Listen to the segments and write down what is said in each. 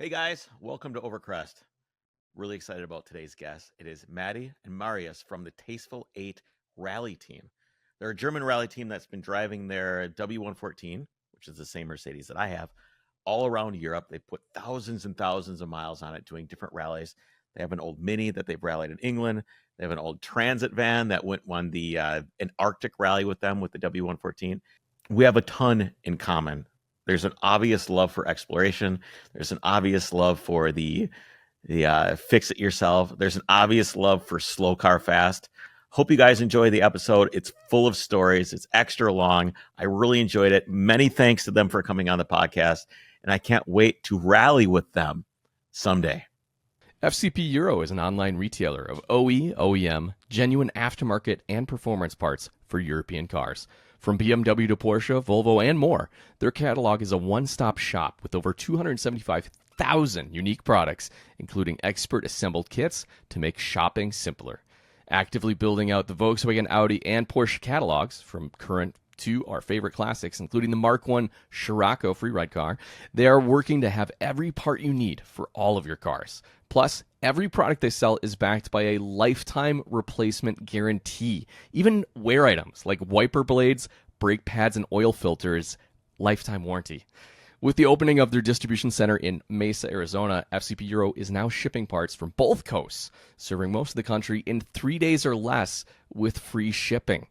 Hey guys, welcome to Overcrest. Really excited about today's guest. It is Madi and Marius from the Tasteful 8 rally team. They're a German rally team that's been driving their W114, which is the same Mercedes that I have, all around Europe. They've put thousands and thousands of miles on it doing different rallies. They have an old Mini that they've rallied in England. They have an old transit van that won the an Arctic rally with them with the W114. We have a ton in common. There's an obvious love for exploration. There's an obvious love for the fix it yourself. There's an obvious love for slow car fast. Hope you guys enjoy the episode. It's full of stories. It's extra long. I really enjoyed it. Many thanks to them for coming on the podcast, and I can't wait to rally with them someday. FCP Euro is an online retailer of OE, OEM, genuine aftermarket, and performance parts for European cars. From BMW to Porsche, Volvo, and more, their catalog is a one-stop shop with over 275,000 unique products, including expert-assembled kits to make shopping simpler. Actively building out the Volkswagen, Audi, and Porsche catalogs, from current to our favorite classics, including the Mark I Scirocco free-ride car, they are working to have every part you need for all of your cars. Plus, every product they sell is backed by a lifetime replacement guarantee. Even wear items like wiper blades, brake pads, and oil filters, lifetime warranty. With the opening of their distribution center in Mesa, Arizona, FCP Euro is now shipping parts from both coasts, serving most of the country in 3 days or less with free shipping.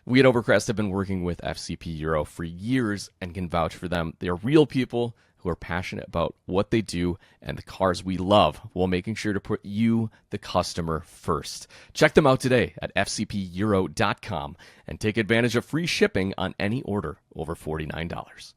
We at Overcrest have been working with FCP Euro for years and can vouch for them. They are real people who are passionate about what they do and the cars we love, while making sure to put you, the customer, first. Check them out today at fcpeuro.com and take advantage of free shipping on any order over $49.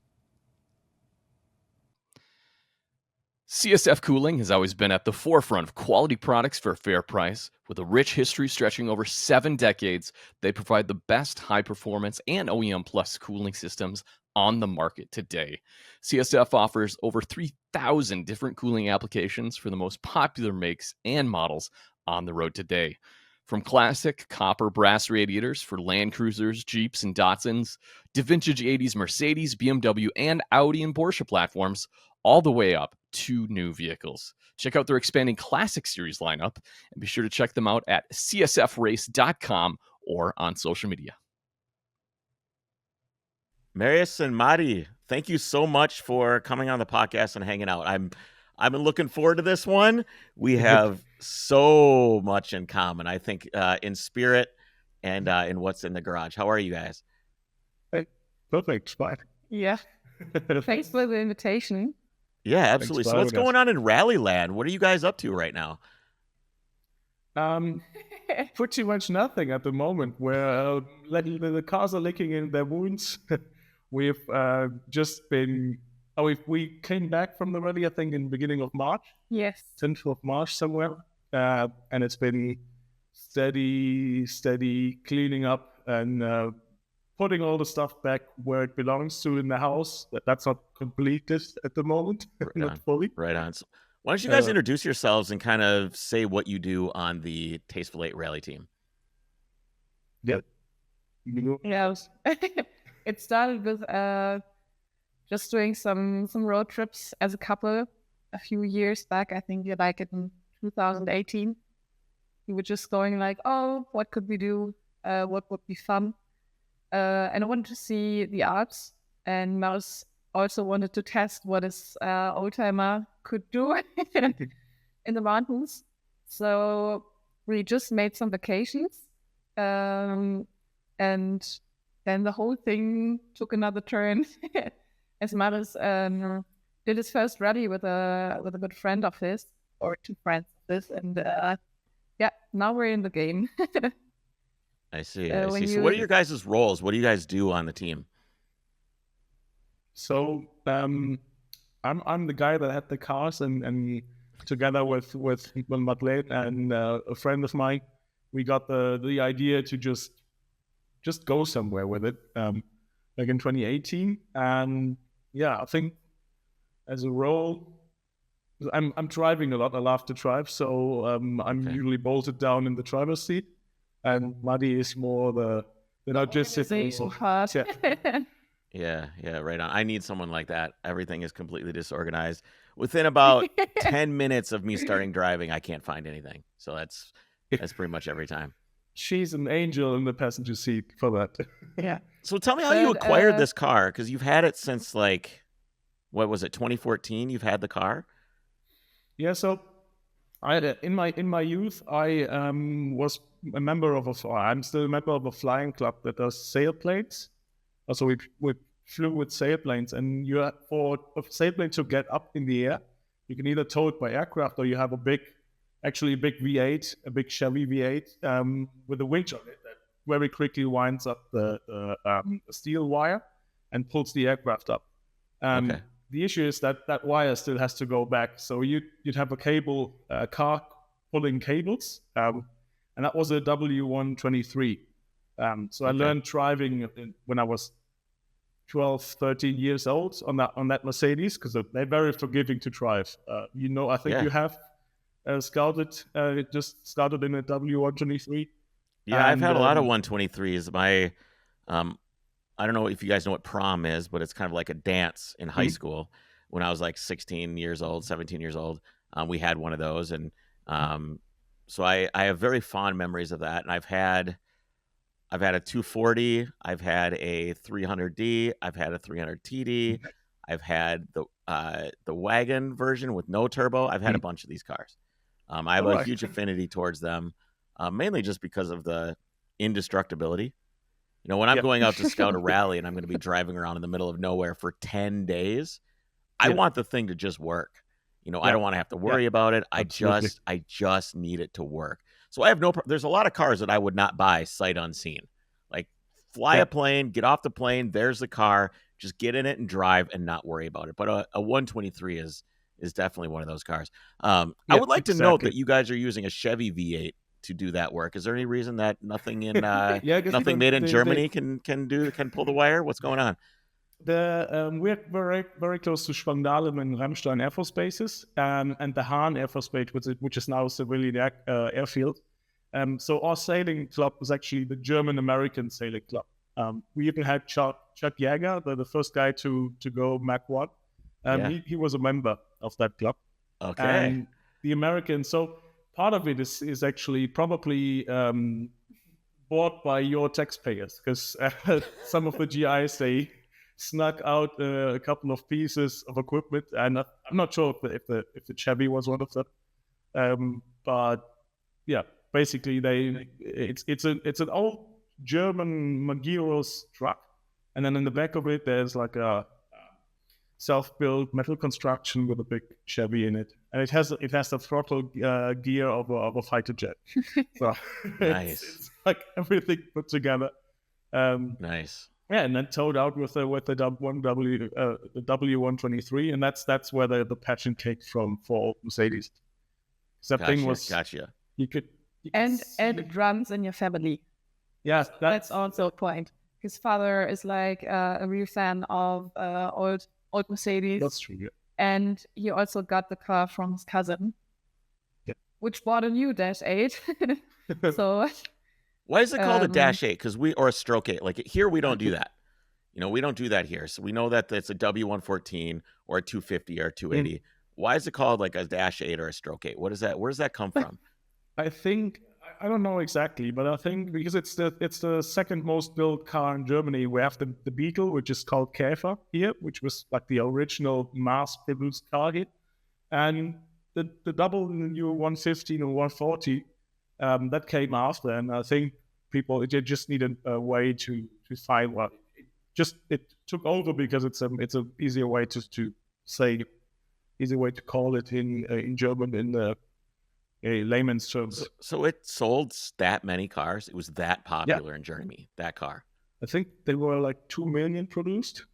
CSF Cooling has always been at the forefront of quality products for a fair price. With a rich history stretching over 7 decades, they provide the best high-performance and OEM Plus cooling systems on the market today. CSF offers over 3,000 different cooling applications for the most popular makes and models on the road today. From classic copper brass radiators for Land Cruisers, Jeeps, and Datsuns, to vintage 80s Mercedes, BMW, and Audi and Porsche platforms, all the way up to new vehicles. Check out their expanding Classic Series lineup, and be sure to check them out at csfrace.com or on social media. Marius and Madi, thank you so much for coming on the podcast and hanging out. I've been looking forward to this one. We have so much in common, I think, in spirit and in what's in the garage. How are you guys? Hey, perfect. Fine. Yeah. Thanks for the invitation. Yeah, absolutely. So what's going on in Rally Land? What are you guys up to right now? Pretty much nothing at the moment. Where the cars are licking in their wounds. We've just been. We came back from the rally, I think, in the beginning of March. Yes. 10th of March somewhere. And it's been steady cleaning up and putting all the stuff back where it belongs to in the house. That's not completed at the moment. Not fully. Right on. So why don't you guys introduce yourselves and kind of say what you do on the Tasteful 8 rally team? Yeah. Yeah. It started with just doing some road trips as a couple a few years back. I think like in 2018. We were just going like, oh, what could we do? What would be fun? And I wanted to see the Alps, and Marius also wanted to test what his oldtimer could do in the mountains. So we just made some vacations, and then the whole thing took another turn as Marius did his first rally with a good friend of his, or 2 friends of his, and now we're in the game. I see. So what are your guys' roles? What do you guys do on the team? So I'm the guy that had the cars, and together with Madeleine and a friend of mine, we got the idea to just go somewhere with it, like in 2018. And yeah, I think as a role, I'm driving a lot. I love to drive, so I'm usually bolted down in the driver's seat. And Madi is more the not just sitting. part. Yeah, right on. I need someone like that. Everything is completely disorganized. Within about 10 minutes of me starting driving, I can't find anything. So that's pretty much every time. She's an angel in the passenger seat for that. Yeah. So tell me how you acquired this car, because you've had it since like, what was it, 2014? You've had the car? Yeah, so I had in my youth, I was a member of I'm still a member of a flying club that does sailplanes. Also, we flew with sailplanes, and for a sailplane to get up in the air, you can either tow it by aircraft or you have a big V8, a big Chevy V8 with a winch on it that very quickly winds up the steel wire and pulls the aircraft up. Okay. The issue is that wire still has to go back. So you'd have a car pulling cables, and that was a W123. So I learned driving when I was 12, 13 years old on that Mercedes, because they're very forgiving to drive. I think you have scouted in a W123. Yeah, I've had a lot of 123s. I don't know if you guys know what prom is, but it's kind of like a dance in high school. When I was like 16 years old, 17 years old, we had one of those. And so I have very fond memories of that. And I've had a 240, I've had a 300D, I've had a 300 TD, I've had the wagon version with no turbo. I've had a bunch of these cars. I have a huge affinity towards them, mainly just because of the indestructibility. When I'm going out to scout a rally and I'm going to be driving around in the middle of nowhere for 10 days, I want the thing to just work. I don't want to have to worry about it. I just need it to work. So I have there's a lot of cars that I would not buy sight unseen. Like fly a plane, get off the plane, there's the car, just get in it and drive and not worry about it. But a 123 is definitely one of those cars. I would like to note that you guys are using a Chevy V8 to do that work. Is there any reason that nothing in nothing made in Germany can pull the wire? What's going on? We're very, very close to Schwangdalen and Ramstein Air Force bases, and the Hahn Air Force base, which is now a civilian airfield. So our sailing club was actually the German-American sailing club. We even had Chuck Yeager, the first guy to go Mach 1. He was a member of that club. Okay. And the American, so part of it is actually probably bought by your taxpayers, because some of the GIs, they snuck out a couple of pieces of equipment, and I'm not sure if the Chevy was one of them. But yeah, basically it's an old German Magirus truck, and then in the back of it there's like a self-built metal construction with a big Chevy in it, and it has the throttle gear of a fighter jet. So nice. It's like everything put together. Nice. Yeah, and then towed out with the W123, and that's where the passion came from for Mercedes. That thing was gotcha. And it runs in your family. Yeah, that's also a point. His father is like a real fan of old Mercedes. That's true. Yeah. And he also got the car from his cousin, which bought a new Dash 8. So. Why is it called a Dash 8? Or a Stroke 8? Like here, we don't do that. We don't do that here. So we know that it's a W114 or a 250 or a 280. Why is it called like a Dash 8 or a Stroke 8? What is that? Where does that come from? I think, I don't know exactly, but I think because it's the second most built car in Germany. We have the Beetle, which is called Käfer here, which was like the original mass-produced car here. And the W115 and 140, that came after, and I think people just needed a way to find what it took over, because it's a easier way to say, easier way to call it in German in layman's terms. So it sold that many cars. It was that popular in Germany. That car. I think they were like 2 million produced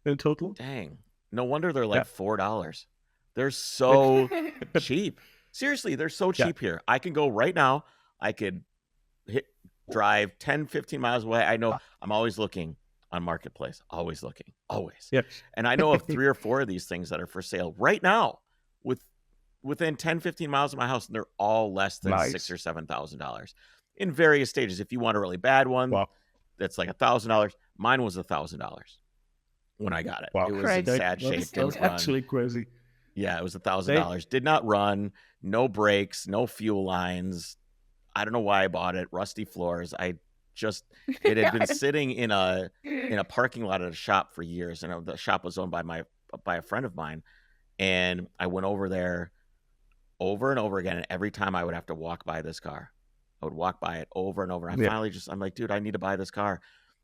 in total. Dang! No wonder they're like $4. They're so cheap. Seriously, they're so cheap here. I can go right now. I could drive 10, 15 miles away. I know I'm always looking on Marketplace. Always looking. Always. Yep. And I know of 3 or 4 of these things that are for sale right now within 10, 15 miles of my house, and they're all less than $6,000 or $7,000 in various stages. If you want a really bad one, that's like $1,000. Mine was $1,000. when I got it. Wow. It was Crazy. in sad shape. That's Didn't run. actually crazy. Yeah, it was $1,000. Did not run. No brakes. No fuel lines. I don't know why I bought it. Rusty floors. It had been sitting in a parking lot at a shop for years, and the shop was owned by a friend of mine. And I went over there over and over again, and every time I would have to walk by this car. I would walk by it over and over. And I'm like, dude, I need to buy this car.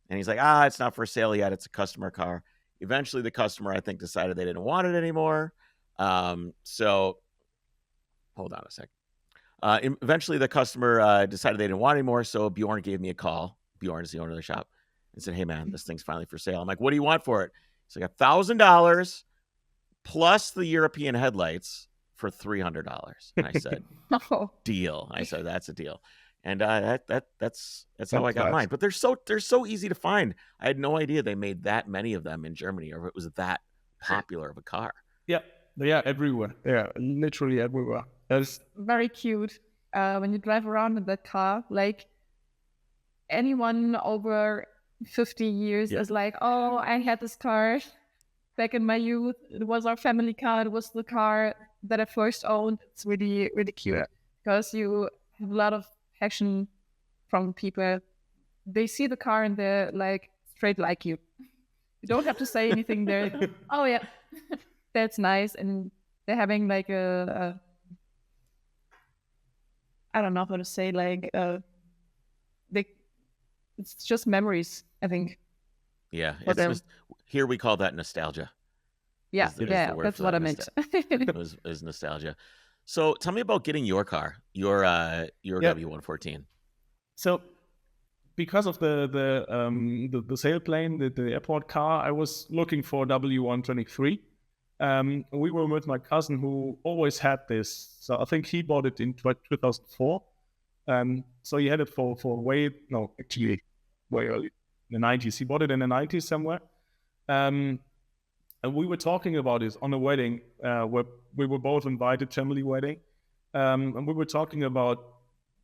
And he's like, it's not for sale yet. It's a customer car. Eventually, the customer, I think, decided they didn't want it anymore. So hold on a sec. Eventually, the customer decided they didn't want it anymore. So Bjorn gave me a call. Bjorn is the owner of the shop, and said, hey, man, this thing's finally for sale. I'm like, what do you want for it? He's like, $1,000 plus the European headlights for $300. And I said, deal. I said, that's a deal. And that's how I got mine. But they're so easy to find. I had no idea they made that many of them in Germany, or it was that popular of a car. Yeah, they are everywhere. They are literally everywhere. There's very cute when you drive around in that car. Like anyone over 50 years is like, oh, I had this car back in my youth. It was our family car. It was the car that I first owned. It's really, really cute because you have a lot of passion from people. They see the car and they're like straight like you. You don't have to say anything. They're like, oh yeah, that's nice. And they're having like I don't know how to say, like it's just memories, I think. Yeah, it's here we call that nostalgia. Yeah, that's what I meant. It was nostalgia. So tell me about getting your car, your W114. So because of the sailplane, the airport car, I was looking for W123. We were with my cousin who always had this. So I think he bought it in 2004. So he had it for way early, in the 90s. He bought it in the 90s somewhere. And we were talking about this on a wedding where we were both invited, family wedding. And we were talking about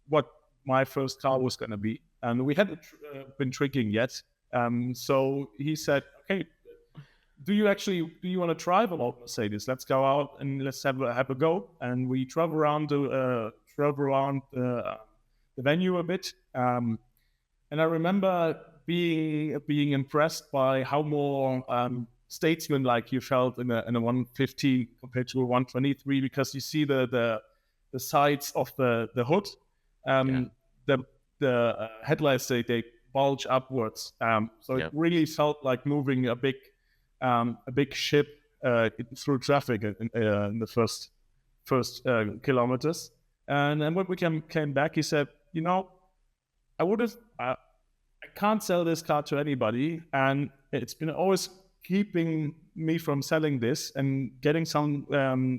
what my first car was going to be. And we hadn't been tricking yet. So he said, okay, do you want to drive a Mercedes? Let's go out and let's have a go. And we drove around the venue a bit. And I remember being impressed by how more statesman-like you felt in a 150 compared to a 123, because you see the sides of the hood, the headlights they bulge upwards, so it really felt like moving a big ship through traffic in the first kilometers. And then when we came back, he said, I can't sell this car to anybody, and it's been always keeping me from selling this and getting some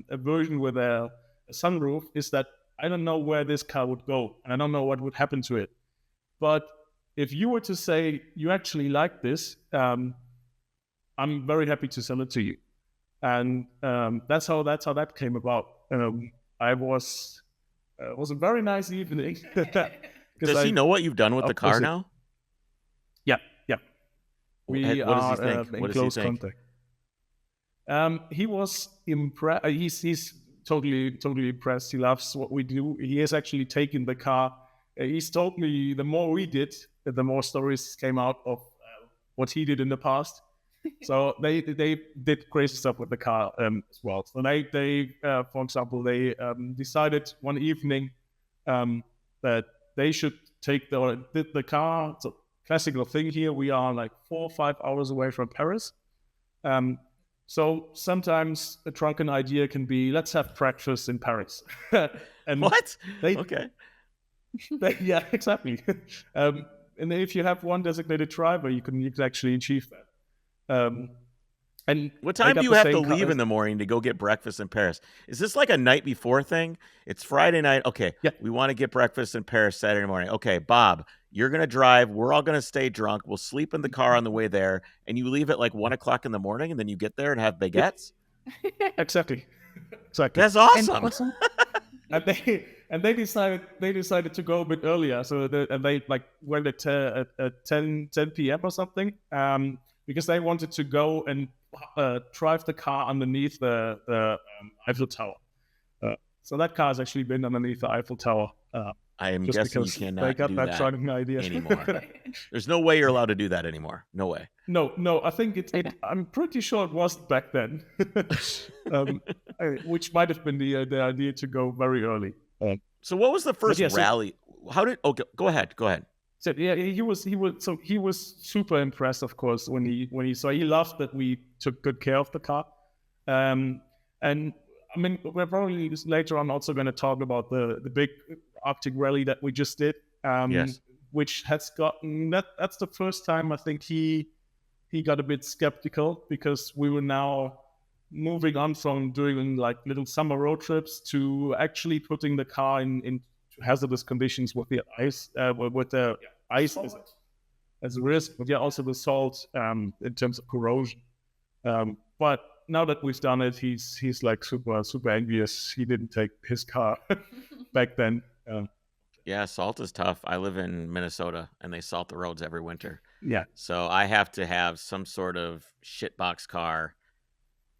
a version with a sunroof, is that I don't know where this car would go, and I don't know what would happen to it. But if you were to say you actually like this, I'm very happy to sell it to you. And that's how that came about. It was a very nice evening. Does he know what you've done with the car now? Yeah. What does he think? In close contact. He was impressed. He's totally impressed. He loves what we do. He has actually taken the car. He's told me the more we did, the more stories came out of what he did in the past. So they did crazy stuff with the car as well. So they for example, they decided one evening that they should take the car. So classical thing here, we are like 4 or 5 hours away from Paris. So sometimes a drunken idea can be, let's have breakfast in Paris. And what? Okay. Yeah, exactly. And if you have one designated driver, you can actually achieve that. And what time do you have to leave in the morning to go get breakfast in Paris? Is this like a night before thing? It's Friday night. Okay, we want to get breakfast in Paris Saturday morning. Okay, Bob, you're going to drive. We're all going to stay drunk. We'll sleep in the car on the way there. And you leave at like 1 o'clock in the morning, and then you get there and have baguettes? Exactly. That's awesome. And they decided to go a bit earlier. So they like went at 10 p.m. or something. because they wanted to go and drive the car underneath the Eiffel Tower. So that car has actually been underneath the Eiffel Tower. I am just guessing you because cannot they got do that that driving idea anymore. There's no way you're allowed to do that anymore. No way. No, I think I'm pretty sure it wasn't back then, which might have been the idea to go very early. So what was the first yeah, so- rally? How did? Okay, go ahead. So yeah, he was super impressed, of course, when he saw. He loved that we took good care of the car, and I mean, we're probably later on also going to talk about the big Arctic rally that we just did. Yes. Which has gotten that's the first time I think he got a bit skeptical, because we were now moving on from doing like little summer road trips to actually putting the car in hazardous conditions with the ice, as a risk, but yeah, also the salt in terms of corrosion. But now that we've done it, he's like super envious. He didn't take his car back then. Yeah, salt is tough. I live in Minnesota, and they salt the roads every winter. Yeah. So I have to have some sort of shitbox car.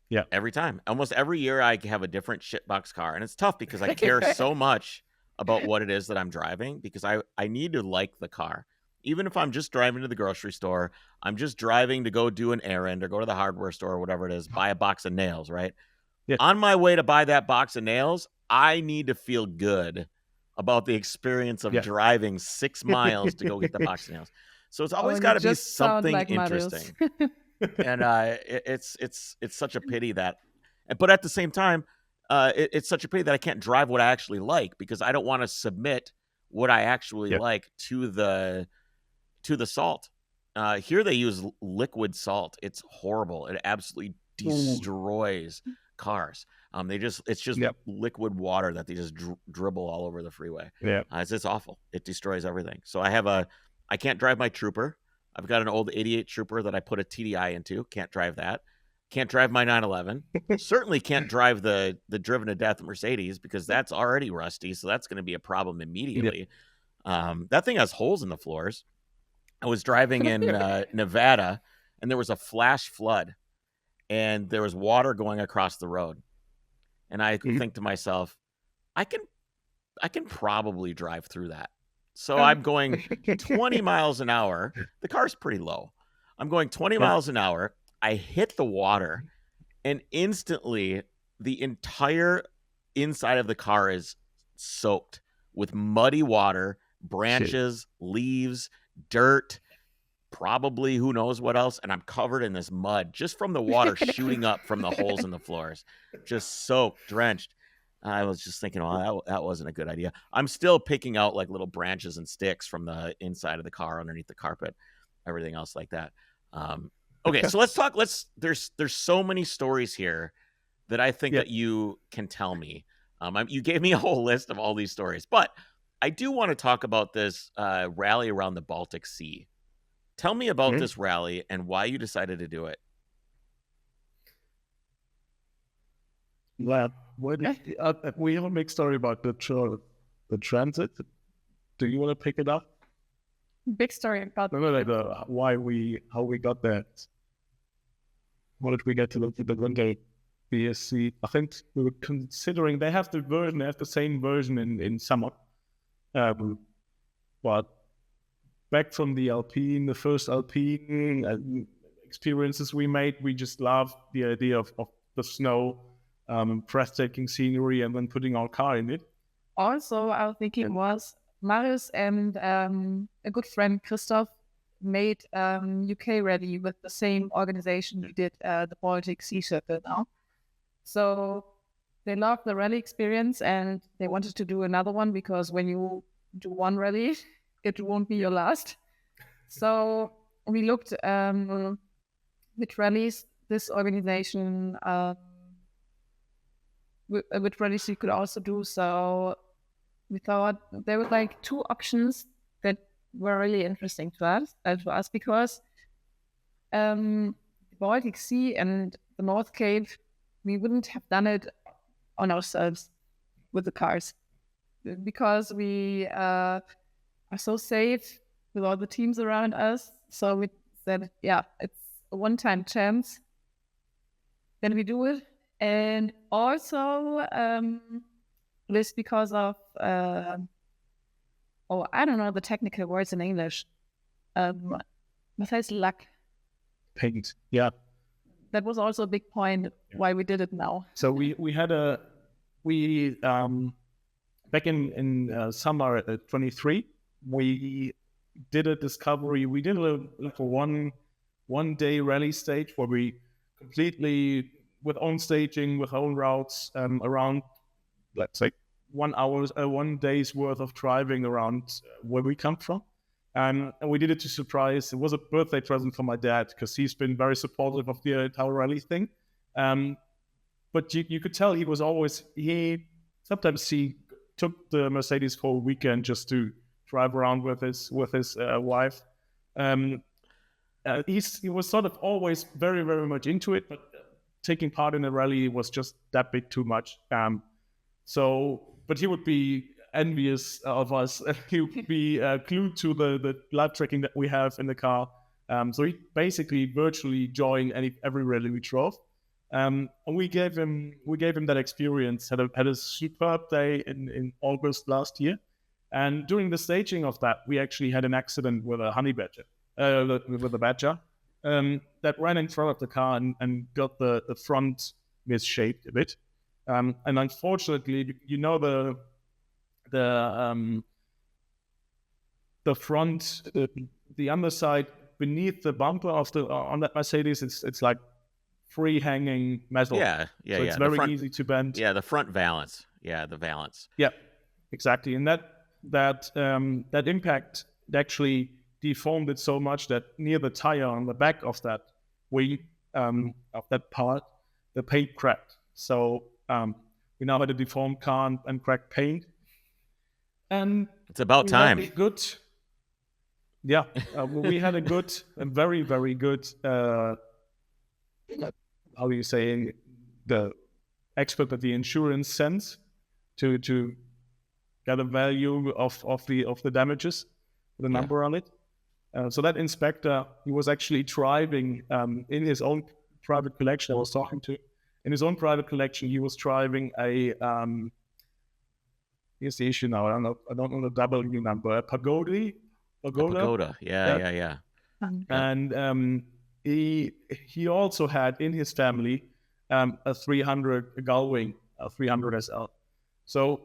Yeah. Every time. Almost every year I have a different shitbox car. And it's tough because I care so much about what it is that I'm driving, because I need to like the car. Even if I'm just driving to the grocery store, I'm just driving to go do an errand or go to the hardware store or whatever it is, buy a box of nails, right? Yeah. On my way to buy that box of nails, I need to feel good about the experience of driving 6 miles to go get the box of nails. So it's always got to be something like interesting. And it's such a pity that, but at the same time, it's such a pity that I can't drive what I actually like, because I don't want to submit what I actually like to the salt. Here they use liquid salt. It's horrible. It absolutely destroys cars. It's just liquid water that they just dribble all over the freeway. Yeah, it's awful. It destroys everything. So I can't drive my Trooper. I've got an old 88 Trooper that I put a TDI into. Can't drive that. Can't drive my 911. Certainly can't drive the driven to death Mercedes, because that's already rusty. So that's going to be a problem immediately. That thing has holes in the floors. I was driving in Nevada, and there was a flash flood, and there was water going across the road. And I think to myself, I can probably drive through that. So I'm going 20 miles an hour. The car's pretty low. I'm going 20 miles an hour. I hit the water, and instantly the entire inside of the car is soaked with muddy water, branches, leaves, dirt, probably who knows what else. And I'm covered in this mud just from the water shooting up from the holes in the floors, just soaked, drenched. I was just thinking, well, that wasn't a good idea. I'm still picking out like little branches and sticks from the inside of the car underneath the carpet, everything else like that. Okay, so let's talk. There's so many stories here that I think that you can tell me. You gave me a whole list of all these stories, but I do want to talk about this rally around the Baltic Sea. Tell me about this rally and why you decided to do it. Well, we have a big story about the transit. Do you want to pick it up? Big story about how we got that. How did we get to the winter BSC? I think we were considering they have the same version in summer. But back from the first Alpine experiences we made, we just loved the idea of the snow, breathtaking scenery, and then putting our car in it. Also, our thinking was Marius and a good friend, Christoph, made UK rally with the same organization who did the Baltic Sea Circle now. So they loved the rally experience, and they wanted to do another one, because when you do one rally, it won't be your last. So we looked which rallies this organization which rallies you could also do. So we thought there were like 2 options that were really interesting to us because the Baltic Sea and the North Cape, we wouldn't have done it on ourselves with the cars, because we are so safe with all the teams around us. So we said, it's a one-time chance. Then we do it. And also, this because of, I don't know the technical words in English. What says luck? Paint. Yeah. That was also a big point why we did it now. So we had back in summer 23, we did a discovery. We did a one day rally stage where we completely with own staging, with own routes, around, let's say, 1 day's worth of driving around where we come from. And we did it to surprise. It was a birthday present for my dad because he's been very supportive of the entire rally thing. But you could tell he sometimes he took the Mercedes for a weekend just to drive around with his wife. He was sort of always very, very much into it, but taking part in a rally was just that bit too much. But he would be envious of us. He would be glued to the live tracking that we have in the car. So he basically virtually joined every rally we drove. And we gave him that experience. Had a superb day in August last year. And during the staging of that, we actually had an accident with a honey badger, with a badger, that ran in front of the car and got the front misshaped a bit. And unfortunately, the front, the underside beneath the bumper on that Mercedes, it's like free hanging metal. Yeah. So it's very easy to bend. Yeah, the front valance. Yeah, the valance. Yeah, exactly. And that impact actually deformed it so much that near the tire on the back of that wing, of that part, the paint cracked. So we now had a deformed car and cracked paint. And it's about time. We had a good, a very, very good, how do you say, the expert at the insurance sense to get a value of the damages, the number on it. So that inspector, he was actually driving in his own private collection. I was talking to in his own private collection. He was driving a here's the issue now. I don't know the W number. A Pagoda. Yeah. And he also had in his family a 300 Gullwing, a 300 SL. So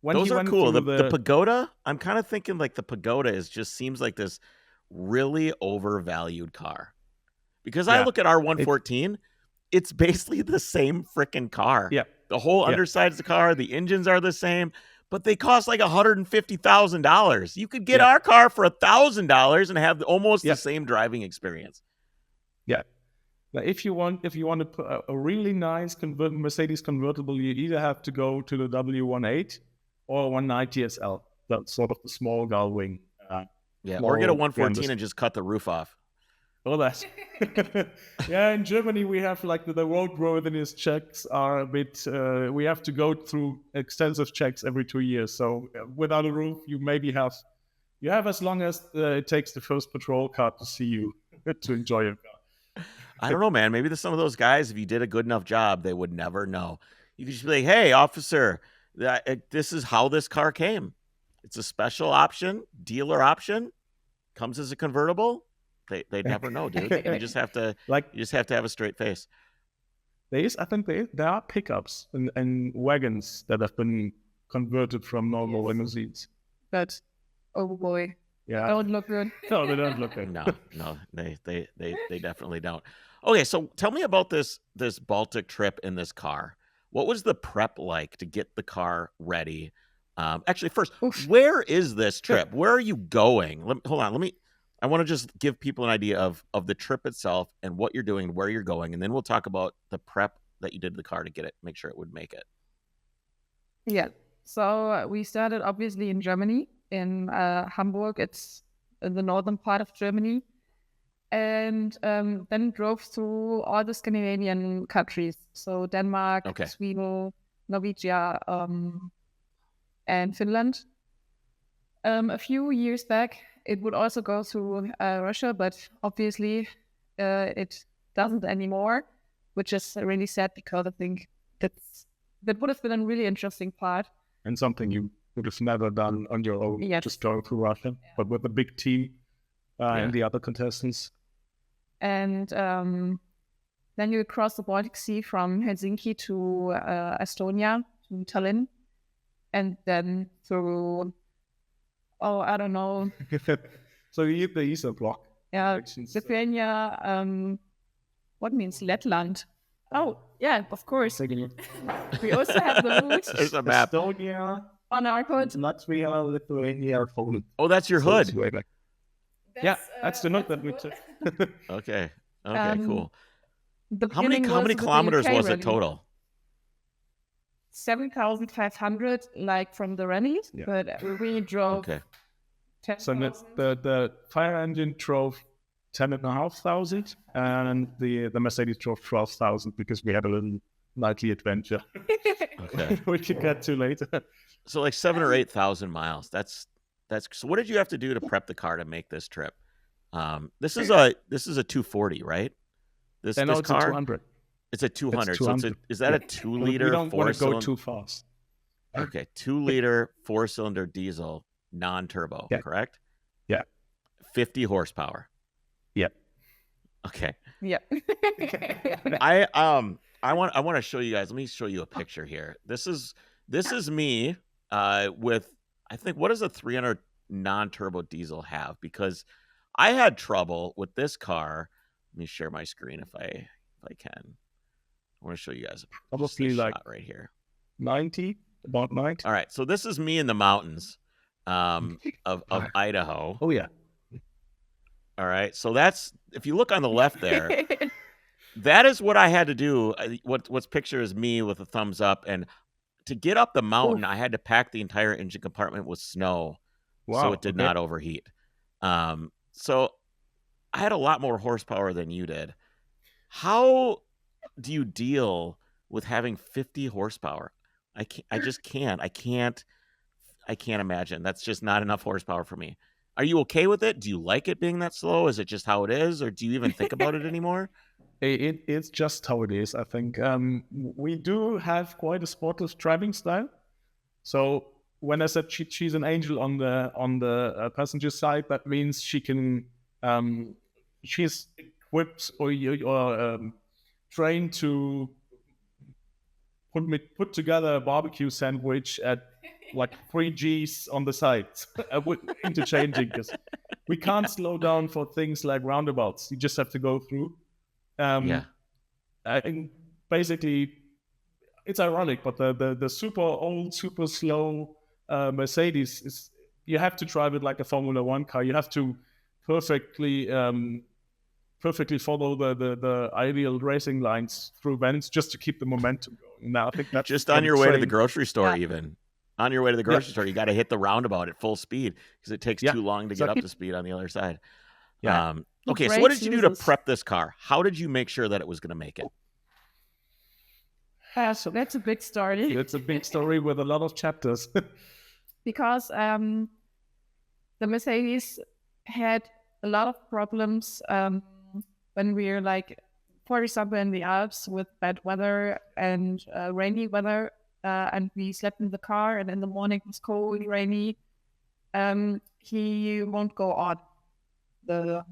when those he are went cool. through The Pagoda, I'm kind of thinking like the Pagoda seems like this really overvalued car, because I look at our 114, it's basically the same freaking car. Yeah, the whole underside of the car, the engines are the same, but they cost like $150,000. You could get our car for $1,000 and have almost the same driving experience. Yeah. Now, if you want to put a really nice Mercedes convertible, you either have to go to the W18 or 190 SL. That's sort of the small gull wing. Or get a 114 and just cut the roof off. Oh, that's in Germany we have like the roadworthiness checks are a bit. We have to go through extensive checks every 2 years. So without a roof, you have as long as it takes the first patrol car to see you to enjoy your car. I don't know, man. Maybe some of those guys, if you did a good enough job, they would never know. You could just be like, "Hey, officer, this is how this car came. It's a special option, dealer option, comes as a convertible." They never know, dude. You just have to have a straight face. I think there are pickups and wagons that have been converted from normal limousines. But oh boy, yeah, don't look good. No, they don't look good. No, they definitely don't. Okay, so tell me about this Baltic trip in this car. What was the prep like to get the car ready? Actually, first, where is this trip? Where are you going? Hold on, I want to just give people an idea of the trip itself and what you're doing, where you're going, and then we'll talk about the prep that you did to the car to get it, make sure it would make it. Yeah. So we started obviously in Germany, in Hamburg. It's in the northern part of Germany, and then drove through all the Scandinavian countries. So Denmark, Sweden, Norwegia, and Finland. A few years back, it would also go through Russia, but obviously it doesn't anymore, which is really sad because I think that would have been a really interesting part. And something you would have never done on your own, Yes. just going through Russia, but with a big team and the other contestants. And then you cross the Baltic Sea from Helsinki to Estonia, to Tallinn, and then through, I don't know. So you hit the Eastern Bloc. Yeah, Lithuania, what means Letland? Oh, yeah, of course. We also have the route. There's a map. Estonia, on our hood. Latvia, Lithuania, Poland. Oh, that's your hood. Way back. That's the note that we took. Okay, cool. The How many kilometers was it total? 7,500, like from the rallies, but we drove. Okay. 10,000. So the fire engine drove 10,500, and the Mercedes drove 12,000 because we had a little nightly adventure. Okay. We could get to later. So like 7,000 or 8,000 miles. That's. So what did you have to do to prep the car to make this trip? This is a 240, right? This it's car. A 200. It's a 200. It's So 200. is that a 2-liter? We don't want to go too fast. Okay, 2-liter 4-cylinder diesel, non-turbo, correct? Yeah. 50 horsepower. Yeah. Okay. Yeah. I want to show you guys. Let me show you a picture here. This is me with, I think, what does a 300 non-turbo diesel have? Because I had trouble with this car. Let me share my screen if I can. I want to show you guys probably like shot right here. 90, about 90. All right, so this is me in the mountains of Idaho. Oh yeah. All right, so that's, if you look on the left there, that is what I had to do. What's picture is me with a thumbs up, and to get up the mountain, I had to pack the entire engine compartment with snow, so it did not overheat. So I had a lot more horsepower than you did. How do you deal with having 50 horsepower? I just can't. I can't imagine. That's just not enough horsepower for me. Are you okay with it? Do you like it being that slow? Is it just how it is, or do you even think about it anymore? It's just how it is, I think. We do have quite a sportive driving style. So when I said she's an angel on the passenger side, that means she can. She's equipped or trained to put together a barbecue sandwich at like 3 Gs on the side, interchanging, because we can't slow down for things like roundabouts. You just have to go through. And basically, it's ironic, but the super old, super slow Mercedes is, you have to drive it like a Formula One car. You have to perfectly follow the ideal racing lines through vents just to keep the momentum going. Now I think that's just on your way to the grocery store, even on your way to the grocery store, you got to hit the roundabout at full speed because it takes too long to get up to speed on the other side. Okay, so what did you do to prep this car? How did you make sure that it was going to make it? So that's a big story. It's a big story with a lot of chapters. Because the Mercedes had a lot of problems when we're like, for example, in the Alps with bad weather and rainy weather, and we slept in the car, and in the morning it was cold, rainy. He won't go on. The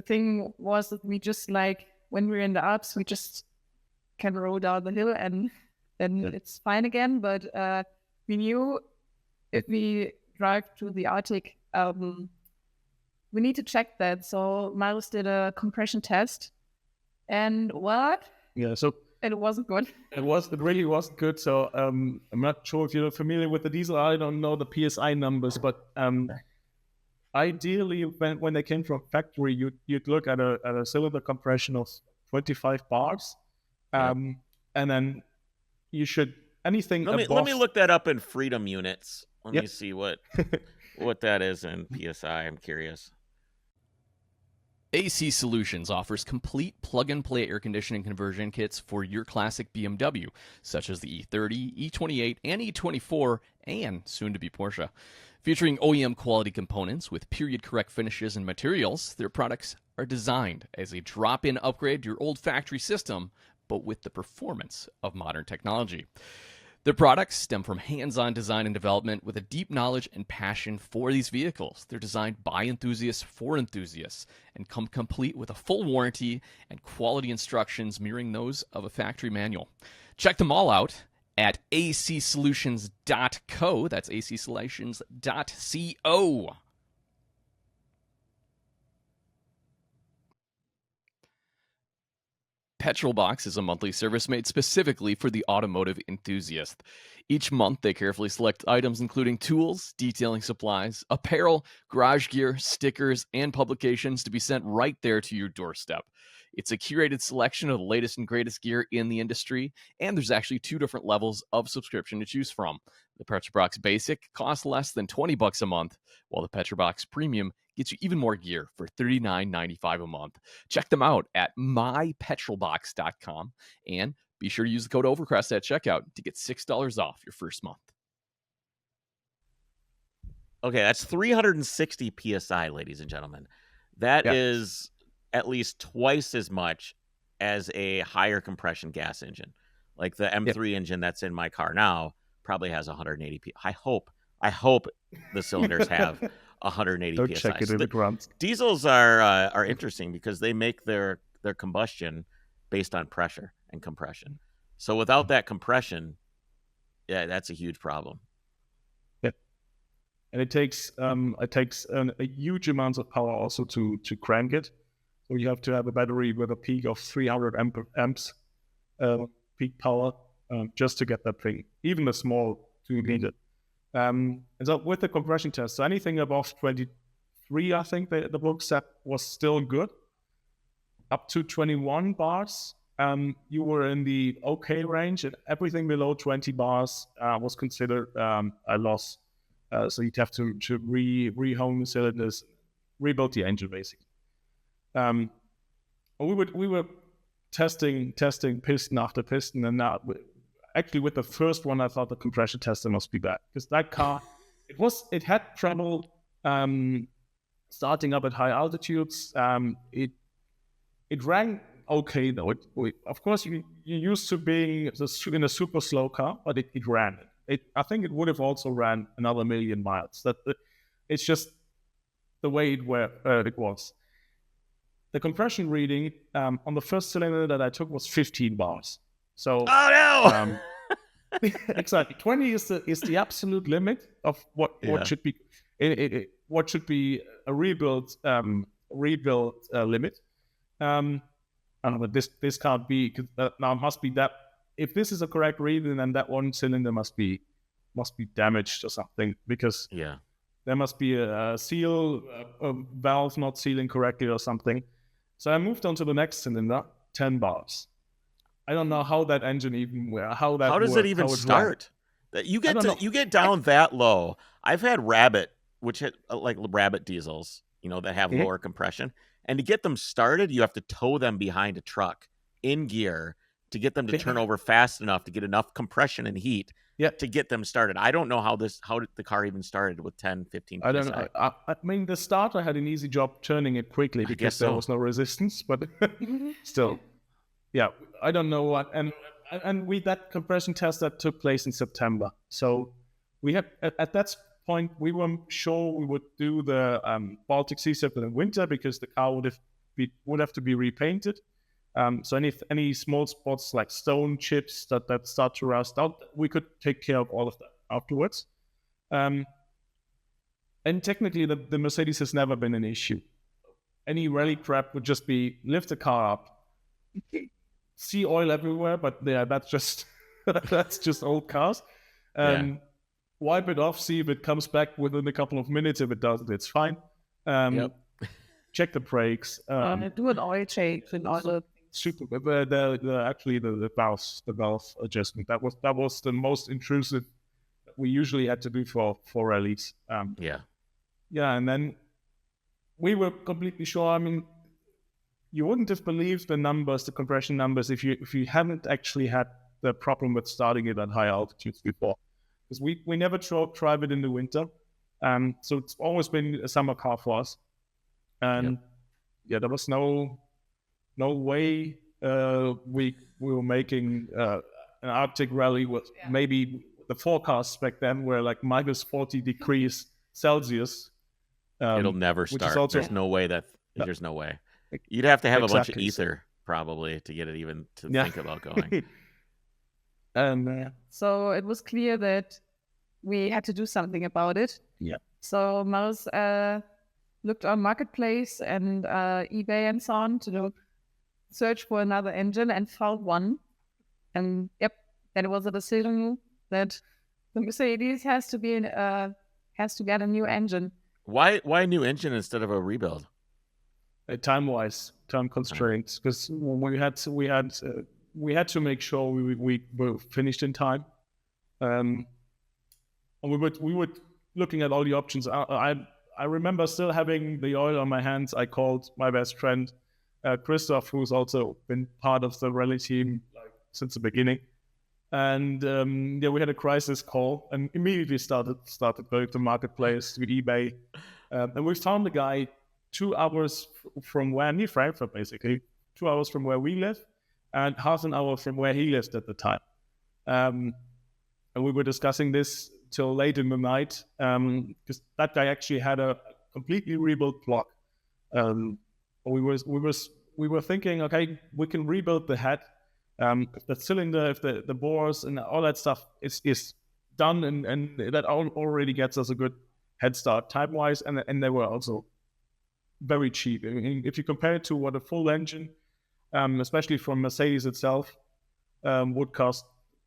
thing was that we just, like, when we're in the Alps, we just can roll down the hill and then it's fine again. But we knew if we drive to the Arctic, we need to check that. So Marius did a compression test, and what? Yeah, so it wasn't good. It really wasn't good. So I'm not sure if you're familiar with the diesel. I don't know the PSI numbers, but ideally, when they came from factory, you'd look at a cylinder compression of 25 bars, and then you should anything. Let me look that up in freedom units. Let me see what that is in PSI. I'm curious. AC Solutions offers complete plug-and-play air conditioning conversion kits for your classic BMW, such as the E30, E28, and E24, and soon-to-be Porsche. Featuring OEM quality components with period-correct finishes and materials, their products are designed as a drop-in upgrade to your old factory system, but with the performance of modern technology. Their products stem from hands-on design and development with a deep knowledge and passion for these vehicles. They're designed by enthusiasts for enthusiasts and come complete with a full warranty and quality instructions mirroring those of a factory manual. Check them all out at acsolutions.co. That's acsolutions.co. Petrolbox is a monthly service made specifically for the automotive enthusiast. Each month, they carefully select items including tools, detailing supplies, apparel, garage gear, stickers, and publications to be sent right there to your doorstep. It's a curated selection of the latest and greatest gear in the industry, and there's actually 2 different levels of subscription to choose from. The Petrolbox Basic costs less than $20 a month, while the Petrolbox Premium gets you even more gear for $39.95 a month. Check them out at mypetrolbox.com and be sure to use the code OVERCREST at checkout to get $6 off your first month. Okay, that's 360 PSI, ladies and gentlemen. That is at least twice as much as a higher compression gas engine. Like the M3 engine that's in my car now probably has 180 PSI. I hope the cylinders have 180 Don't PSI. check it if it runs. Diesels are interesting because they make their combustion based on pressure and compression. So without that compression, yeah, that's a huge problem. Yeah, and it takes a huge amount of power also to crank it. So you have to have a battery with a peak of 300 amps peak power just to get that thing, even a small 2 liter. And so with the compression test, so anything above 23, I think the book said was still good. Up to 21 bars, you were in the okay range, and everything below 20 bars was considered a loss. So you'd have to rehome the cylinders, rebuild the engine basically. We were testing piston after piston, and now actually with the first one, I thought the compression tester must be bad because that car it had trouble starting up at high altitudes. It ran okay though. Of course, you used to being in a super slow car, but it ran. I think it would have also ran another 1 million miles. It's just the way it was. The compression reading on the first cylinder that I took was 15 bars. So exactly 20 is the absolute limit of what should be what should be a rebuild limit. But this can't be, because now must be that if this is a correct reading, then that one cylinder must be damaged or something, because there must be a seal, a valve not sealing correctly or something. So I moved on to the next cylinder, 10 bars. I don't know how that engine even how does it even start? You get down that low. I've had Rabbit, which had like Rabbit diesels, that have lower compression, and to get them started, you have to tow them behind a truck in gear to get them to turn over fast enough to get enough compression and heat to get them started. I don't know how the car even started with 10, 15 PSI. I don't know. I mean, the starter had an easy job turning it quickly because there was no resistance, but still. Yeah, I don't know what, and with that compression test that took place in September. So we had at that point we weren't sure we would do the Baltic Sea Circle in winter because the car would have to be repainted. So any small spots like stone chips that start to rust out, we could take care of all of that afterwards. And technically, the Mercedes has never been an issue. Any rally crap would just be lift the car up. See oil everywhere, but that's just old cars. Wipe it off, see if it comes back within a couple of minutes. If it doesn't, it's fine. Check the brakes. Do an oil change and all the super. The valve adjustment that was the most intrusive that we usually had to do for rallies. And then we were completely sure. I mean, you wouldn't have believed the numbers, the compression numbers, if you hadn't actually had the problem with starting it at high altitudes before. Because we never tried it in the winter. So it's always been a summer car for us. And yeah, there was no way we were making an Arctic rally with maybe the forecasts back then were like minus 40 degrees Celsius. It'll never start. Also, there's no way there's no way. You'd have to have a bunch of Exactly. ether probably to get it even to think about going. So it was clear that we had to do something about it. Yeah. So Marius looked on Marketplace and eBay and so on to search for another engine and found one. And then it was a decision that the Mercedes has to get a new engine. Why a new engine instead of a rebuild? Time constraints, because we had to make sure we were finished in time. And we were looking at all the options. I remember still having the oil on my hands. I called my best friend, Kris, who's also been part of the rally team since the beginning. And we had a crisis call and immediately started going to Marketplace, to eBay. And we found a guy 2 hours from near Frankfurt, basically, 2 hours from where we live and half an hour from where he lived at the time. And we were discussing this till late in the night, because that guy actually had a completely rebuilt block. We were thinking, okay, we can rebuild the head, the cylinder, if the bores and all that stuff is done, and that already gets us a good head start time-wise, and they were also very cheap. I mean, if you compare it to what a full engine, especially from Mercedes itself, would cost,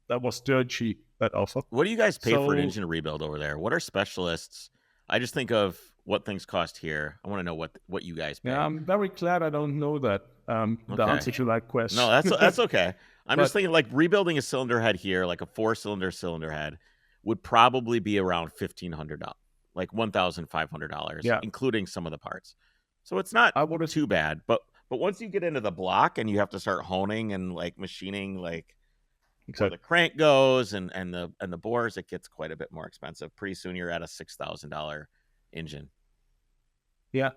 that was dirt cheap, that offer. What do you guys pay for an engine rebuild over there? What are specialists? I just think of what things cost here. I want to know what you guys pay. Yeah, I'm very glad I don't know that, the answer to that question. No, that's okay. I'm just thinking, like, rebuilding a cylinder head here, like a 4-cylinder cylinder head, would probably be around $1,500, like $1,500, including some of the parts. So it's not too bad. But once you get into the block and you have to start honing and like machining, like where the crank goes and the bores, it gets quite a bit more expensive. Pretty soon you're at a $6,000 engine. Yeah,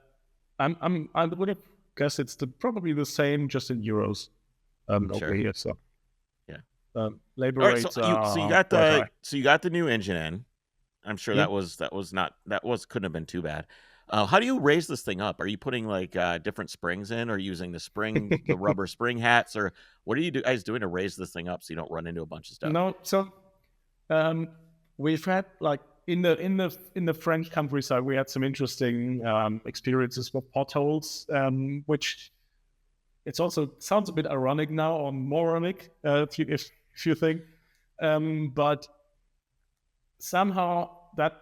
I would have guessed it's probably the same, just in euros. Over here, so yeah. Labor right, rates. So you got the new engine in. I'm sure that couldn't have been too bad. How do you raise this thing up? Are you putting like different springs in, or using the rubber spring hats, or what are you guys doing to raise this thing up so you don't run into a bunch of stuff? No, so we've had, like, in the French countryside, we had some interesting experiences with potholes, which it's also sounds a bit ironic now, or moronic, if you think, but somehow that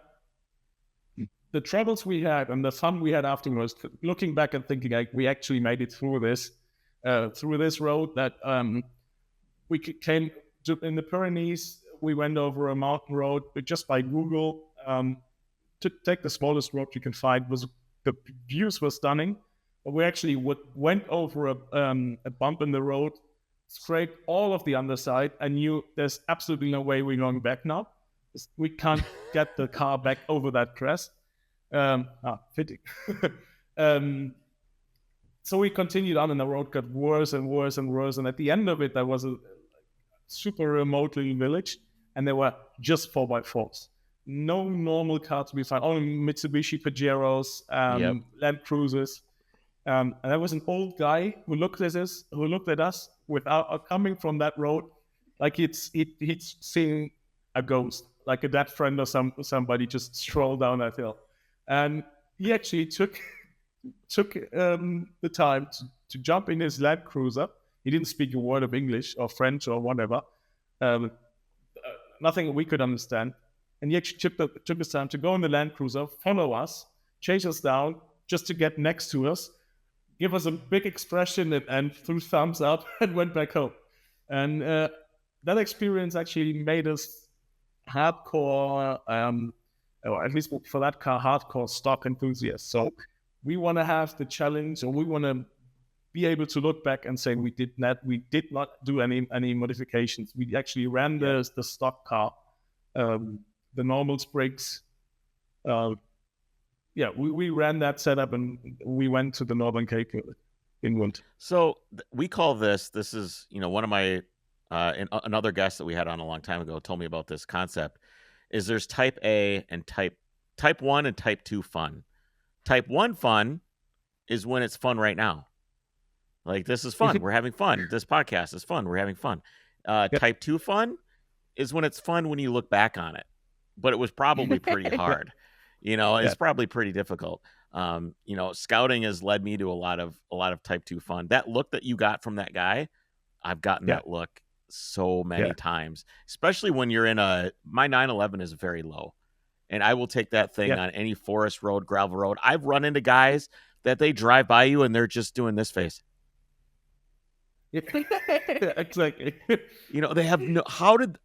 the troubles we had and the fun we had afterwards, looking back and thinking, like, we actually made it through this road that we came to, in the Pyrenees. We went over a mountain road, but just by Google, to take the smallest road you can find. The views were stunning, but we actually went over a bump in the road, scraped all of the underside, and knew there's absolutely no way we're going back now. We can't get the car back over that crest. Fitting. So we continued on, and the road got worse and worse and worse. And at the end of it, there was a super remote little village, and there were just 4x4s. No normal cars to be found, only Mitsubishi Pajeros, Land Cruisers. And there was an old guy who looked at us without coming from that road, like he'd seen a ghost, like a dead friend or somebody just strolled down that hill. And he actually took the time to jump in his Land Cruiser. He didn't speak a word of English or French or whatever, nothing we could understand. And he actually took his time to go in the Land Cruiser, follow us, chase us down, just to get next to us, give us a big expression and threw thumbs up and went back home. And that experience actually made us hardcore, or at least for that car, hardcore stock enthusiasts. So we want to have the challenge, or we want to be able to look back and say we did not do any modifications. We actually ran the stock car, the normal sprigs. We ran that setup and we went to the Northern Cape with it, England. So we call this is, one of my, another guest that we had on a long time ago told me about this concept, is there's type A and type 1 and type 2 fun. Type 1 fun is when it's fun right now. Like, this is fun. We're having fun. This podcast is fun. We're having fun. Type 2 fun is when it's fun when you look back on it, but it was probably pretty hard. It's probably pretty difficult. Scouting has led me to a lot of type 2 fun. That look that you got from that guy, I've gotten that look so many times, especially when you're in my 911 is very low, and I will take that thing on any forest road, gravel road. I've run into guys that they drive by you and they're just doing this face. Exactly. They have no, how did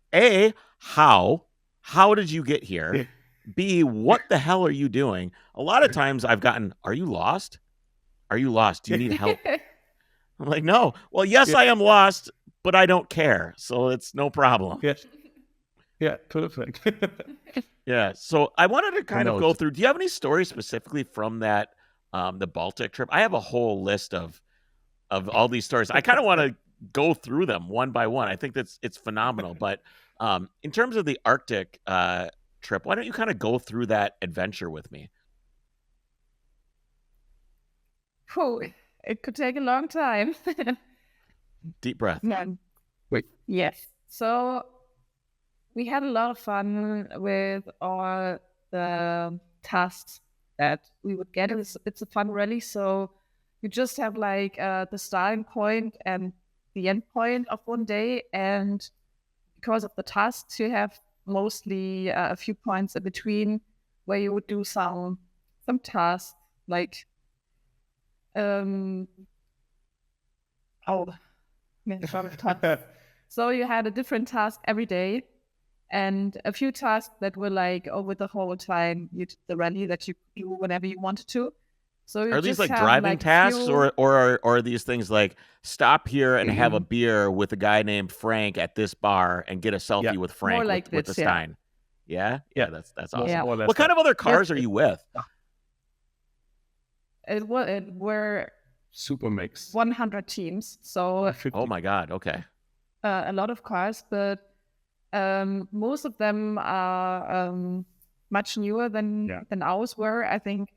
you get here? B, what the hell are you doing? A lot of times I've gotten, are you lost? Are you lost? Do you need help? I'm like, no. Well, yes, I am lost, but I don't care. So it's no problem. Yeah, perfect. Yeah. So I wanted to kind of go through, do you have any stories specifically from that, the Baltic trip? I have a whole list of all these stories. I kind of want to go through them one by one. I think it's phenomenal. But in terms of the Arctic trip, why don't you kind of go through that adventure with me? It could take a long time. Deep breath. Wait. Yes. So we had a lot of fun with all the tasks that we would get. It's a fun rally. So you just have like the starting point and the end point of one day. And because of the tasks, you have mostly a few points in between where you would do some tasks like so you had a different task every day and a few tasks that were like over the whole time you did the rally that you do whenever you wanted to. So are these like driving tasks or are these things like stop here and have a beer with a guy named Frank at this bar and get a selfie with Frank with the Stein? Yeah, that's awesome. Yeah. What kind of other cars are you with? It were super mix 100 teams, so oh my god, okay. A lot of cars, but most of them are much newer than ours were. I think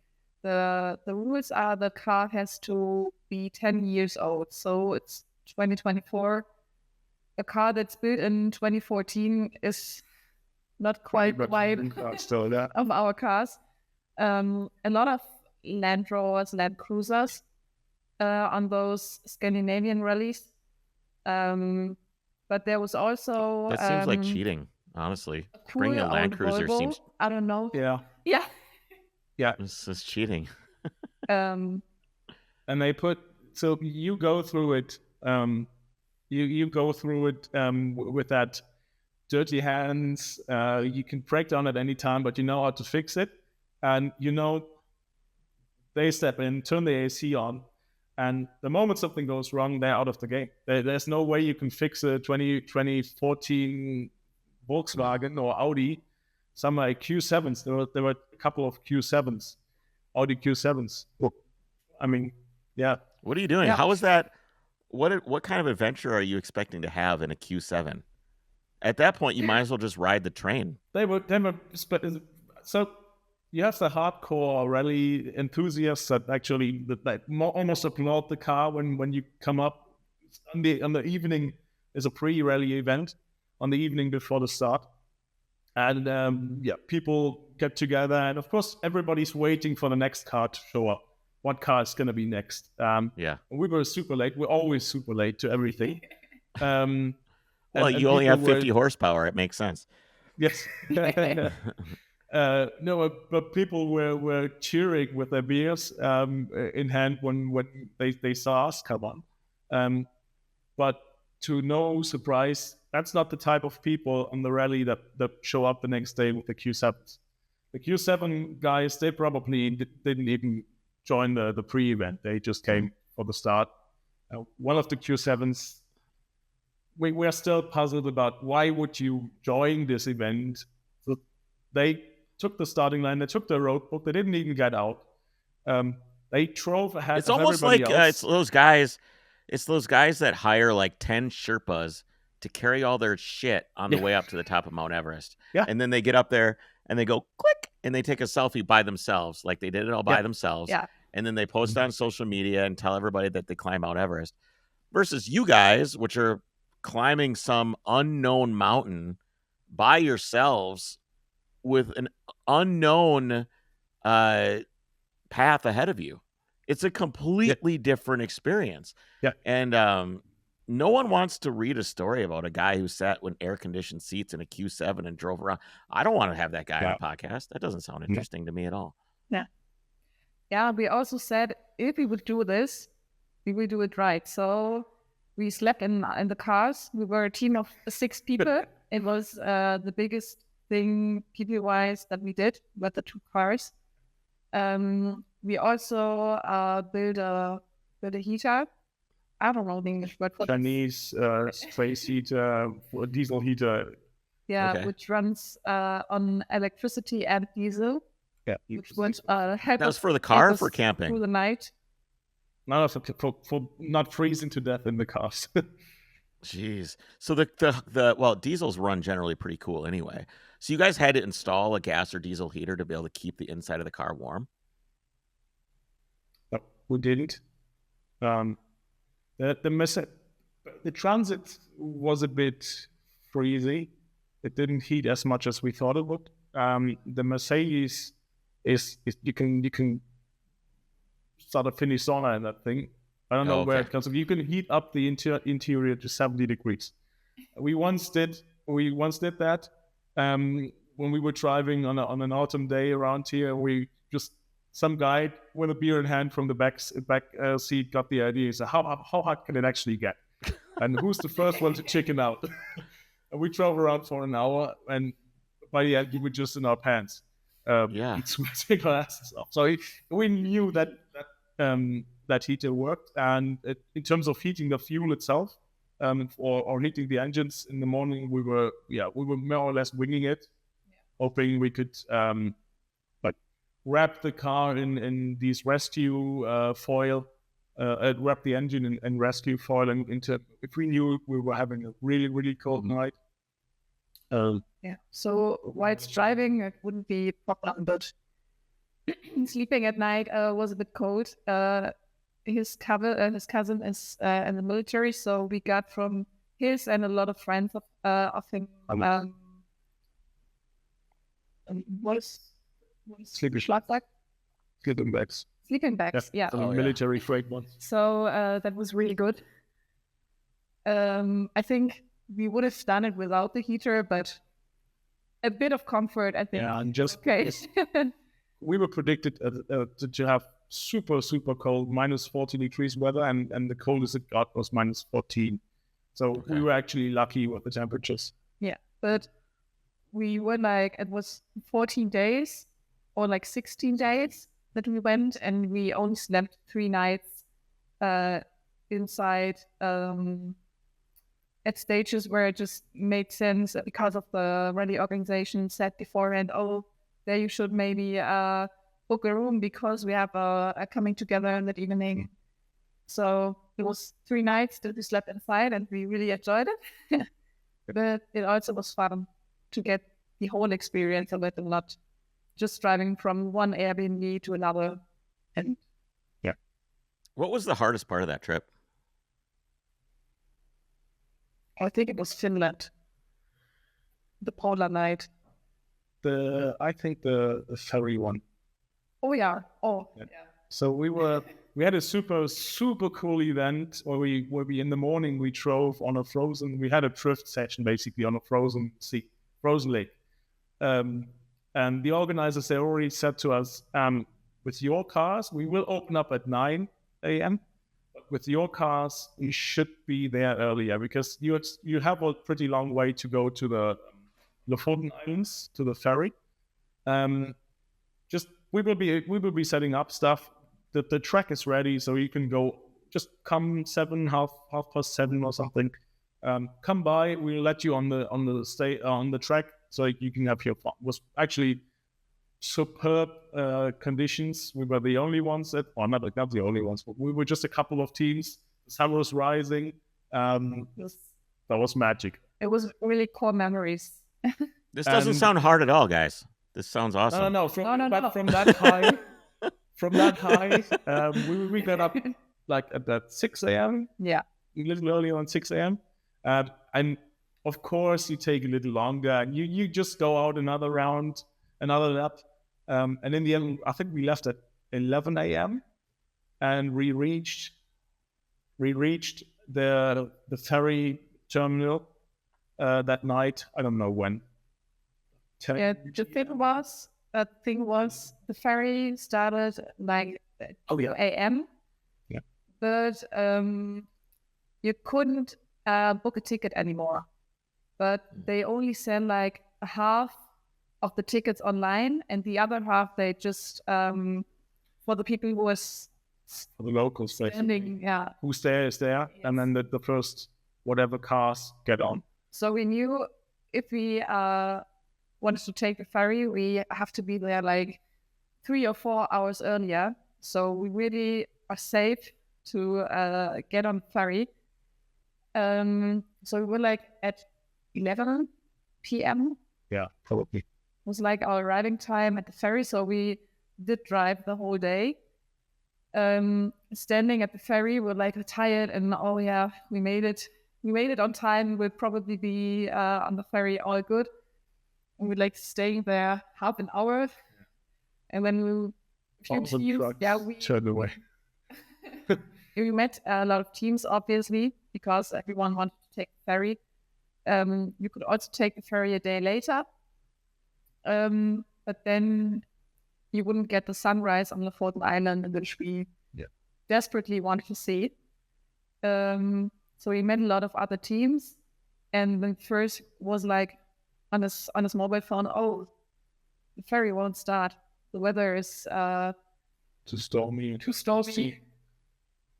the rules are the car has to be 10 years old, so it's 2024. A car that's built in 2014 is not quite still of our cars. A lot of Land Rovers, Land Cruisers on those Scandinavian rallies. But there was also that seems like cheating, honestly. Cool bringing a Land Cruiser Volvo. seems, I don't know. Yeah. This is cheating. And they so you go through it. You go through it with that dirty hands. You can break down at any time, but you know how to fix it. And they step in, turn the AC on, and the moment something goes wrong, they're out of the game. There's no way you can fix a 2014 Volkswagen or Audi. Some like Q7s. There were a couple of Q7s, Audi Q7s. I mean, yeah. What are you doing? Yeah. How is that? What kind of adventure are you expecting to have in a Q7? At that point, you might as well just ride the train. They were so you have the hardcore rally enthusiasts that actually almost applaud the car when you come up. On the evening is a pre-rally event on the evening before the start, and people get together, and of course everybody's waiting for the next car to show up. What car is going to be next? We were super late. We're always super late to everything. Well, you only have 50 horsepower. It makes sense. Yes. No, but people were cheering with their beers in hand when they saw us come on. But to no surprise, that's not the type of people on the rally that show up the next day with the Q7s. The Q7 guys, they probably didn't even join the pre-event. They just came for the start. one of the Q7s. We are still puzzled about why would you join this event. So they took the starting line, they took the road book, they didn't even get out. They drove ahead It's of almost everybody like else. it's those guys that hire like 10 Sherpas to carry all their shit on the way up to the top of Mount Everest. Yeah. And then they get up there and they go click and they take a selfie by themselves. Like they did it all by themselves. Yeah. And then they post on social media and tell everybody that they climb Mount Everest. Versus you guys, which are climbing some unknown mountain by yourselves with an unknown path ahead of you. It's a completely different experience. Yeah. And no one wants to read a story about a guy who sat in air-conditioned seats in a Q7 and drove around. I don't want to have that guy on a podcast. That doesn't sound interesting to me at all. Yeah, we also said if we would do this, we will do it right. So we slept in the cars. We were a team of 6 people. It was the biggest thing people-wise that we did with the 2 cars. We also built a heater. I don't know the English word for Chinese space heater, diesel heater. Yeah, Okay. which runs on electricity and diesel. Yeah, Which would help That was us for the car or help for us camping? through the night. no, for not freezing to death in the cars. Jeez. So the diesels run generally pretty cool anyway. So you guys had to install a gas or diesel heater to be able to keep the inside of the car warm? No, we didn't. The transit was a bit freezy. It didn't heat as much as we thought it would. The Mercedes is you can start a Finnish sauna in that thing. I don't know where it comes from. You can heat up the interior to 70 degrees. We once did that when we were driving on an autumn day around here. We just some guy with a beer in hand from the back seat got the idea. So how hot can it actually get? And who's the first one to chicken out? And we drove around for an hour, and by the end we were just in our pants. Sweating our asses off. So we knew that heater worked, and in terms of heating the fuel itself, or heating the engines in the morning, we were more or less winging it, hoping we could wrap the car in these rescue foil, wrap the engine in rescue foil, and if we knew we were having a really, really cold night. So whilst driving, it wouldn't be a problem, but sleeping at night was a bit cold. His cousin is in the military, so we got from his and a lot of friends of him. What is Sleeping bags. Sleeping bags, yeah. Military freight ones. So that was really good. I think we would have done it without the heater, but a bit of comfort, I think. Yeah, and just okay. We were predicted to have super, super cold, minus 40 degrees weather, and the coldest it got was minus 14. So we were actually lucky with the temperatures. Yeah, but we were it was 14 days or 16 days that we went, and we only slept 3 nights inside at stages where it just made sense because of the rally organization said beforehand, there you should maybe book a room because we have a coming together in that evening. So it was 3 nights that we slept inside, and we really enjoyed it. But it also was fun to get the whole experience of it and not just driving from one Airbnb to another. And what was the hardest part of that trip? I think it was Finland, the polar night. I think the ferry one. Oh yeah. So we had a super, super cool event where we in the morning we drove on we had a drift session basically on a frozen lake. And the organizers, they already said to us, with your cars, we will open up at 9 a.m. With your cars, you should be there earlier because you have a pretty long way to go to the Lofoten Islands, to the ferry. We will be setting up stuff. The track is ready, so you can go just come 7:30 or something. Come by. We'll let you on the track so you can have your fun. It was actually superb conditions. We were the only ones not the only ones, but we were just a couple of teams. The sun was rising. That was magic. It was really core memories. This doesn't sound hard at all, guys. This sounds awesome. No. From that high, we got up like at 6 a.m. Yeah. A little earlier on 6 a.m. And of course, you take a little longer, and you just go out another round, another lap. And in the end, I think we left at 11 a.m. and we reached the ferry terminal that night. I don't know when. Yeah, the thing was the ferry started like 2 a.m. Yeah. But you couldn't book a ticket anymore. But they only sell like half of the tickets online, and the other half they just for the people who was for the locals standing, who's there is there, yes. And then the first whatever cars get on. So we knew if we wanted to take the ferry, we have to be there like 3 or 4 hours earlier. So we really are safe to get on the ferry. So we were like at 11 p.m. Yeah, probably. Was like our arriving time at the ferry, so we did drive the whole day. Standing at the ferry, we're like tired, and we made it on time. We'll probably be on the ferry all good. And we're like staying there half an hour, and then we turned away. We met a lot of teams, obviously, because everyone wanted to take the ferry. You could also take the ferry a day later. But then you wouldn't get the sunrise on the fourth island, which we desperately wanted to see. So we met a lot of other teams, and the first was like on his mobile phone, the ferry won't start. The weather is too stormy.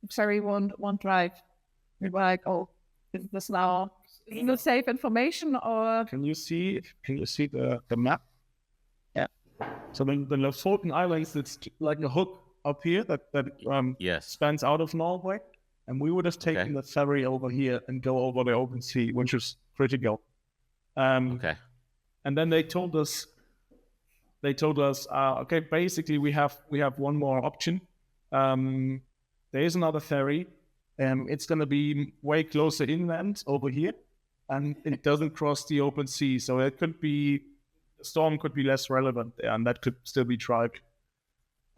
The ferry won't drive. We were like, is this now safe information, or can you see the map? Yeah. So the Lofoten Islands, it's like a hook up here that spans out of Norway, and we would have taken the ferry over here and go over the open sea, which is critical. And then they told us, basically we have one more option. There is another ferry, and it's going to be way closer inland over here, and it doesn't cross the open sea, so the storm could be less relevant there, and that could still be tried.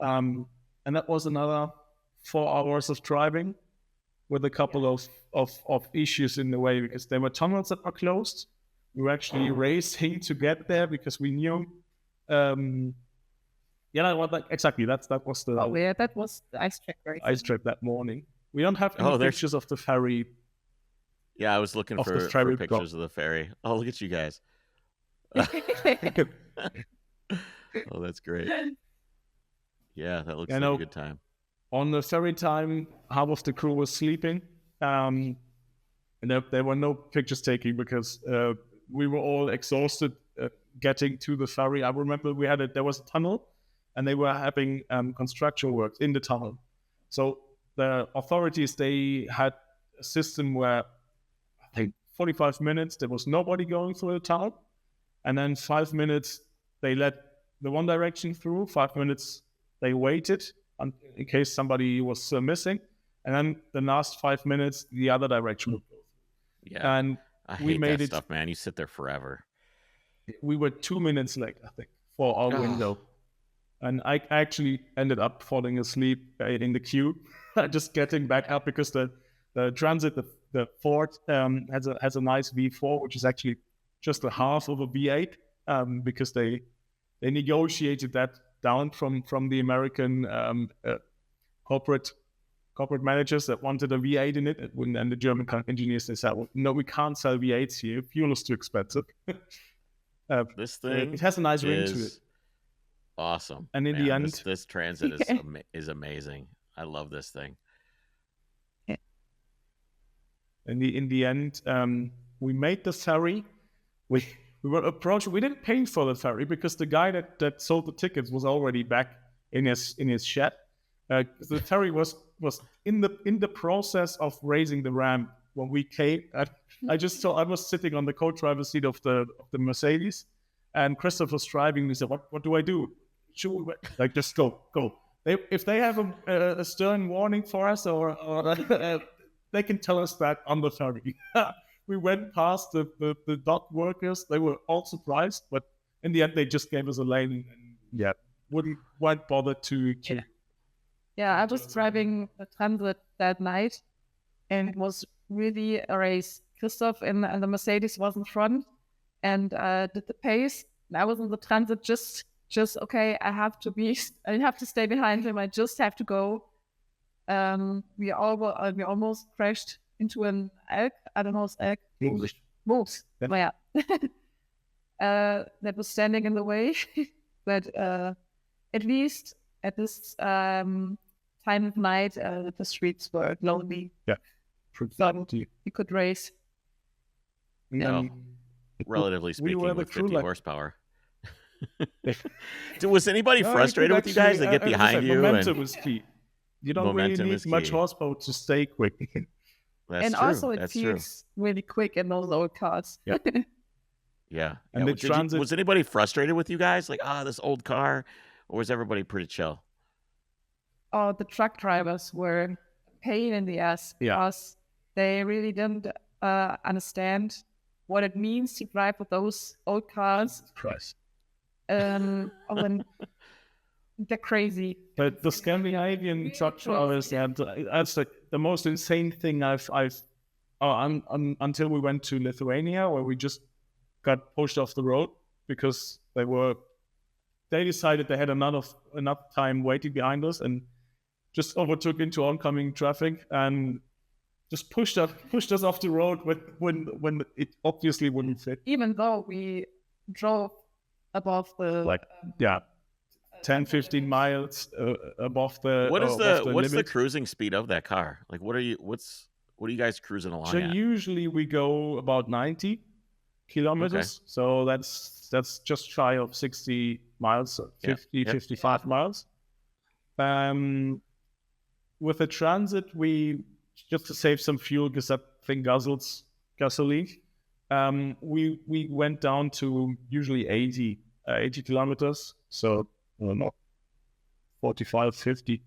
And that was another 4 hours of driving with a couple of issues in the way, because there were tunnels that were closed. We were actually racing to get there because we knew. Exactly. That was the. That was the ice trek, right? Ice trek that morning. We don't have any pictures of the ferry. Yeah, I was looking for pictures of the ferry. Oh, look at you guys. Oh, that's great. Yeah, that looks like a good time. On the ferry time, half of the crew was sleeping. And there were no pictures taken because we were all exhausted getting to the ferry. I remember there was a tunnel, and they were having construction work in the tunnel. So the authorities, they had a system where I think 45 minutes there was nobody going through the tunnel, and then 5 minutes they let the one direction through. 5 minutes they waited in case somebody was missing, and then the last 5 minutes the other direction would go through. Yeah, and I hate that stuff, man. You sit there forever. We were 2 minutes late, I think, for our window. And I actually ended up falling asleep in the queue, just getting back up because the transit, the Ford has a nice V4, which is actually just a half of a V8, because they negotiated that down from the American corporate managers that wanted a V8 in it, and the German engineers, they said, well, no, we can't sell V8s here. Fuel is too expensive. This thing, it has a nice ring to it. Awesome. And in the end, this transit is amazing. I love this thing. in the end, we made the ferry. We were approached. We didn't pay for the ferry because the guy that sold the tickets was already back in his shed. The ferry was in the process of raising the ramp when we came. I was sitting on the co-driver's seat of the Mercedes, and Christoph was driving. He said, "What do I do? Should we, like, just go? If they have a stern warning for us, or they can tell us that on the ferry." We went past the dock workers. They were all surprised, but in the end, they just gave us a lane and weren't bothered to. Yeah, I was driving the transit that night, and it was really a race. Christoph and the Mercedes was in front and did the pace. And I was in the transit just okay. I have to stay behind him. I just have to go. We almost crashed into an elk. I don't know, it's elk. Moose. Yeah. That was standing in the way, but at least at this time of night, the streets were lonely. Yeah. You could race. No, relatively speaking, were with the crew, 50 like- horsepower. Was anybody frustrated with you guys? They get behind you, Momentum and is key. You don't really Momentum need is much key. horsepower to stay quick. that's And true. also it That's true. feels really quick in those old cars. Yeah. Yeah. And Yeah, the transit- was anybody frustrated with you guys? Like, this old car, or was everybody pretty chill? Oh, the truck drivers were a pain in the ass because they really didn't understand what it means to drive with those old cars. Price. When they're crazy. But the Scandinavian truck drivers, that's like the most insane thing until we went to Lithuania, where we just got pushed off the road because they decided they had enough time waiting behind us and just overtook into oncoming traffic and just pushed us off the road when it obviously wouldn't fit. Even though we drove above the 10, 15 miles above the What's the limit. cruising speed of that car? Like, what are you guys cruising along So at? usually we go about 90 kilometers. Okay. So that's just shy of 60 miles, 50, 55 miles. With the transit, we, just to save some fuel, because that thing guzzles gasoline, we went down to usually 80 kilometers. So, I don't know, 45, 50,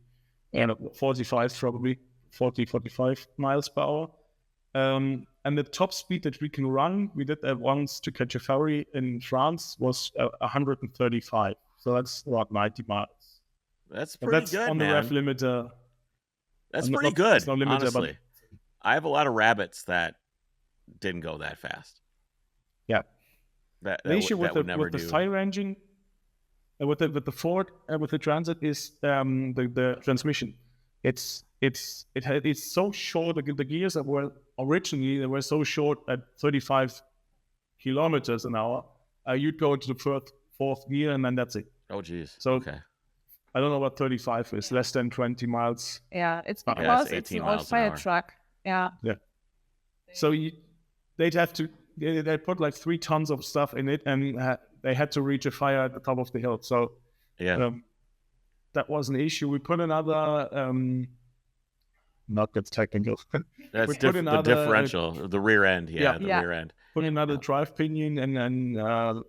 45 probably, 40, 45 miles per hour. And the top speed that we can run, we did that once to catch a ferry in France, was 135. So that's about 90 miles. That's But pretty that's good, on man. the ref limiter. That's Not- pretty not- good, it's not limited, but- honestly. I have a lot of rabbits that didn't go that fast. Yeah. That The issue would with never the do. fire engine, with the Ford, with the Transit is the transmission. It's so short. The gears that were originally, they were so short at 35 kilometers an hour. You'd go into the fourth gear and then that's it. Oh, geez. So okay. I don't know what 35 is. Less than 20 miles. Yeah, it's Yeah, because it's it's 18 an old miles an fire hour. truck. Yeah. So they'd have to. They put like 3 tons of stuff in it, and they had to reach a fire at the top of the hill. So Yeah. that was an issue. We put another. Not get technical. That's we put the another- differential, the rear end. Yeah. The Yeah. rear end. Put another drive pinion and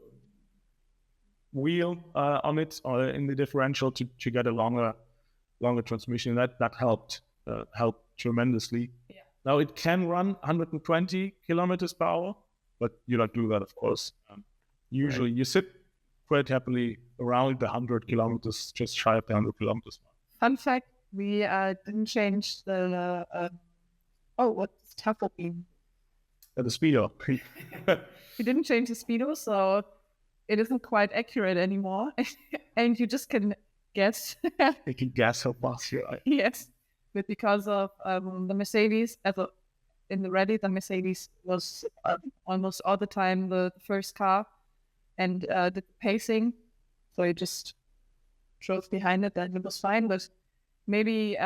wheel on it in the differential to get a longer transmission. That helped tremendously. Yeah. Now it can run 120 kilometers per hour, but you don't do that, of course. Usually you sit quite happily around the 100 kilometers, just shy of the 100 kilometers. Fun fact: we didn't change the. What's Tasteful mean? At the speedo. We didn't change the speedo, so it isn't quite accurate anymore, and you just can guess. You can guess how fast you are. Yes, but because of the Mercedes, in the rally, the Mercedes was almost all the time the first car, and the pacing, so you just drove behind it, and it was fine. But maybe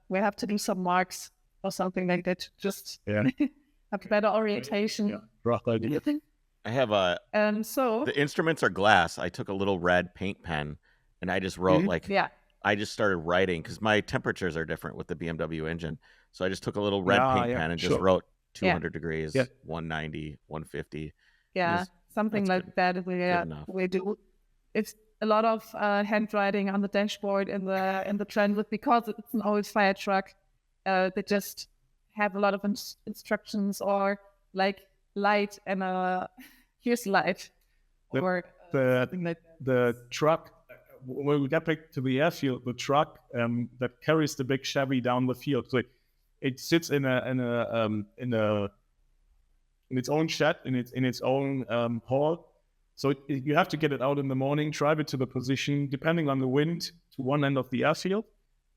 we have to do some marks or something like that, just Yeah. have better orientation. Yeah, rough idea. I have a. So The instruments are glass. I took a little red paint pen, and I just wrote yeah. I just started writing because my temperatures are different with the BMW engine. So I just took a little red paint pen and just wrote 200 degrees, 190, 150. Yeah, something like that. We do. It's a lot of handwriting on the dashboard in the Transit because it's an old fire truck. They just have a lot of instructions or like light and here's light or something like that. The truck. When we got back to the airfield, the truck that carries the big Chevy down the field, so it sits in its own shed, in its own hall. So you have to get it out in the morning, drive it to the position, depending on the wind, to one end of the airfield,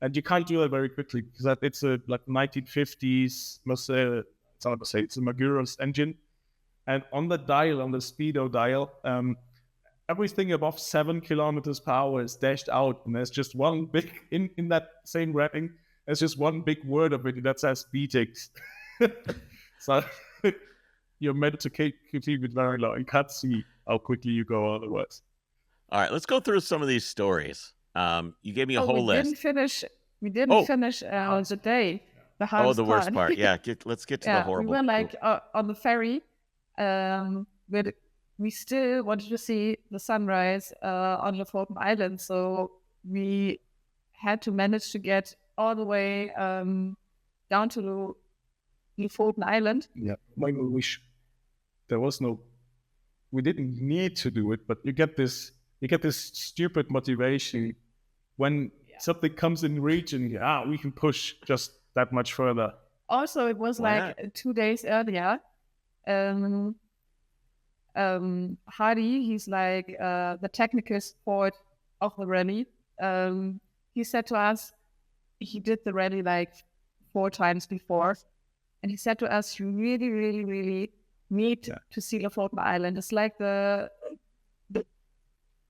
and you can't do that very quickly because it's a like 1950s Mercedes. It's a Marius engine, and on the dial, on the speedo dial. Everything above 7 kilometers per hour is dashed out, and there's just one big in that same wrapping. There's just one big word of it that says BTX. So you're meant to keep it very low. You can't see how quickly you go otherwise. All right, let's go through some of these stories. You gave me a whole list. We didn't finish the day. The hardest the worst part. Yeah, let's get to the horrible. We were on the ferry. We still wanted to see the sunrise on Lofoten Island, so we had to manage to get all the way down to Lofoten Island. Yeah, we didn't need to do it, but you get this stupid motivation when something comes in reach and we can push just that much further. Also, it was 2 days earlier. Hardy, he's like the technical support of the rally. He said to us, he did the rally like 4 times before, and he said to us, you really, really, really need to see Lofoten Island. It's like the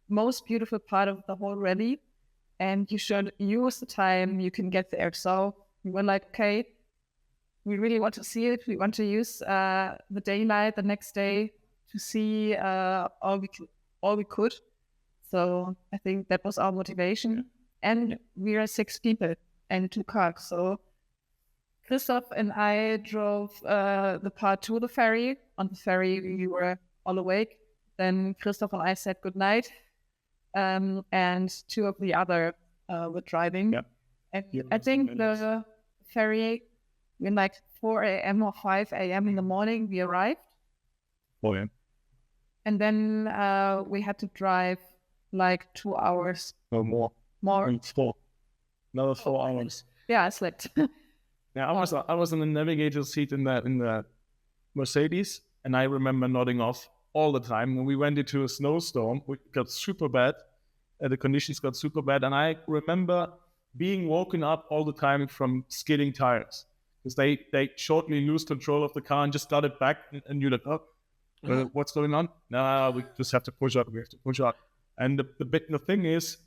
most beautiful part of the whole rally, and you should use the time you can get there. So we were like, okay, we really want to see it. We want to use the daylight the next day to see all we could. So I think that was our motivation. And we are 6 people and 2 cars. So Christoph and I drove the part to the ferry. On the ferry, we were all awake. Then Christoph and I said goodnight. And 2 of the other were driving. Yeah. And I think the ferry, in like 4 a.m. or 5 a.m. in the morning, we arrived. Oh, yeah. And then we had to drive like 2 hours. No, more. Another 4 hours. Yeah, I slept. Yeah, I was in the navigator seat in the Mercedes, and I remember nodding off all the time. When we went into a snowstorm, it got super bad. The conditions got super bad, and I remember being woken up all the time from skidding tires because they shortly lose control of the car and just got it back, and you're like, what's going on? No, we just have to push up. We have to push up. And the thing is,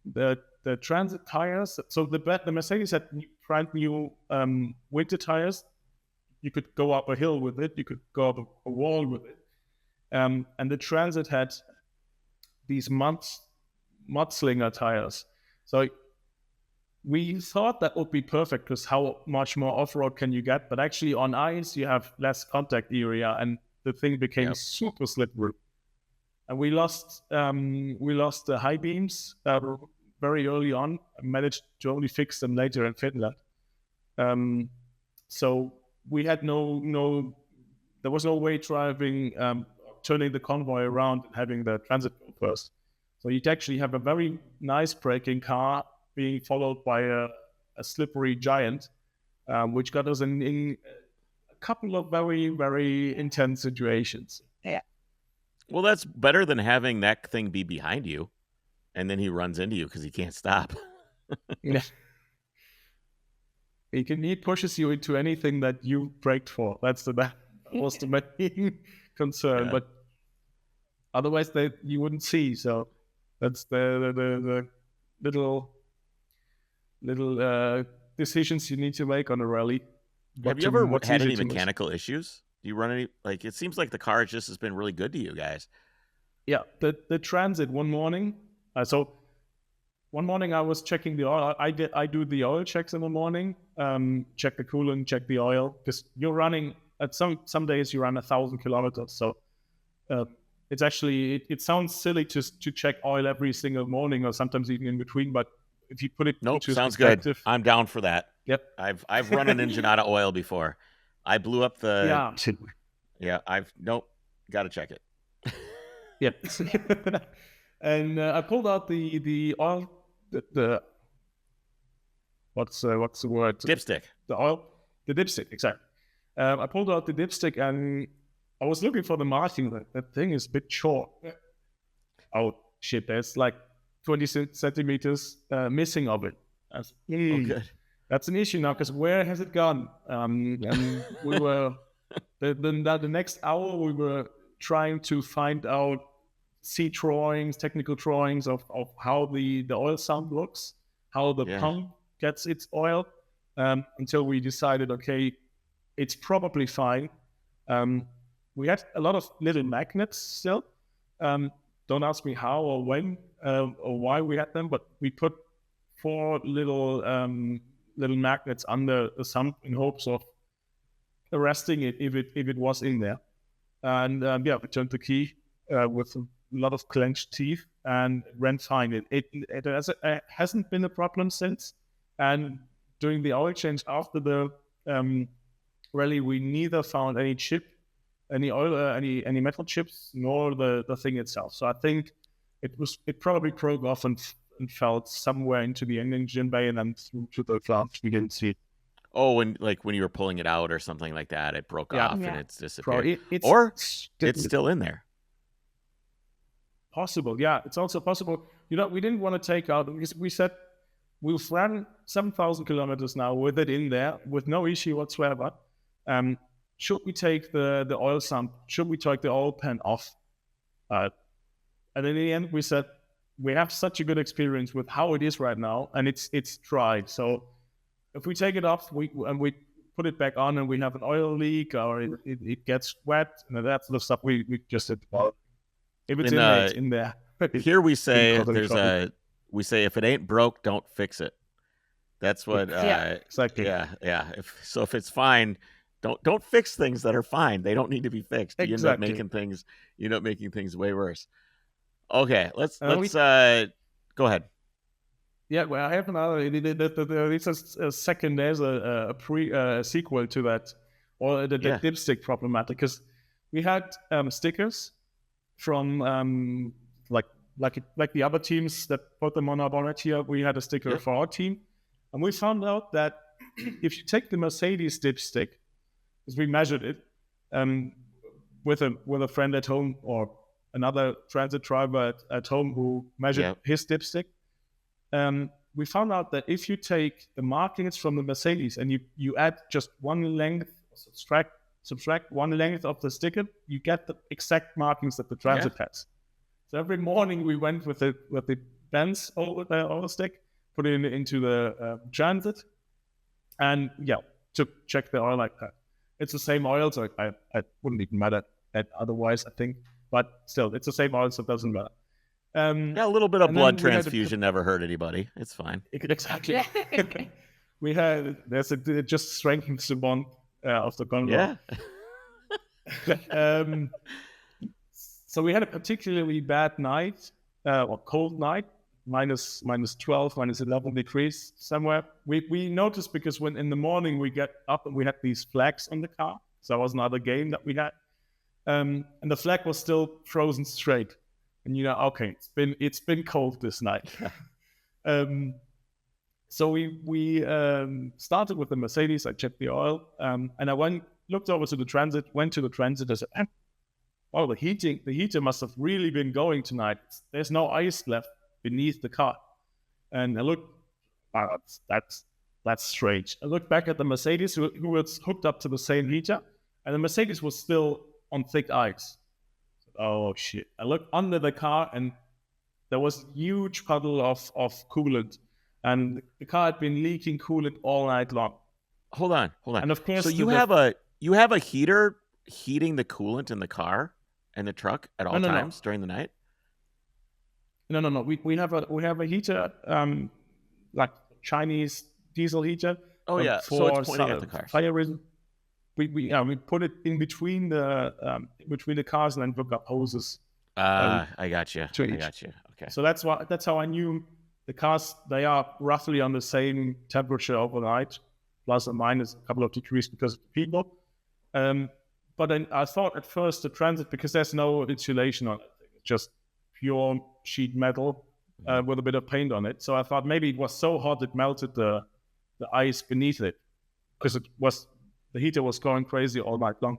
the transit tires. So the Mercedes had brand new winter tires. You could go up a hill with it. You could go up a wall with it. And the transit had these mudslinger tires. So we thought that would be perfect because how much more off-road can you get? But actually on ice, you have less contact area, and the thing became super slippery. And we lost the high beams very early on. I managed to only fix them later in Finland. So we had there was no way driving, turning the convoy around and having the transit go first. So you'd actually have a very nice braking car being followed by a slippery giant, which got us in a couple of very, very intense situations. Yeah. Well, that's better than having that thing be behind you, and then he runs into you because he can't stop. Yeah. He pushes you into anything that you braked for. That's the main concern. Yeah. But otherwise, you wouldn't see. So that's the little decisions you need to make on a rally. Have you ever had any mechanical issues? Do you run any, like, it seems like the car just has been really good to you guys. Yeah, the Transit one morning. So one morning I was checking the oil. I do the oil checks in the morning. Check the coolant, check the oil, because you're running at some days you run 1,000 kilometers. So it's actually it sounds silly to check oil every single morning or sometimes even in between. But if you put it into sounds perspective, good. I'm down for that. Yep. I've run an engine out of oil before. I blew up the got to check it. Yeah. And I pulled out the oil, the what's the word? Dipstick. The dipstick, exactly. I pulled out the dipstick and I was looking for the marking. That thing is a bit short. Oh shit! There's like 20 centimeters missing of it. Good. That's an issue now, because where has it gone? And we were the next hour we were trying to find out technical drawings of how the oil sump looks, how the pump gets its oil, until we decided, okay, it's probably fine. We had a lot of little magnets still. Don't ask me how or when or why we had them, but we put 4 little magnets under the sump in hopes of arresting it if it was in there. And we turned the key with a lot of clenched teeth and ran fine. It hasn't been a problem since. And during the oil change after the rally, we neither found any metal chips, nor the thing itself. So I think it probably broke off and fell somewhere into the engine bay and then through to the flange. We didn't see it. Oh, when you were pulling it out or something like that, it broke off and it's disappeared. It's still in there. Possible, yeah. It's also possible. We didn't want to take out, because we said we've ran 7,000 kilometers now with it in there with no issue whatsoever. Should we take the oil sump? Should we take the oil pan off? And in the end, we said we have such a good experience with how it is right now, and it's dry. So if we take it off, we put it back on, and we have an oil leak or it gets wet, and that sort of stuff, we just said, well, if it's it's in there. Here we say if it ain't broke, don't fix it. That's what. Exactly. Yeah. If it's fine, don't fix things that are fine. They don't need to be fixed. Exactly. You end up making things way worse. Okay, let's go ahead. Yeah, well, I have another. It's a second. There's a sequel to that, or the dipstick problematic, because we had stickers from like the other teams that put them on our bonnet here. We had a sticker for our team, and we found out that if you take the Mercedes dipstick, because we measured it with a friend at home or another transit driver at home who measured his dipstick. We found out that if you take the markings from the Mercedes and you add just one length, subtract one length of the sticker, you get the exact markings that the transit has. So every morning we went with the Benz oil stick, put it into the transit, and to check the oil like that. It's the same oil, so I wouldn't even matter otherwise, I think. But still, it's the same oil, so it doesn't matter. A little bit of blood transfusion never hurt anybody. It's fine. Exactly. It just strengthens the bond of the convo. Yeah. So we had a particularly bad night, or cold night, minus 12, minus 11 degrees somewhere. We noticed because when in the morning we get up and we had these flags on the car. So that was another game that we had. And the flag was still frozen straight. And okay, it's been cold this night. So we started with the Mercedes. I checked the oil, and I looked over to the transit. Went to the transit. I said, "Oh, the heater must have really been going tonight. There's no ice left beneath the car." And I looked. Oh, that's strange. I looked back at the Mercedes, who was hooked up to the same heater, and the Mercedes was still on thick ice. Oh shit! I looked under the car, and there was a huge puddle of coolant, and the car had been leaking coolant all night long. Hold on. And of course, So you have a heater heating the coolant in the car and the truck at all times during the night? No. We have a heater, like Chinese diesel heater. Oh yeah. So it's pointing at the cars. Fire reason. We put it in between the cars and then hook up hoses. I got you. Okay. So that's how I knew the cars. They are roughly on the same temperature overnight, plus or minus a couple of degrees because of the people. But then I thought at first the transit, because there's no insulation on it, it's just pure sheet metal with a bit of paint on it. So I thought maybe it was so hot it melted the ice beneath it, because the heater was going crazy all night long.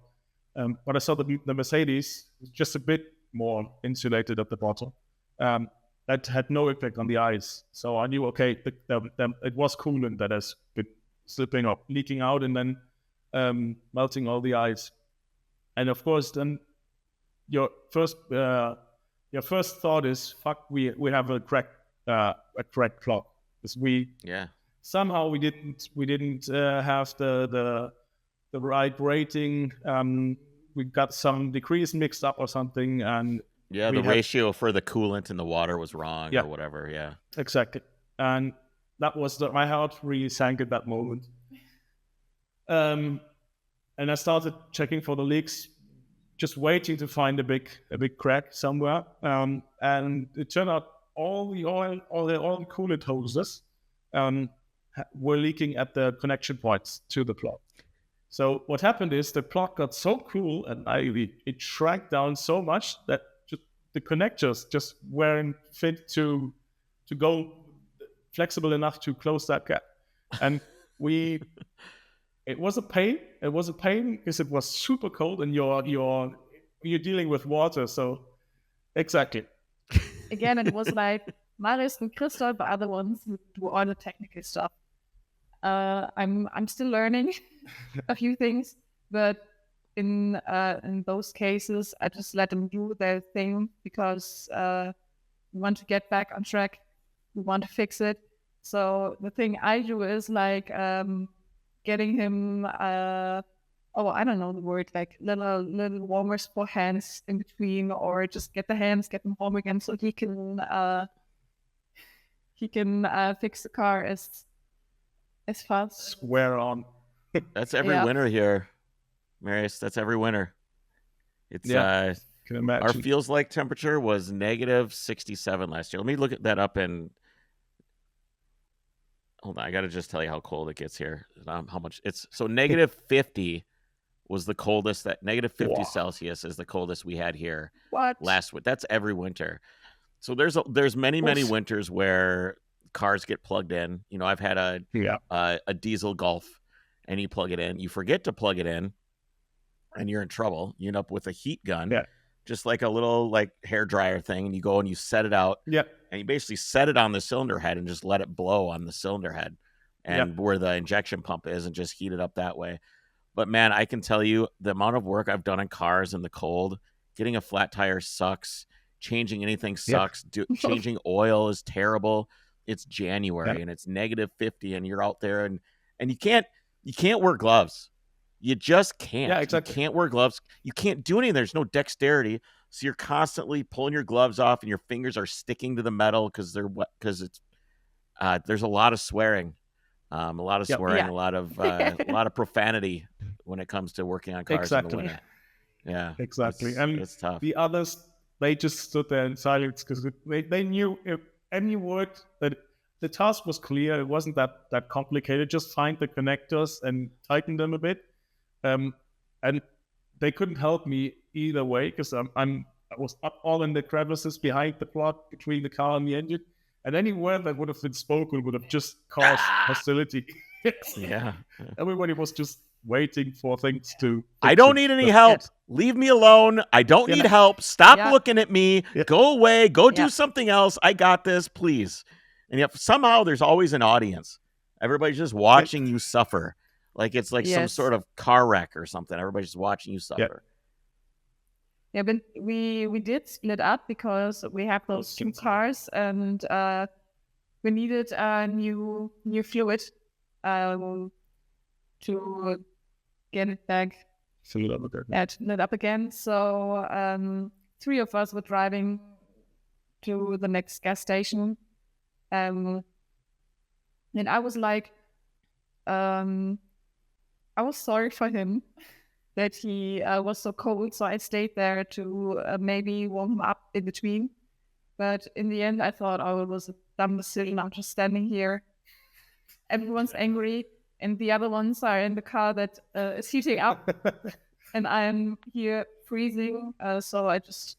But I saw the Mercedes was just a bit more insulated at the bottom. That had no effect on the ice. So I knew, okay, it was coolant that has been slipping up, leaking out, and then melting all the ice. And of course, then your first thought is, fuck, we have a cracked clock, because somehow we didn't have the right rating. We got some degrees mixed up or something, and the ratio for the coolant in the water was wrong or whatever. Yeah, exactly. And that was my heart really sank at that moment. And I started checking for the leaks, just waiting to find a big crack somewhere. And it turned out all the coolant hoses were leaking at the connection points to the plug. So what happened is the plug got so cool and it shrank down so much that the connectors just weren't fit to go flexible enough to close that gap. And it was a pain. It was a pain because it was super cold and you're dealing with water. So exactly. Again, it was like Marius and Kris are the other ones who do all the technical stuff. I'm still learning a few things, but in those cases, I just let them do their thing because we want to get back on track. We want to fix it. So the thing I do is like getting him, I don't know the word, like little warmers for hands in between, or just get them home again so he can fix the car as fast. Swear on. That's every winter here, Marius. That's every winter. It's can imagine. Our feels like temperature was negative 67 last year. Let me look at that up and hold on. I got to just tell you how cold it gets here. How much it's so negative 50 was the coldest. That negative 50 Celsius is the coldest we had here last winter. That's every winter. So there's many winters where cars get plugged in. You know, I've had a diesel Golf, and you plug it in. You forget to plug it in, and you're in trouble. You end up with a heat gun, just like a little like hair dryer thing, and you go and you set it out. Yeah. And you basically set it on the cylinder head and just let it blow on the cylinder head and where the injection pump is, and just heat it up that way. But man, I can tell you the amount of work I've done in cars in the cold. Getting a flat tire sucks. Changing anything sucks. Changing oil is terrible. It's January and it's negative 50, and you're out there and you can't wear gloves. You just can't. Yeah, exactly. You can't wear gloves. You can't do anything. There's no dexterity. So you're constantly pulling your gloves off, and your fingers are sticking to the metal because they're wet. Because it's there's a lot of swearing, a lot of profanity when it comes to working on cars in the winter. Yeah, exactly. It's tough. The others, they just stood there in silence because they knew if any word that the task was clear. It wasn't that complicated. Just find the connectors and tighten them a bit. And they couldn't help me either way because I was up all in the crevices behind the plug between the car and the engine, and any word that would have been spoken would have just caused hostility. Yeah, everybody was just waiting for things to. I don't need any help. Yes. Leave me alone. I don't need help. Stop looking at me. Yeah. Go away. Go do something else. I got this, please. And yet somehow there's always an audience. Everybody's just watching you suffer. Like it's like some sort of car wreck or something. Everybody's just watching you suffer. Yeah, but we did split up because we have those two cars, and we needed new fluid. to get it back, Fill it up again. fill it up again. So 3 of us were driving to the next gas station, and I was like, I was sorry for him that he was so cold, so I stayed there to maybe warm him up in between. But in the end, I thought, oh, it was a dumb decision. I'm just standing here. Everyone's angry, and the other ones are in the car that is heating up, and I'm here freezing. So I just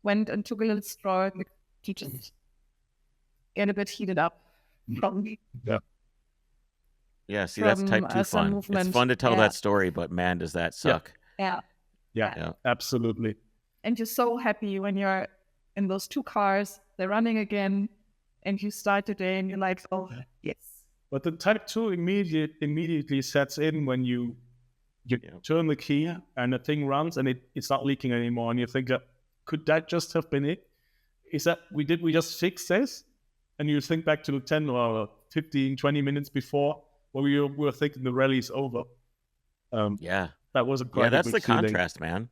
went and took a little straw to just get a bit heated up. Yeah, see, that's type 2 fun. Movement. It's fun to tell that story, but man, does that suck. Yeah, Absolutely. And you're so happy when you're in those 2 cars, they're running again, and you start the day and you're like, oh, yes. But the type 2 immediately sets in when you turn the key and the thing runs and it's not leaking anymore. And you think, could that just have been it? Did we just fix this? And you think back to the 10 or 15, 20 minutes before where we were thinking the rally's over. That was that's the contrast, man.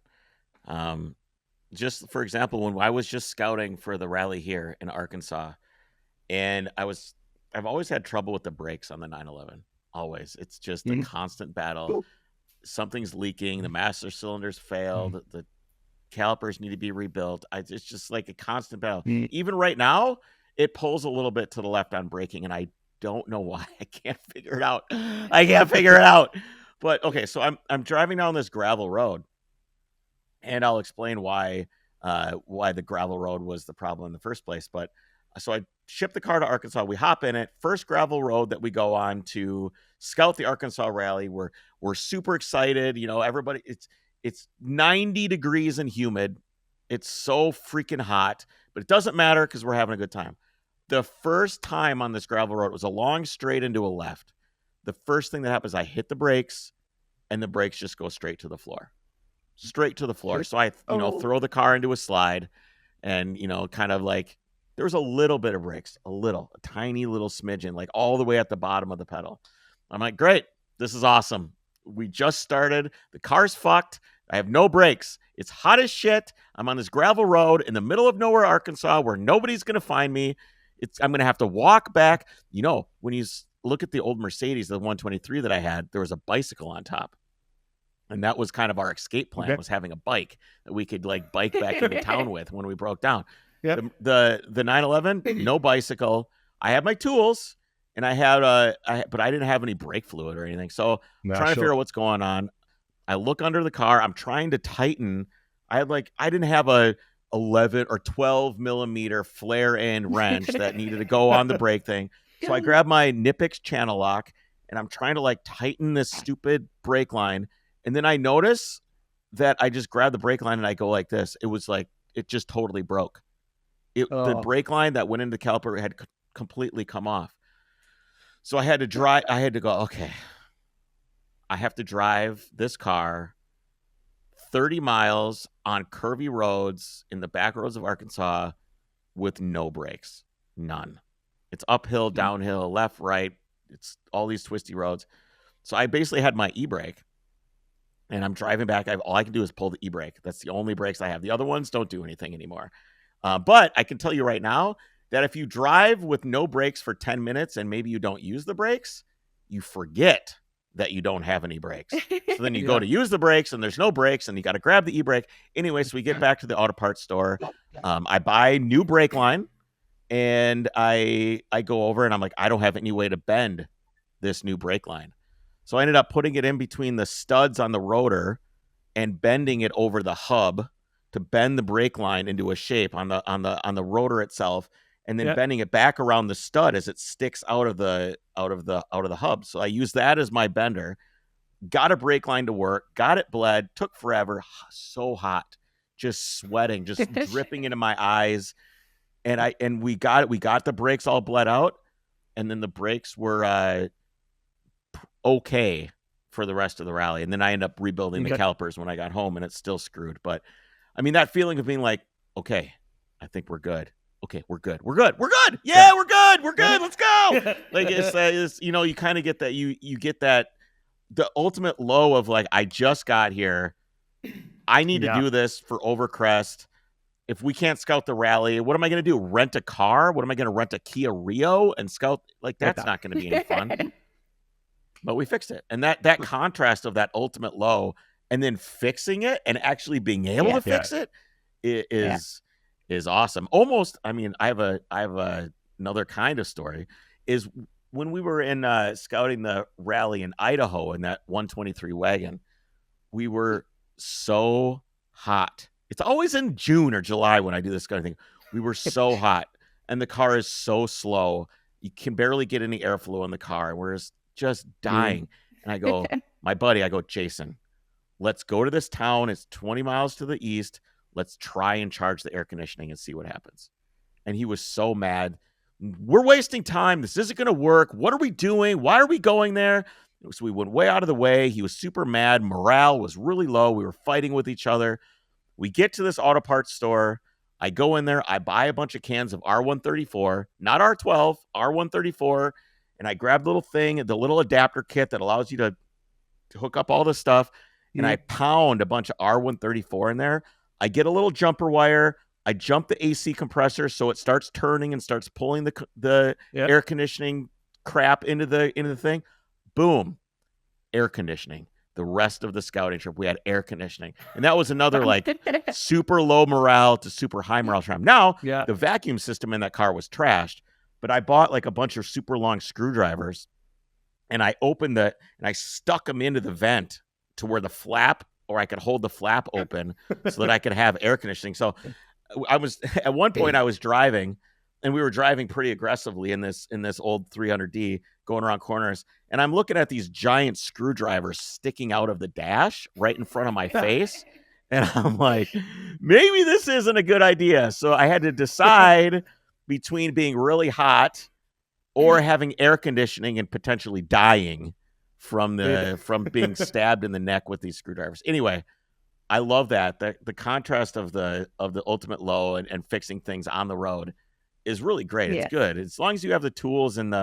Just for example, when I was just scouting for the rally here in Arkansas, and I've always had trouble with the brakes on the 911. Always. It's just a constant battle. Something's leaking. The master cylinders failed. The calipers need to be rebuilt. It's just like a constant battle. Even right now, it pulls a little bit to the left on braking, and I don't know why. I can't figure it out. But okay, so I'm driving down this gravel road, and I'll explain why the gravel road was the problem in the first place. But so I ship the car to Arkansas. We hop in it. First gravel road that we go on to scout the Arkansas rally. We're super excited. Everybody. It's 90 degrees and humid. It's so freaking hot, but it doesn't matter because we're having a good time. The first time on this gravel road, it was a long straight into a left. The first thing that happens, I hit the brakes, and the brakes just go straight to the floor. Straight to the floor. So I, throw the car into a slide, and, kind of like, there was a little bit of brakes, a tiny little smidgen, like all the way at the bottom of the pedal. I'm like, great, this is awesome. We just started. The car's fucked. I have no brakes. It's hot as shit. I'm on this gravel road in the middle of nowhere, Arkansas, where nobody's going to find me. I'm going to have to walk back. When you look at the old Mercedes, the 123 that I had, there was a bicycle on top. And that was kind of our escape plan, was having a bike that we could like bike back into town with when we broke down. Yep. The 911, no bicycle. I had my tools, and but I didn't have any brake fluid or anything. So I'm trying to figure out what's going on. I look under the car. I'm trying to tighten. I didn't have a 11 or 12 millimeter flare end wrench that needed to go on the brake thing. So I grab my Nipix channel lock, and I'm trying to like tighten this stupid brake line. And then I notice that I just grab the brake line and I go like this. It was like, it just totally broke. The brake line that went into the caliper had completely come off. So I had to go, okay, I have to drive this car 30 miles on curvy roads in the back roads of Arkansas with no brakes. None. It's uphill, downhill, left, right. It's all these twisty roads. So I basically had my e-brake, and I'm driving back. All I can do is pull the e-brake. That's the only brakes I have. The other ones don't do anything anymore. But I can tell you right now that if you drive with no brakes for 10 minutes and maybe you don't use the brakes, you forget that you don't have any brakes. So then you go to use the brakes and there's no brakes and you got to grab the e-brake. Anyway, so we get back to the auto parts store. I buy new brake line, and I go over and I'm like, I don't have any way to bend this new brake line. So I ended up putting it in between the studs on the rotor and bending it over the hub to bend the brake line into a shape on the rotor itself, and then bending it back around the stud as it sticks out of the hub. So I used that as my bender. Got a brake line to work, got it bled, took forever, so hot, just sweating, just dripping into my eyes. And we got it. We got the brakes all bled out, and then the brakes were okay for the rest of the rally. And then I ended up rebuilding the calipers when I got home, and it's still screwed. But I mean, that feeling of being like, okay, I think we're good. Okay, we're good. Yeah, we're good. Let's go. Like it's you kind of get that. You get that the ultimate low of like, I just got here. I need to do this for Overcrest. If we can't scout the rally, what am I going to do? Rent a car? What am I going to rent a Kia Rio and scout? Like, that's not going to be any fun. But we fixed it. And that contrast of that ultimate low and then fixing it and actually being able to fix it is awesome. Almost, I mean, I have another kind of story is when we were in scouting the rally in Idaho in that 123 wagon, we were so hot. It's always in June or July when I do this kind of thing. We were so hot and the car is so slow. You can barely get any airflow in the car. We're just dying. And I go, my buddy, Jason, let's go to this town. It's 20 miles to the east. Let's try and charge the air conditioning and see what happens. And he was so mad. We're wasting time. This isn't going to work. What are we doing? Why are we going there? So we went way out of the way. He was super mad. Morale was really low. We were fighting with each other. We get to this auto parts store. I go in there. I buy a bunch of cans of R134, not R12, R134. And I grab the little thing, the little adapter kit that allows you to hook up all this stuff. And I pound a bunch of R134 in there. I get a little jumper wire. I jump the AC compressor so it starts turning and starts pulling the air conditioning crap into the thing. Boom. Air conditioning. The rest of the scouting trip, we had air conditioning. And that was another like super low morale to super high morale trip. Now, the vacuum system in that car was trashed, but I bought like a bunch of super long screwdrivers and I opened and I stuck them into the vent to where the flap, or I could hold the flap open so that I could have air conditioning. So I was, at one point I was driving and we were driving pretty aggressively in this old 300D going around corners. And I'm looking at these giant screwdrivers sticking out of the dash right in front of my face. And I'm like, maybe this isn't a good idea. So I had to decide between being really hot or having air conditioning and potentially dying from being stabbed in the neck with these screwdrivers. Anyway, I love that. The contrast of the ultimate low and fixing things on the road is really great. It's good. As long as you have the tools and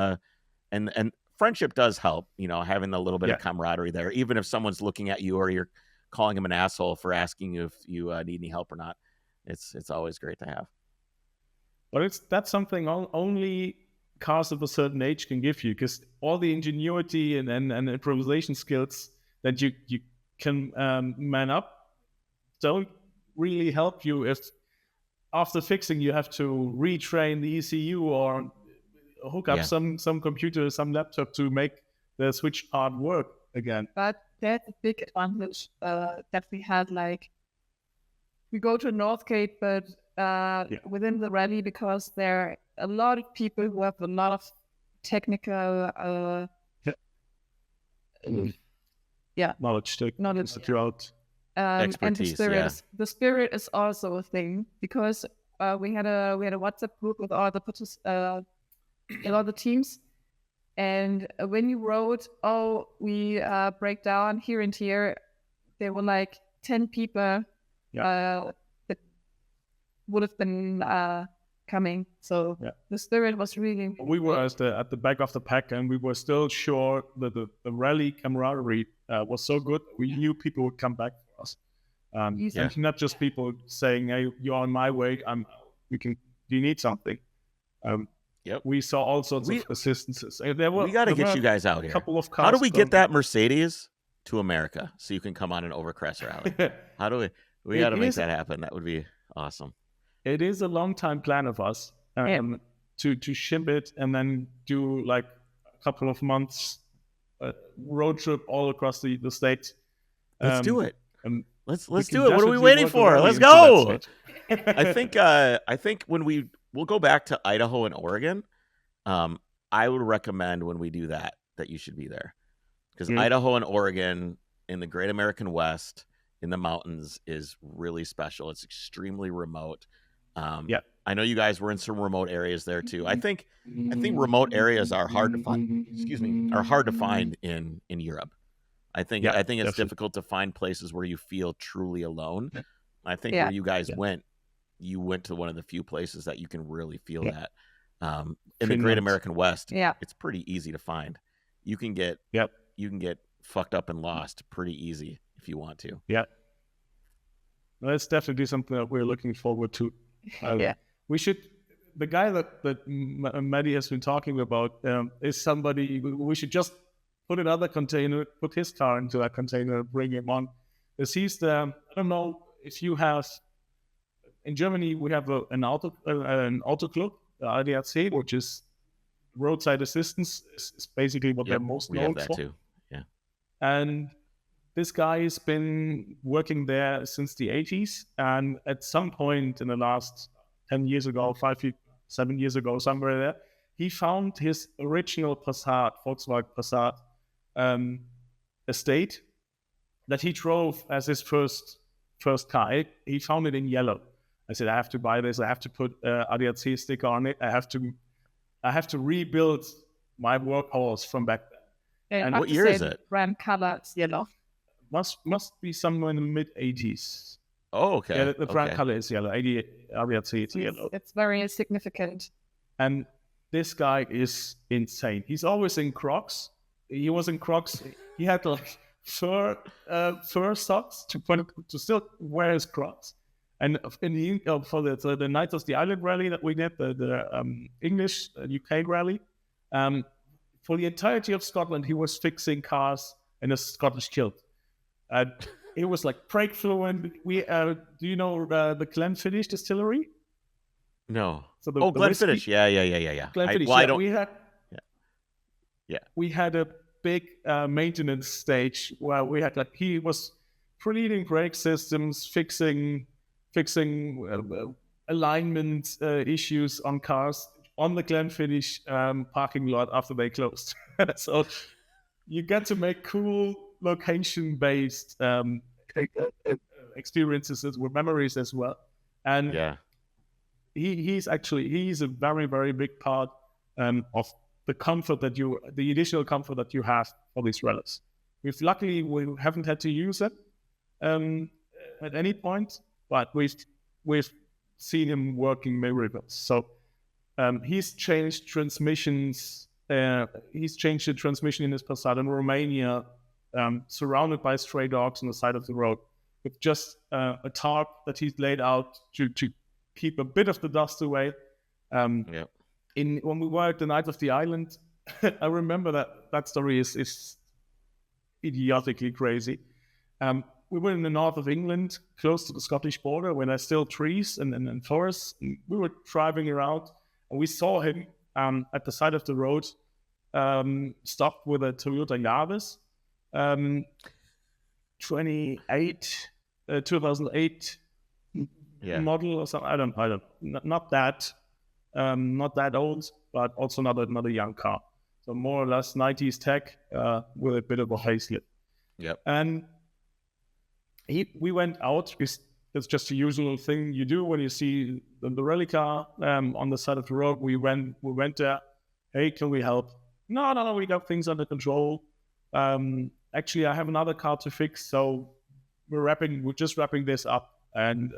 friendship does help, having a little bit of camaraderie there, even if someone's looking at you or you're calling them an asshole for asking you if you need any help or not. It's always great to have. But that's something only cars of a certain age can give you, because all the ingenuity and improvisation skills that you can man up don't really help you if after fixing you have to retrain the ECU or hook up some computer, some laptop to make the switch part work again. But that's a big advantage that we had. Like, we go to Northgate, but within the rally, because there are a lot of people who have a lot of technical knowledge throughout. Expertise, and the spirit is also a thing, because we had a WhatsApp group with all the teams, and when you wrote, we break down here and here, there were like 10 people that would have been coming. So the spirit was really we were at the back of the pack, and we were still sure that the rally camaraderie was so good. We knew people would come back for us, and not just people saying, "Hey, you're on my way. Do you need something?" We saw all sorts of assistances. We got to get you guys out here. Couple of cars. How do we get that Mercedes to America so you can come on an Overcrest rally? How do we got to make that happen? That would be awesome. It is a long time plan of us to ship it and then do like a couple of months road trip all across the state. Let's do it. Let's do it. What are we waiting for? Let's go. I think when we'll go back to Idaho and Oregon. I would recommend when we do that you should be there, because Idaho and Oregon in the Great American West in the mountains is really special. It's extremely remote. I know you guys were in some remote areas there too. I think remote areas are hard to find. Are hard to find in Europe. I think it's definitely difficult to find places where you feel truly alone. I think where you guys went to one of the few places that you can really feel that. In the Great American West, it's pretty easy to find. You can get fucked up and lost pretty easy if you want to. Yeah. That's definitely something that we're looking forward to. Yeah. We should. The guy that Madi has been talking about is somebody we should just put another container, put his car into that container, bring him on. Because he's I don't know if you have. In Germany, we have an auto club, the ADAC, which is roadside assistance. Is basically what they're most we known have that for. too. Yeah. And this guy has been working there since the 80s. And at some point in the last 10 years ago, 7 years ago, somewhere there, he found his original Passat, Volkswagen Passat estate that he drove as his first car. He found it in yellow. I said, I have to buy this. I have to put ADAC sticker on it. I have to rebuild my workhorse from back then. And what year is it? Brand color, it's yellow. Must be somewhere in the mid 80s. Oh, okay. Yeah, the brand color is yellow. ADAC, it's yellow. It's very significant. And this guy is insane. He's always in Crocs. He was in Crocs. He had like fur socks to still wear his Crocs. And in the for the night of the Island rally that we did, the English UK rally, for the entirety of Scotland, he was fixing cars in a Scottish kilt. It was like brake fluid. We do you know the Glenfiddich distillery? No. So Glenfiddich. Yeah. Glenfiddich. We had a big maintenance stage where we had he was pre-leading brake systems, fixing alignment issues on cars on the Glenfiddich parking lot after they closed. So you get to make cool location-based experiences with memories as well. And he's a very, very big part of the comfort the additional comfort that you have for these rallies. Luckily, we haven't had to use it at any point, but we've seen him working miracles. So he's changed transmissions. He's changed the transmission in his Passat in Romania, surrounded by stray dogs on the side of the road, with just a tarp that he's laid out to keep a bit of the dust away. When we were at the night of the island, I remember that story is idiotically crazy. We were in the north of England, close to the Scottish border, where there's still trees and forests. And we were driving around, and we saw him at the side of the road, stopped with a Toyota Yaris, 2008 model or something. I don't not that old, but also not another young car. So more or less 90s tech with a bit of a facelift. Yep. And we went out. It's just the usual thing you do when you see the rally car on the side of the road. We went there. Hey, can we help? No, we got things under control. Actually, I have another car to fix, so we're just wrapping this up, and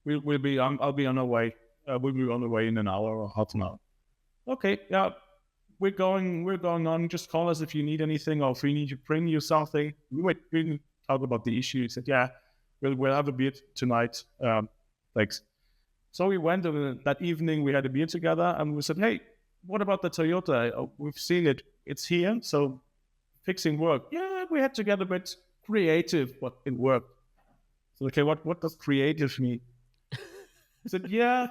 I'll be on our way. We'll be on the way in an hour or half an hour. Okay, yeah, we're going on. Just call us if you need anything, or if we need to bring you something. We didn't talk about the issue. He said, yeah, we'll have a beer tonight. Thanks. So we went that evening. We had a beer together, and we said, hey, what about the Toyota? We've seen it. It's here. So fixing work. Yeah, we had to get a bit creative, but it worked. So okay, what does creative mean? I said, yeah,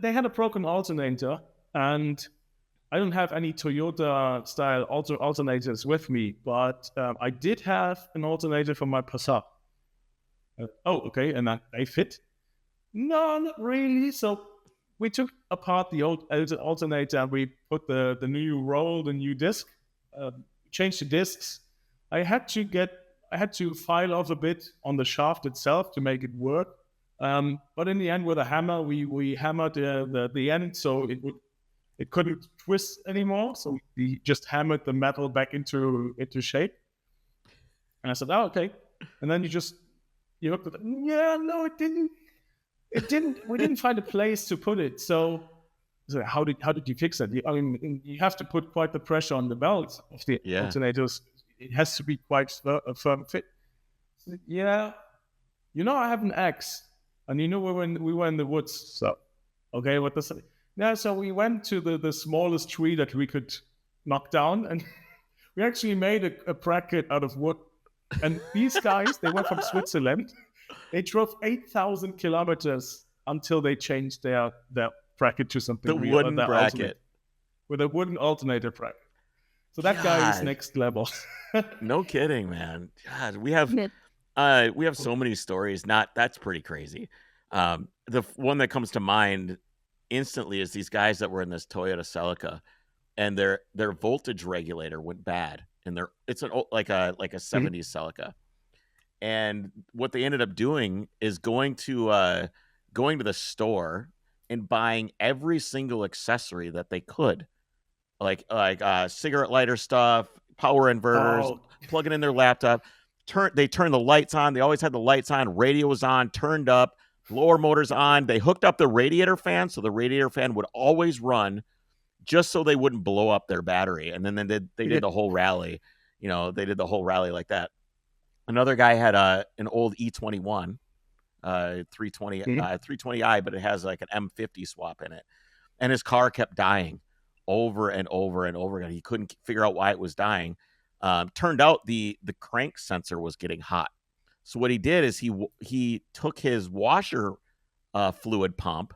they had a broken alternator, and I don't have any Toyota style alternators with me, but I did have an alternator for my Passat. Okay, and they fit? No, not really. So we took apart the old alternator, and we put the new roll, the new disc, changed the discs. I had to file off a bit on the shaft itself to make it work. But in the end, with a hammer, we hammered the end so it couldn't twist anymore. So we just hammered the metal back into shape. And I said, oh, okay. And then you hooked it. Yeah, no, it didn't. We didn't find a place to put it. So how did you fix it? I mean, you have to put quite the pressure on the belt of the alternators it has to be quite a firm fit. I said, yeah, I have an axe, and we were in the woods. So, okay, what does it? Yeah, so we went to the smallest tree that we could knock down, and we actually made a bracket out of wood. And these guys, they were from Switzerland. They drove 8,000 kilometers until they changed their bracket to something The real. wooden bracket. With a wooden alternator bracket. So that guy is next level. No kidding, man. God, we have so many stories. That's pretty crazy. The one that comes to mind instantly is these guys that were in this Toyota Celica, and their voltage regulator went bad, and it's like a 70s Celica. And what they ended up doing is going to the store and buying every single accessory that they could, like cigarette lighter stuff, power inverters, plugging in their laptop. They turned the lights on. They always had the lights on. Radio was on, turned up, blower motors on. They hooked up the radiator fan, so the radiator fan would always run, just so they wouldn't blow up their battery. And then they did the whole rally. They did the whole rally like that. Another guy had an old E21, 320i, but it has like an M50 swap in it, and his car kept dying over and over and over again. He couldn't figure out why it was dying. Turned out the crank sensor was getting hot. So what he did is he took his washer fluid pump,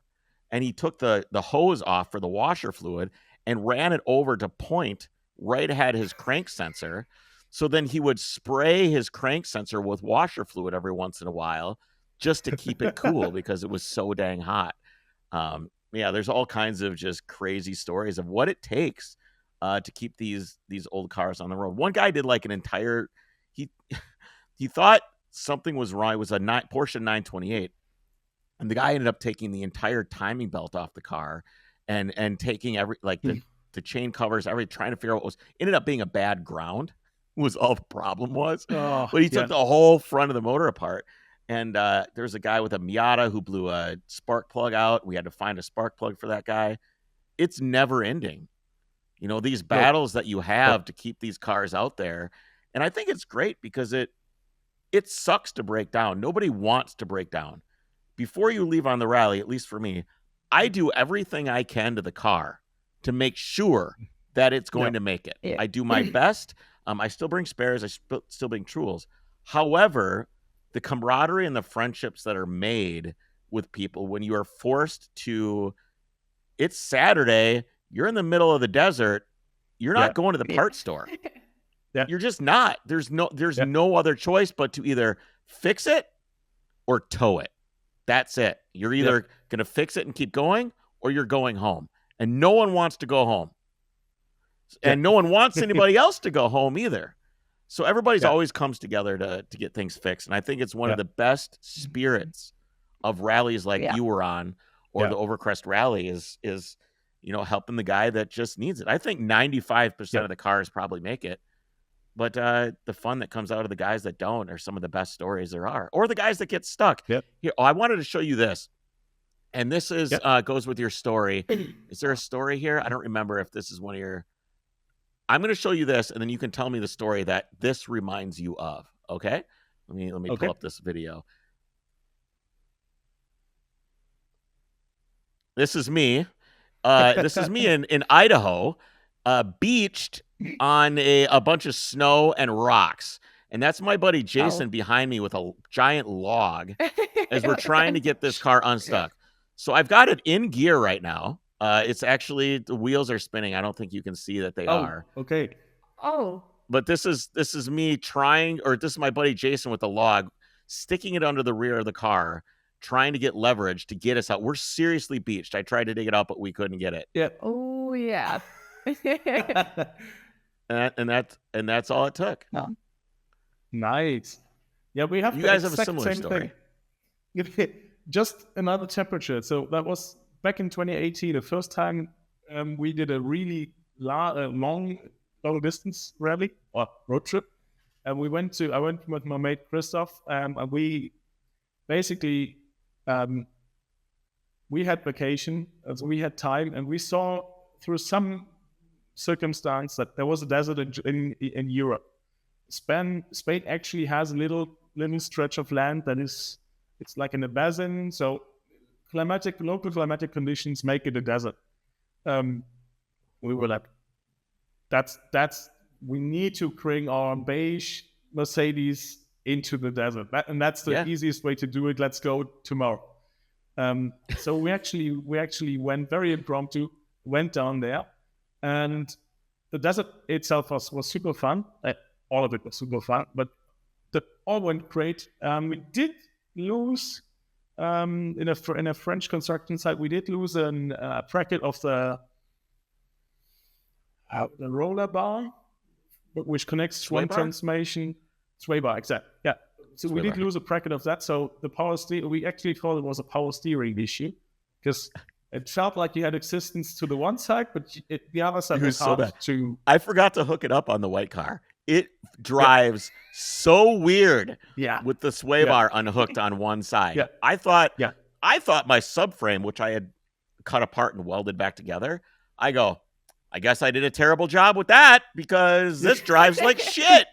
and he took the hose off for the washer fluid and ran it over to point right at his crank sensor. So then he would spray his crank sensor with washer fluid every once in a while just to keep it cool because it was so dang hot. There's all kinds of just crazy stories of what it takes to keep these old cars on the road. One guy did like an entire, he thought something was wrong. It was a Porsche 928. And the guy ended up taking the entire timing belt off the car and taking the chain covers, trying to figure out what ended up being a bad ground was all the problem was. But he took the whole front of the motor apart. And there's a guy with a Miata who blew a spark plug out. We had to find a spark plug for that guy. It's never ending. These battles that you have to keep these cars out there. And I think it's great because it sucks to break down. Nobody wants to break down. Before you leave on the rally, at least for me, I do everything I can to the car to make sure that it's going to make it. I do my best. I still bring spares. I still bring tools. However, the camaraderie and the friendships that are made with people when you are forced to, it's Saturday, you're in the middle of the desert, you're not going to the parts store. You're just not. There's no other choice but to either fix it or tow it. That's it. You're either going to fix it and keep going, or you're going home. And no one wants to go home. And no one wants anybody else to go home either. So everybody's always comes together to get things fixed. And I think it's one of the best spirits of rallies like you were on, or the Overcrest rally is helping the guy that just needs it. I think 95% of the cars probably make it. But the fun that comes out of the guys that don't are some of the best stories there are. Or the guys that get stuck. Here, I wanted to show you this. And this is goes with your story. Is there a story here? I don't remember if this is one of your... I'm going to show you this, and then you can tell me the story that this reminds you of. Okay? Let me pull up this video. This is me. This is me in Idaho, beached on a bunch of snow and rocks. And that's my buddy Jason behind me with a giant log as we're trying to get this car unstuck. So I've got it in gear right now. It's actually, the wheels are spinning. I don't think you can see that they are. Okay. But this is me trying, or this is my buddy Jason with the log, sticking it under the rear of the car, trying to get leverage to get us out. We're seriously beached. I tried to dig it out, but we couldn't get it. Yeah. Oh yeah. and that's all it took. Oh. Nice. Yeah, we have. You guys have a similar story. Just another temperature. So that was back in 2018, the first time we did a really long distance rally or road trip, and I went with my mate Christoph, and we basically we had vacation, so we had time, and we saw through some circumstance that there was a desert in Europe Spain actually has a little stretch of land that it's like in a basin. So local climatic conditions make it a desert. We were like, we need to bring our beige Mercedes into the desert, and that's the easiest way to do it. Let's go tomorrow. So we actually went very impromptu, went down there, and the desert itself was super fun. All of it was super fun, but that all went great. We did lose in a French construction site. We did lose a bracket of the roller bar, which connects one transmission. Sway bar, exactly. Yeah. So we did lose a bracket of that. So the power steering, we actually thought it was a power steering issue because it felt like you had existence to the one side, but the other side was hard to. I forgot to hook it up on the white car. It drives so weird with the sway bar unhooked on one side. Yeah. I thought my subframe, which I had cut apart and welded back together, I guess I did a terrible job with that because this drives like shit.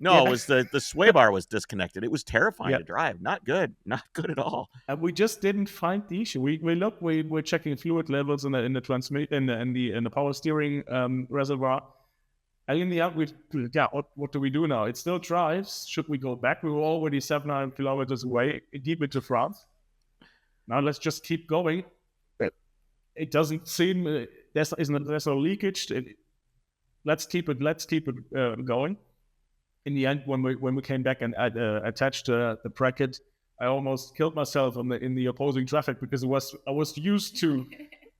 No, it was the sway bar was disconnected. It was terrifying to drive. Not good at all. And we just didn't find the issue. We looked. We're checking fluid levels in the transmit in the power steering reservoir. And in the end, what do we do now? It still drives. Should we go back? We were already 700 kilometers away, deep into France. Now let's just keep going. It doesn't seem there's no leakage. Let's keep it going. In the end, when we came back and attached the bracket, I almost killed myself in the opposing traffic because I was used to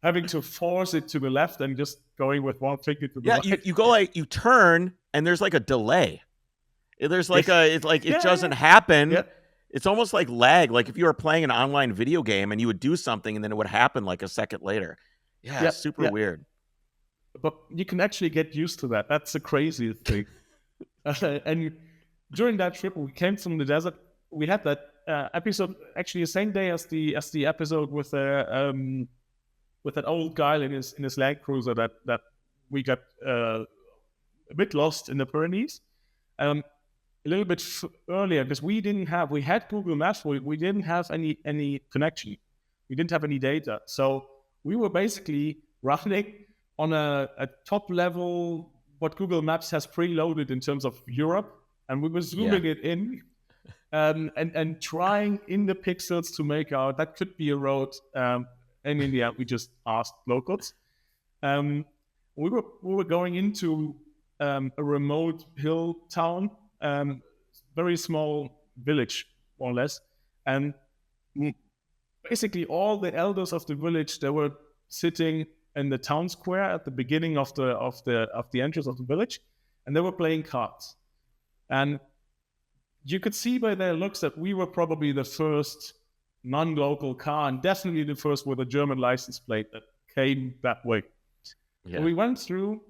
having to force it to the left and just going with one finger to the right. Yeah, you go you turn and there's like a delay. There's like it doesn't happen. Yeah. It's almost like lag. Like if you were playing an online video game and you would do something and then it would happen like a second later. Yeah, super weird. But you can actually get used to that. That's the craziest thing. And during that trip, we came from the desert. We had that episode actually the same day as the episode with that old guy in his Land Cruiser that we got a bit lost in the Pyrenees. A little bit earlier because we had Google Maps, we didn't have any connection. We didn't have any data, so we were basically running on a top level what Google Maps has preloaded in terms of Europe, and we were zooming it in and trying in the pixels to make out that could be a road. And in the end, we just asked locals. We were going into a remote hill town, very small village, more or less, and basically all the elders of the village, they were sitting in the town square at the beginning of the entrance of the village, and they were playing cards. And you could see by their looks that we were probably the first non-local car, and definitely the first with a German license plate that came that way. Yeah. So we went through,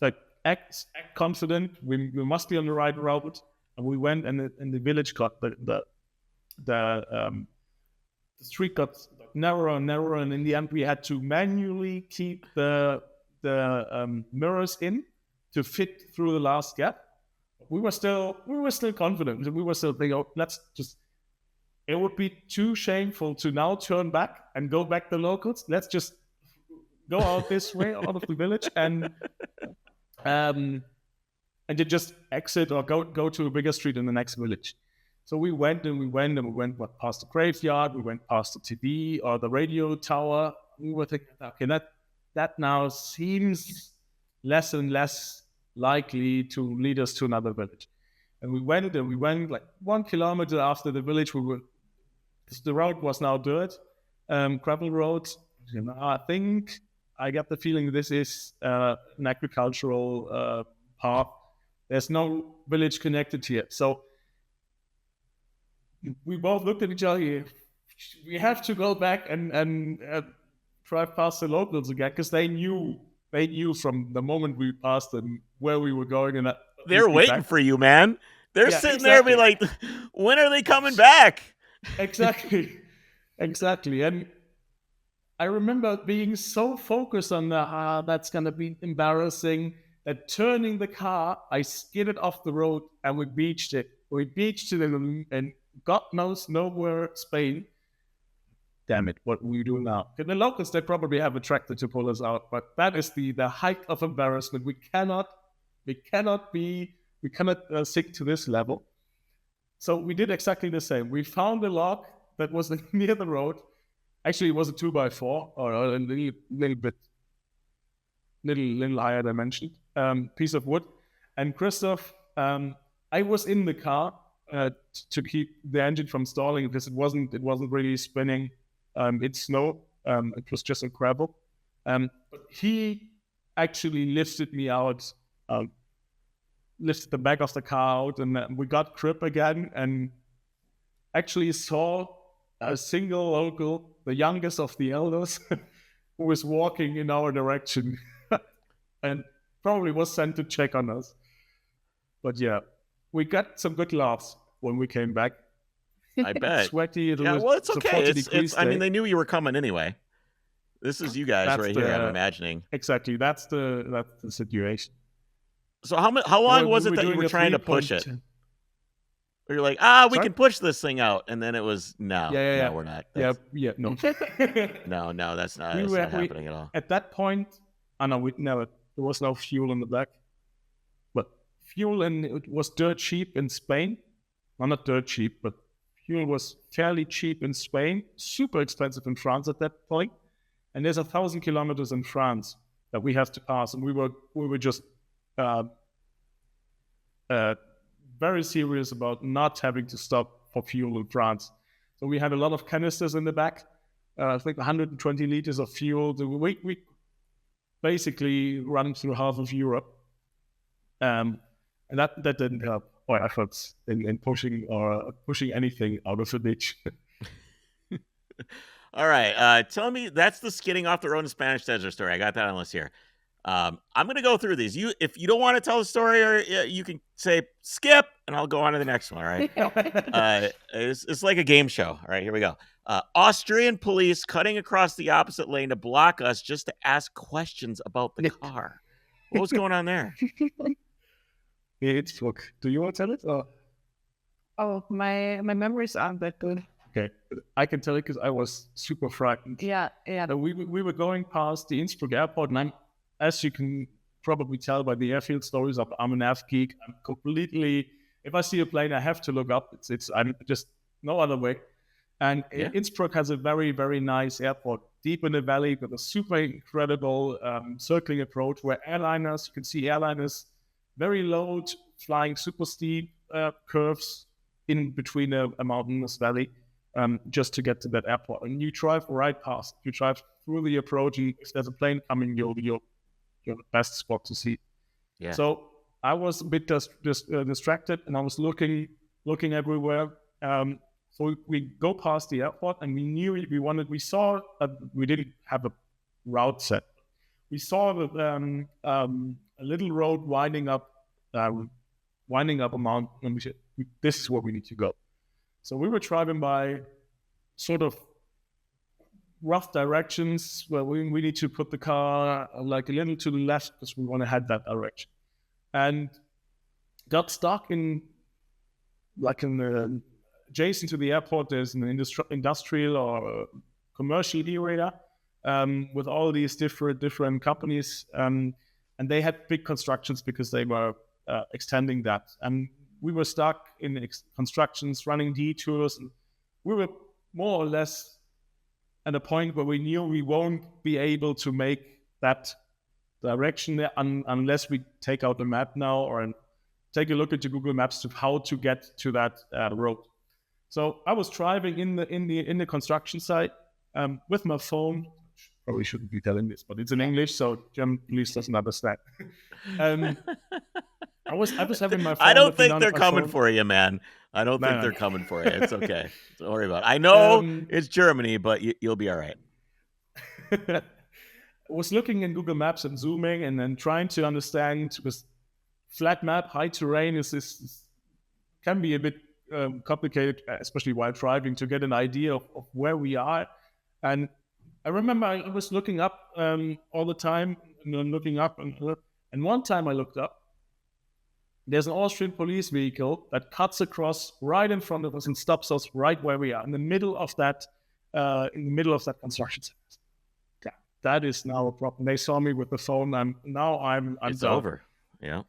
like, act confident. We must be on the right route, and we went, and the village got the street got narrower and narrower, and in the end we had to manually keep the mirrors in to fit through the last gap. We were still confident. We were still thinking, it would be too shameful to now turn back and go back to locals. Let's just go out this way out of the village and you just exit or go to a bigger street in the next village. So we went past the graveyard, we went past the TV or the radio tower. We were thinking, okay, that now seems less and less likely to lead us to another village. And we went like 1 kilometer after the village. The road was now dirt, gravel road. I got the feeling this is an agricultural path. There's no village connected here. So we both looked at each other. We have to go back and drive past the locals again because they knew from the moment we passed them where we were going, and they're waiting for you, man. They're sitting there, be like, when are they coming back? Exactly. And I remember being so focused on that's gonna be embarrassing. that turning the car, I skidded off the road and we beached it. We beached it in God knows nowhere, Spain. Damn it, what we do now? The locals, they probably have a tractor to pull us out, but that is the height of embarrassment. We cannot stick to this level. So we did exactly the same. We found a log that was near the road. Actually, it was a 2x4 or a little higher dimension, piece of wood. And Christoph, I was in the car to keep the engine from stalling because it wasn't really spinning. It snowed. It was just a gravel. But he actually lifted me out, lifted the back of the car out, and we got grip again. And actually saw a single local, the youngest of the elders, who was walking in our direction, and probably was sent to check on us. But yeah, we got some good laughs when we came back. I bet. Sweaty. Well, it's okay. I mean, they knew you were coming anyway. This is you guys here, I'm imagining. Exactly. That's the situation. So how long was it that you were trying to push it? Or you're like, we can push this thing out, and then it was no, we're not. No. no, that's not happening at all. At that point, there was no fuel in the back, but fuel, and it was dirt cheap in Spain. Well, not dirt cheap, but fuel was fairly cheap in Spain, super expensive in France at that point. And there's 1,000 kilometers in France that we have to pass, and we were just very serious about not having to stop for fuel in France. So we had a lot of canisters in the back, I think 120 liters of fuel. We basically run through half of Europe, and that didn't help our efforts in pushing anything out of a ditch. All right, tell me, that's the skidding off the road in Spanish Desert story. I got that on the list here. I'm going to go through these. If you don't want to tell the story, or you can say skip, and I'll go on to the next one. All right. It's like a game show. All right, here we go. Austrian police cutting across the opposite lane to block us just to ask questions about the car. What was going on there? Do you want to tell it? Or? Oh, my memories aren't that good. Okay, I can tell it because I was super frightened. Yeah. So we were going past the Innsbruck airport, and as you can probably tell by the airfield stories, I'm an F geek. I'm completely, if I see a plane, I have to look up. I'm just no other way. And Innsbruck has a very, very nice airport deep in the valley with a super incredible circling approach where you can see airliners very low, flying super steep curves in between a mountainous valley just to get to that airport. And you drive right past. You drive through the approach, and if there's a plane coming, you're the best spot to see. Yeah. So I was a bit distracted, and I was looking everywhere. So we go past the airport, and we knew we didn't have a route set. We saw a little road winding up a mountain, and we said, this is where we need to go. So we were driving by sort of rough directions where we need to put the car like a little to the left because we want to head that direction, and got stuck adjacent to the airport. There's an industrial or commercial area with all these different companies, and they had big constructions because they were extending that, and we were stuck in constructions, running detours, and we were more or less at a point where we knew we won't be able to make that direction there unless we take out the map now or take a look at the Google Maps to how to get to that road. So I was driving in the construction site with my phone. Probably shouldn't be telling this, but it's in English, so German police doesn't understand. I was having my phone. I don't think they're coming for you, man. I don't think they're coming for you. It's okay. Don't worry about it. I know it's Germany, but you'll be all right. I was looking in Google Maps and zooming and then trying to understand, because flat map, high terrain can be a bit complicated, especially while driving, to get an idea of where we are. And I remember I was looking up all the time, and then looking up, and And one time I looked up, there's an Austrian police vehicle that cuts across right in front of us and stops us right where we are, in the middle of that construction site. Yeah, that is now a problem. They saw me with the phone. I'm It's done. over. Yeah.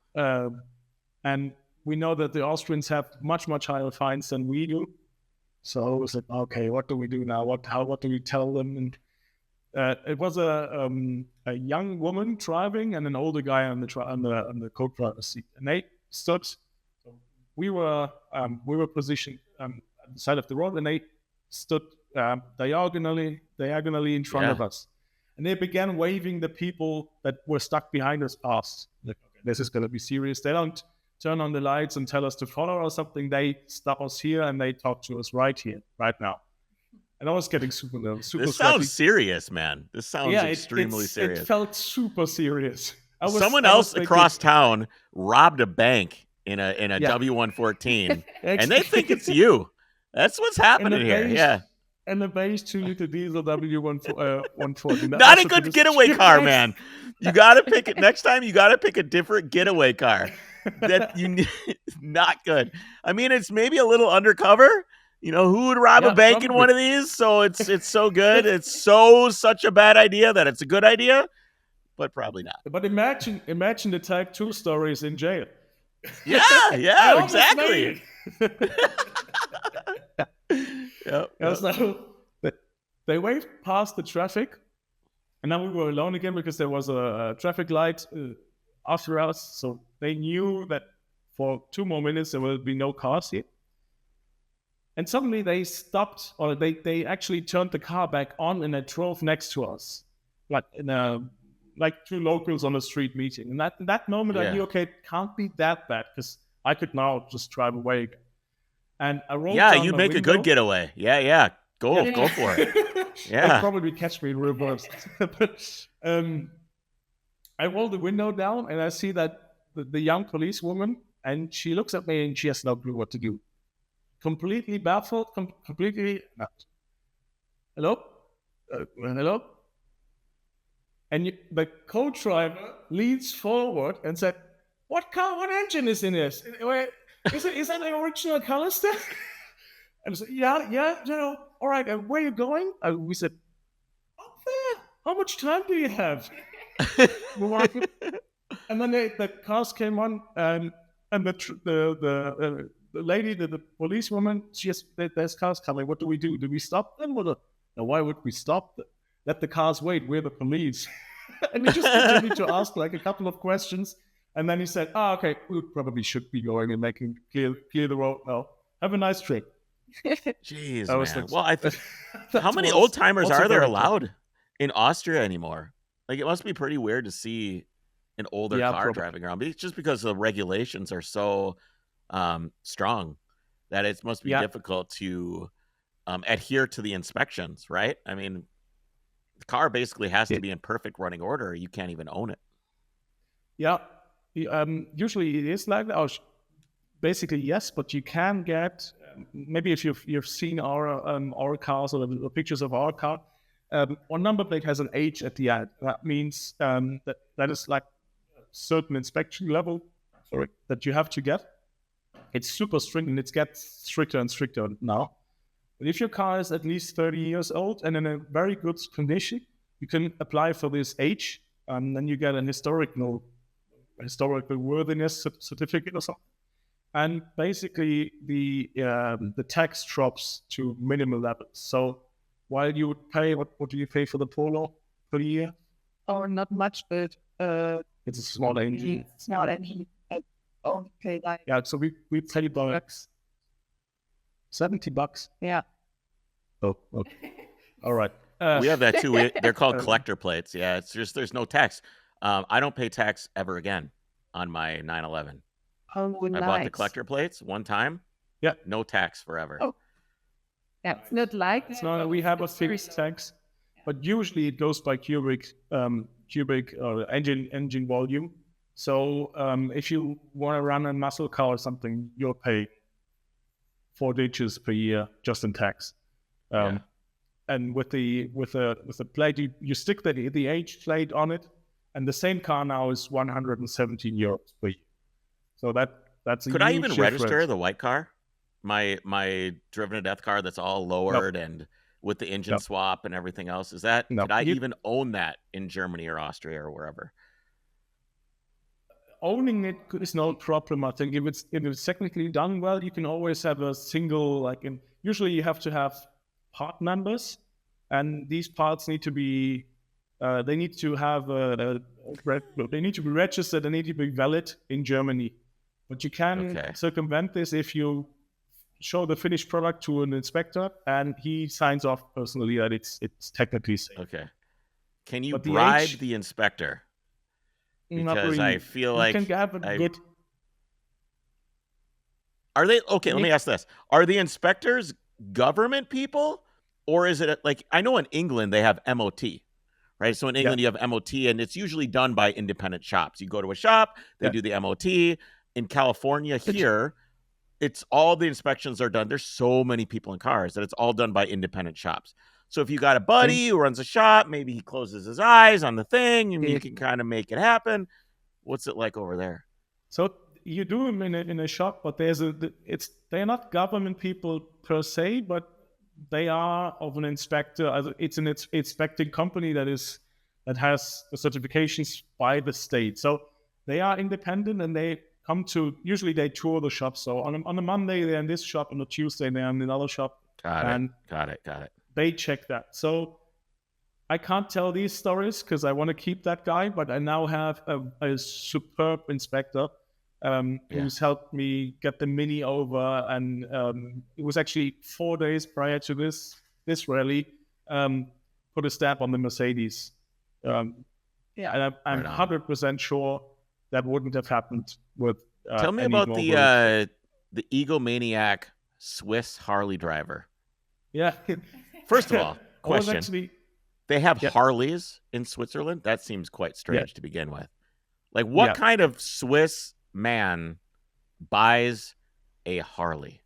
And we know that the Austrians have much, much higher fines than we do. So it was like, okay, what do we do now? What do we tell them? And it was a young woman driving and an older guy on the co-driver's seat, and they stood. We were positioned at the side of the road, and they stood diagonally in front of us, and they began waving the people that were stuck behind us past. Like, okay, this is going to be serious. They don't turn on the lights and tell us to follow or something. They stop us here and they talk to us right here, right now. And I was getting super nervous. This sounds serious, man. This sounds extremely serious. It felt super serious. Someone else across town robbed a bank in a W114, and they think it's you. That's what's happening here. Yeah. And the base 2-liter diesel W114. Not a good getaway car, man. You got to pick it next time. You got to pick a different getaway car. That you not good. I mean, it's maybe a little undercover. You know, who would rob a bank in one of these? So it's so good. It's such a bad idea that it's a good idea, but probably not. But imagine the Type 2 stories in jail. Yeah, exactly. So they waved past the traffic, and then we were alone again because there was a traffic light after us. So they knew that for 2 more minutes there will be no cars here. And suddenly they stopped, or they actually turned the car back on, and they drove next to us, like 2 locals on a street meeting. And that moment I knew, okay, it can't be that bad, because I could now just drive away again. And I rolled down you'd my make window. a good getaway. Yeah. Go for it. Yeah. They'll probably catch me in reverse. But I roll the window down, and I see that the young policewoman, and she looks at me, and she has no clue what to do. Completely baffled, completely not. Hello? Hello? And the co-driver leans forward and said, what engine is in this? Is that the original color stuff? And I said, yeah, all right, and where are you going? We said, up there. How much time do you have? And then the cars came on, and the lady, the policewoman, there's cars coming. What do we do? Do we stop them? No, why would we stop them? Let the cars wait. We're the police. And he just continued to ask like a couple of questions. And then he said, okay, we probably should be going and making clear the road now. Have a nice trip. Jeez, man. Like, well, I think how many old timers are there allowed in Austria anymore? Like, it must be pretty weird to see an older car driving around. But it's just because the regulations are so strong that it must be difficult to adhere to the inspections, right? I mean, the car basically has to be in perfect running order, or you can't even own it. Yeah. Usually it is like that. Basically, yes, but you can get maybe if you've seen our cars or the pictures of our car, our number plate has an H at the end. That means that is like a certain inspection level. That you have to get. It's super strict, and it gets stricter and stricter now. But if your car is at least 30 years old and in a very good condition, you can apply for this H, and then you get an historical worthiness certificate or something. And basically, the tax drops to minimal levels. So while you would pay, what do you pay for the Polo per year? Oh, not much, but it's a small engine. It's not any. Oh, okay, like so we pay about $70. Yeah. Oh, okay. All right. We have that too. They're called collector plates. Yeah, it's just there's no tax. I don't pay tax ever again on my 911. Oh, nice. I bought the collector plates one time. Yeah. No tax forever. Oh. Yeah, it's not like it's not. We have a fixed tax, but usually it goes by cubic engine volume. So if you want to run a muscle car or something, you'll pay 4 digits per year just in tax. And with the plate, you stick the H plate on it, And the same car now is 117 euros per year. So that's a Could I huge even register difference. the white car? My driven to death car that's all lowered and with the engine swap and everything else. Is that could I even own that in Germany or Austria or wherever? Owning it is no problem. I think if it's technically done well, you can always have a single usually you have to have part numbers, and these parts need to be they need to have they need to be registered. They need to be valid in Germany. But you can circumvent this if you show the finished product to an inspector and he signs off personally that it's technically safe. Okay. Can you bribe the inspector? Because really. I feel like you can have a good. Are they okay? Let me ask this: are the inspectors government people, or is it like I know in England they have MOT, right? So in England you have MOT, and it's usually done by independent shops. You go to a shop, they do the MOT. In California here, it's all the inspections are done. There's so many people in cars that it's all done by independent shops. So if you got a buddy who runs a shop, maybe he closes his eyes on the thing and you can kind of make it happen. What's it like over there? So you do them in a shop, but they're not government people per se, but they are of an inspector. It's an inspecting company that has the certifications by the state. So they are independent and they usually they tour the shop. So on a Monday they're in this shop, on a Tuesday they're in another shop. Got it. They check that. So I can't tell these stories because I want to keep that guy, but I now have a superb inspector who's helped me get the Mini over. And it was actually 4 days prior to this rally, put a stamp on the Mercedes. And I'm 100% sure that wouldn't have happened with Tell me about the egomaniac Swiss Harley driver. Yeah. First of all, question. They have Harleys in Switzerland? That seems quite strange to begin with. Like, what kind of Swiss man buys a Harley?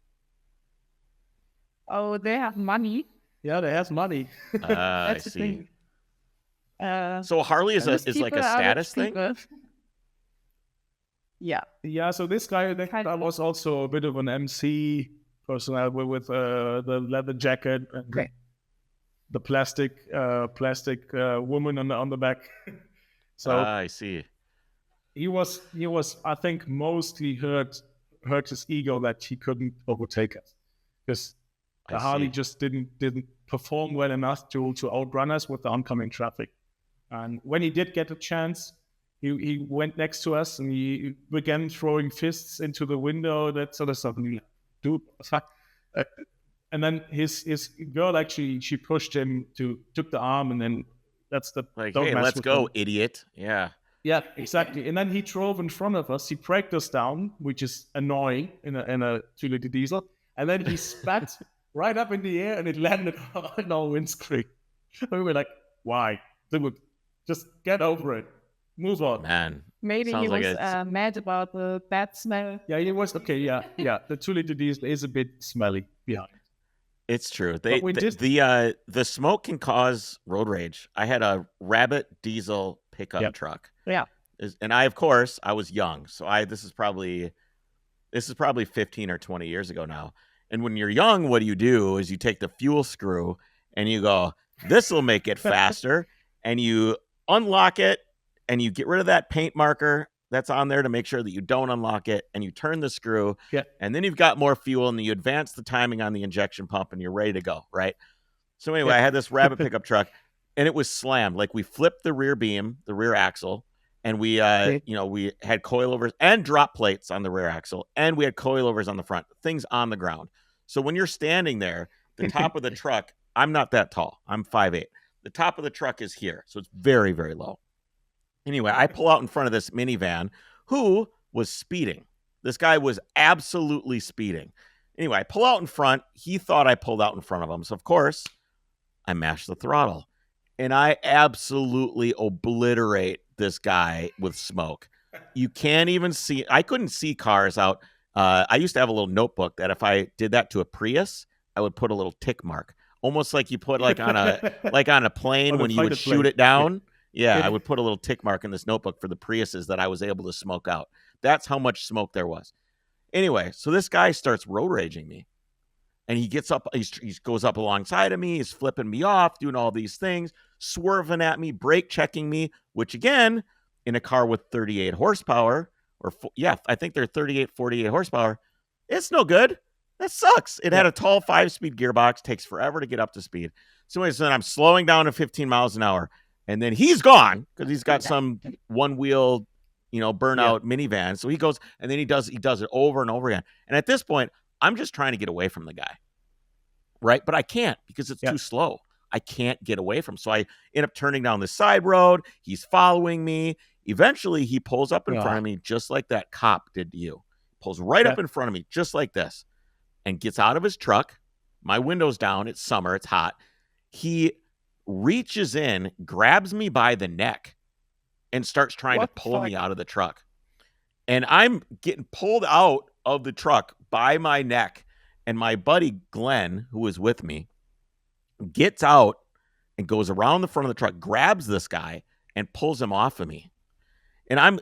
Oh, they have money. Yeah, they have money. I see. So a Harley is like a status thing? Yeah. Yeah, so this guy that was also a bit of an MC person with the leather jacket and the plastic woman on the back. So I see. He was I think mostly hurt his ego that he couldn't overtake us because the Harley just didn't perform well enough to outrun us with the oncoming traffic. And when he did get a chance, he went next to us and he began throwing fists into the window, that sort of stuff. And dude, and then his girl actually, she pushed him took the arm, and then that's the like, hey, let's go, idiot. Yeah, exactly. And then he drove in front of us. He braked us down, which is annoying in a 2-liter diesel. And then he spat right up in the air, and it landed on our windscreen. We were like, "Why, dude? Just get over it. Move on." Man, maybe he was mad about the bad smell. Yeah, he was okay. Yeah. The 2-liter diesel is a bit smelly behind. It's true. The smoke can cause road rage. I had a Rabbit diesel pickup truck. Yeah. And I was young, so this is probably 15 or 20 years ago now. And when you're young, what do is you take the fuel screw and you go, this will make it faster. And you unlock it and you get rid of that paint marker that's on there to make sure that you don't unlock it, and you turn the screw, and then you've got more fuel, and then you advance the timing on the injection pump, and you're ready to go, right? So anyway, I had this Rabbit pickup truck, and it was slammed. Like, we flipped the rear beam, the rear axle, and we we had coilovers and drop plates on the rear axle, and we had coilovers on the front, things on the ground. So when you're standing there, the top of the truck, I'm not that tall. I'm 5'8". The top of the truck is here, so it's very, very low. Anyway, I pull out in front of this minivan who was speeding. This guy was absolutely speeding. Anyway, I pull out in front. He thought I pulled out in front of him. So, of course, I mashed the throttle. And I absolutely obliterate this guy with smoke. You can't even see. I couldn't see cars out. I used to have a little notebook that if I did that to a Prius, I would put a little tick mark. Almost like you put on a plane when you would shoot it down. Yeah, I would put a little tick mark in this notebook for the Priuses that I was able to smoke out. That's how much smoke there was. Anyway, so this guy starts road raging me. And he gets up, he goes up alongside of me, he's flipping me off, doing all these things, swerving at me, brake checking me, which again, in a car with 38 horsepower, I think they're 38, 48 horsepower, it's no good. That sucks. It had a tall 5-speed gearbox, takes forever to get up to speed. So anyway, then I'm slowing down to 15 miles an hour, and then he's gone because he's got some one-wheel, burnout minivan. So he goes, and then he does it over and over again. And at this point, I'm just trying to get away from the guy, right? But I can't because it's too slow. I can't get away from him. So I end up turning down the side road. He's following me. Eventually, he pulls up in front of me just like that cop did to you. Pulls right up in front of me just like this and gets out of his truck. My window's down. It's summer. It's hot. He reaches in, grabs me by the neck, and starts trying to pull me out of the truck. And I'm getting pulled out of the truck by my neck, and my buddy Glenn, who was with me, gets out and goes around the front of the truck, grabs this guy, and pulls him off of me. And I'm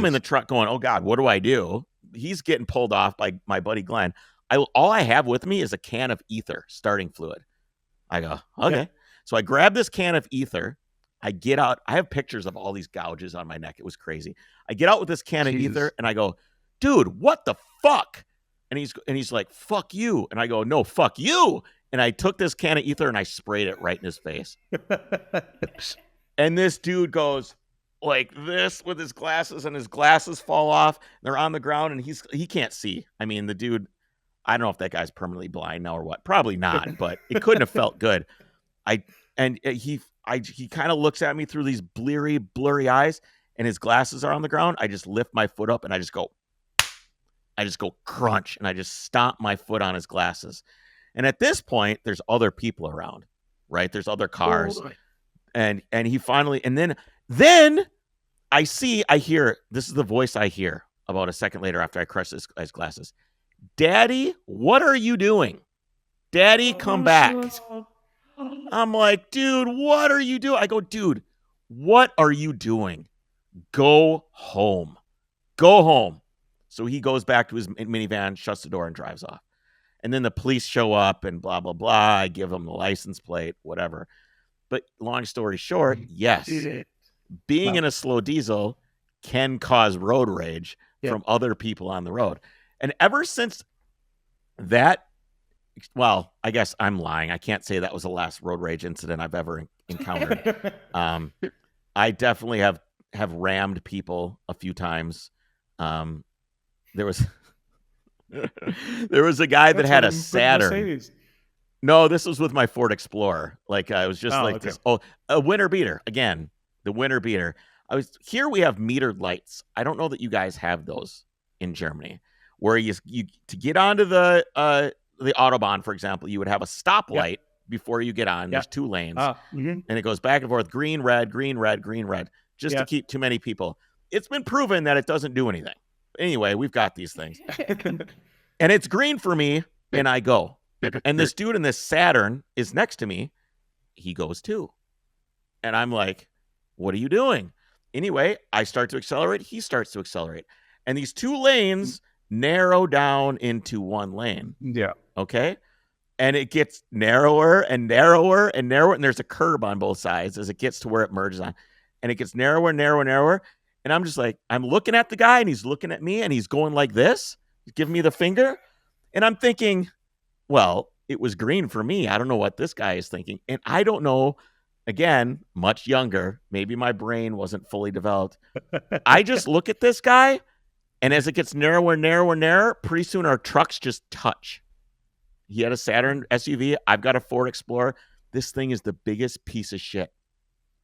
in the truck going, oh God, what do I do? He's getting pulled off by my buddy Glenn. All I have with me is a can of ether, starting fluid. I go, okay. Yeah. So I grab this can of ether. I get out. I have pictures of all these gouges on my neck. It was crazy. I get out with this can of ether, and I go, dude, what the fuck? And he's like, fuck you. And I go, no, fuck you. And I took this can of ether and I sprayed it right in his face. And this dude goes like this with his glasses, and his glasses fall off. They're on the ground, and he can't see. I mean, the dude, I don't know if that guy's permanently blind now or what. Probably not, but it couldn't have felt good. He kind of looks at me through these blurry eyes, and his glasses are on the ground. I just lift my foot up and I just go crunch, and I just stomp my foot on his glasses. And at this point, there's other people around, right? There's other cars. And he finally, and then I hear, this is the voice I hear about a second later after I crush his glasses. Daddy, what are you doing? Daddy, come back. I'm like, dude, what are you doing? I go, dude, what are you doing? Go home. Go home. So he goes back to his minivan, shuts the door, and drives off. And then the police show up and blah, blah, blah. I give them the license plate, whatever. But long story short, yes, being in a slow diesel can cause road rage from other people on the road. And ever since that, well, I guess I'm lying. I can't say that was the last road rage incident I've ever encountered. I definitely have rammed people a few times. There was a guy that had a Saturn. Mercedes. No, this was with my Ford Explorer. Like I was just this. Oh, a winter beater again. The winter beater. Here we have metered lights. I don't know that you guys have those in Germany, where you to get onto the Autobahn, for example, you would have a stoplight before you get on. There's 2 lanes, and it goes back and forth, green, red, green, red, green, red, just to keep too many people. It's been proven that it doesn't do anything. Anyway, we've got these things. And it's green for me, and I go. And this dude in this Saturn is next to me. He goes too. And I'm like, what are you doing? Anyway, I start to accelerate. He starts to accelerate. And these 2 lanes narrow down into 1 lane. Yeah. Okay? And it gets narrower and narrower and narrower. And there's a curb on both sides as it gets to where it merges on. And it gets narrower and narrower and narrower. And I'm just like, I'm looking at the guy, and he's looking at me, and he's going like this. He's giving me the finger. And I'm thinking, well, it was green for me. I don't know what this guy is thinking. And I don't know, again, much younger. Maybe my brain wasn't fully developed. I just look at this guy, and as it gets narrower, narrower, narrower, pretty soon our trucks just touch. He had a Saturn SUV. I've got a Ford Explorer. This thing is the biggest piece of shit.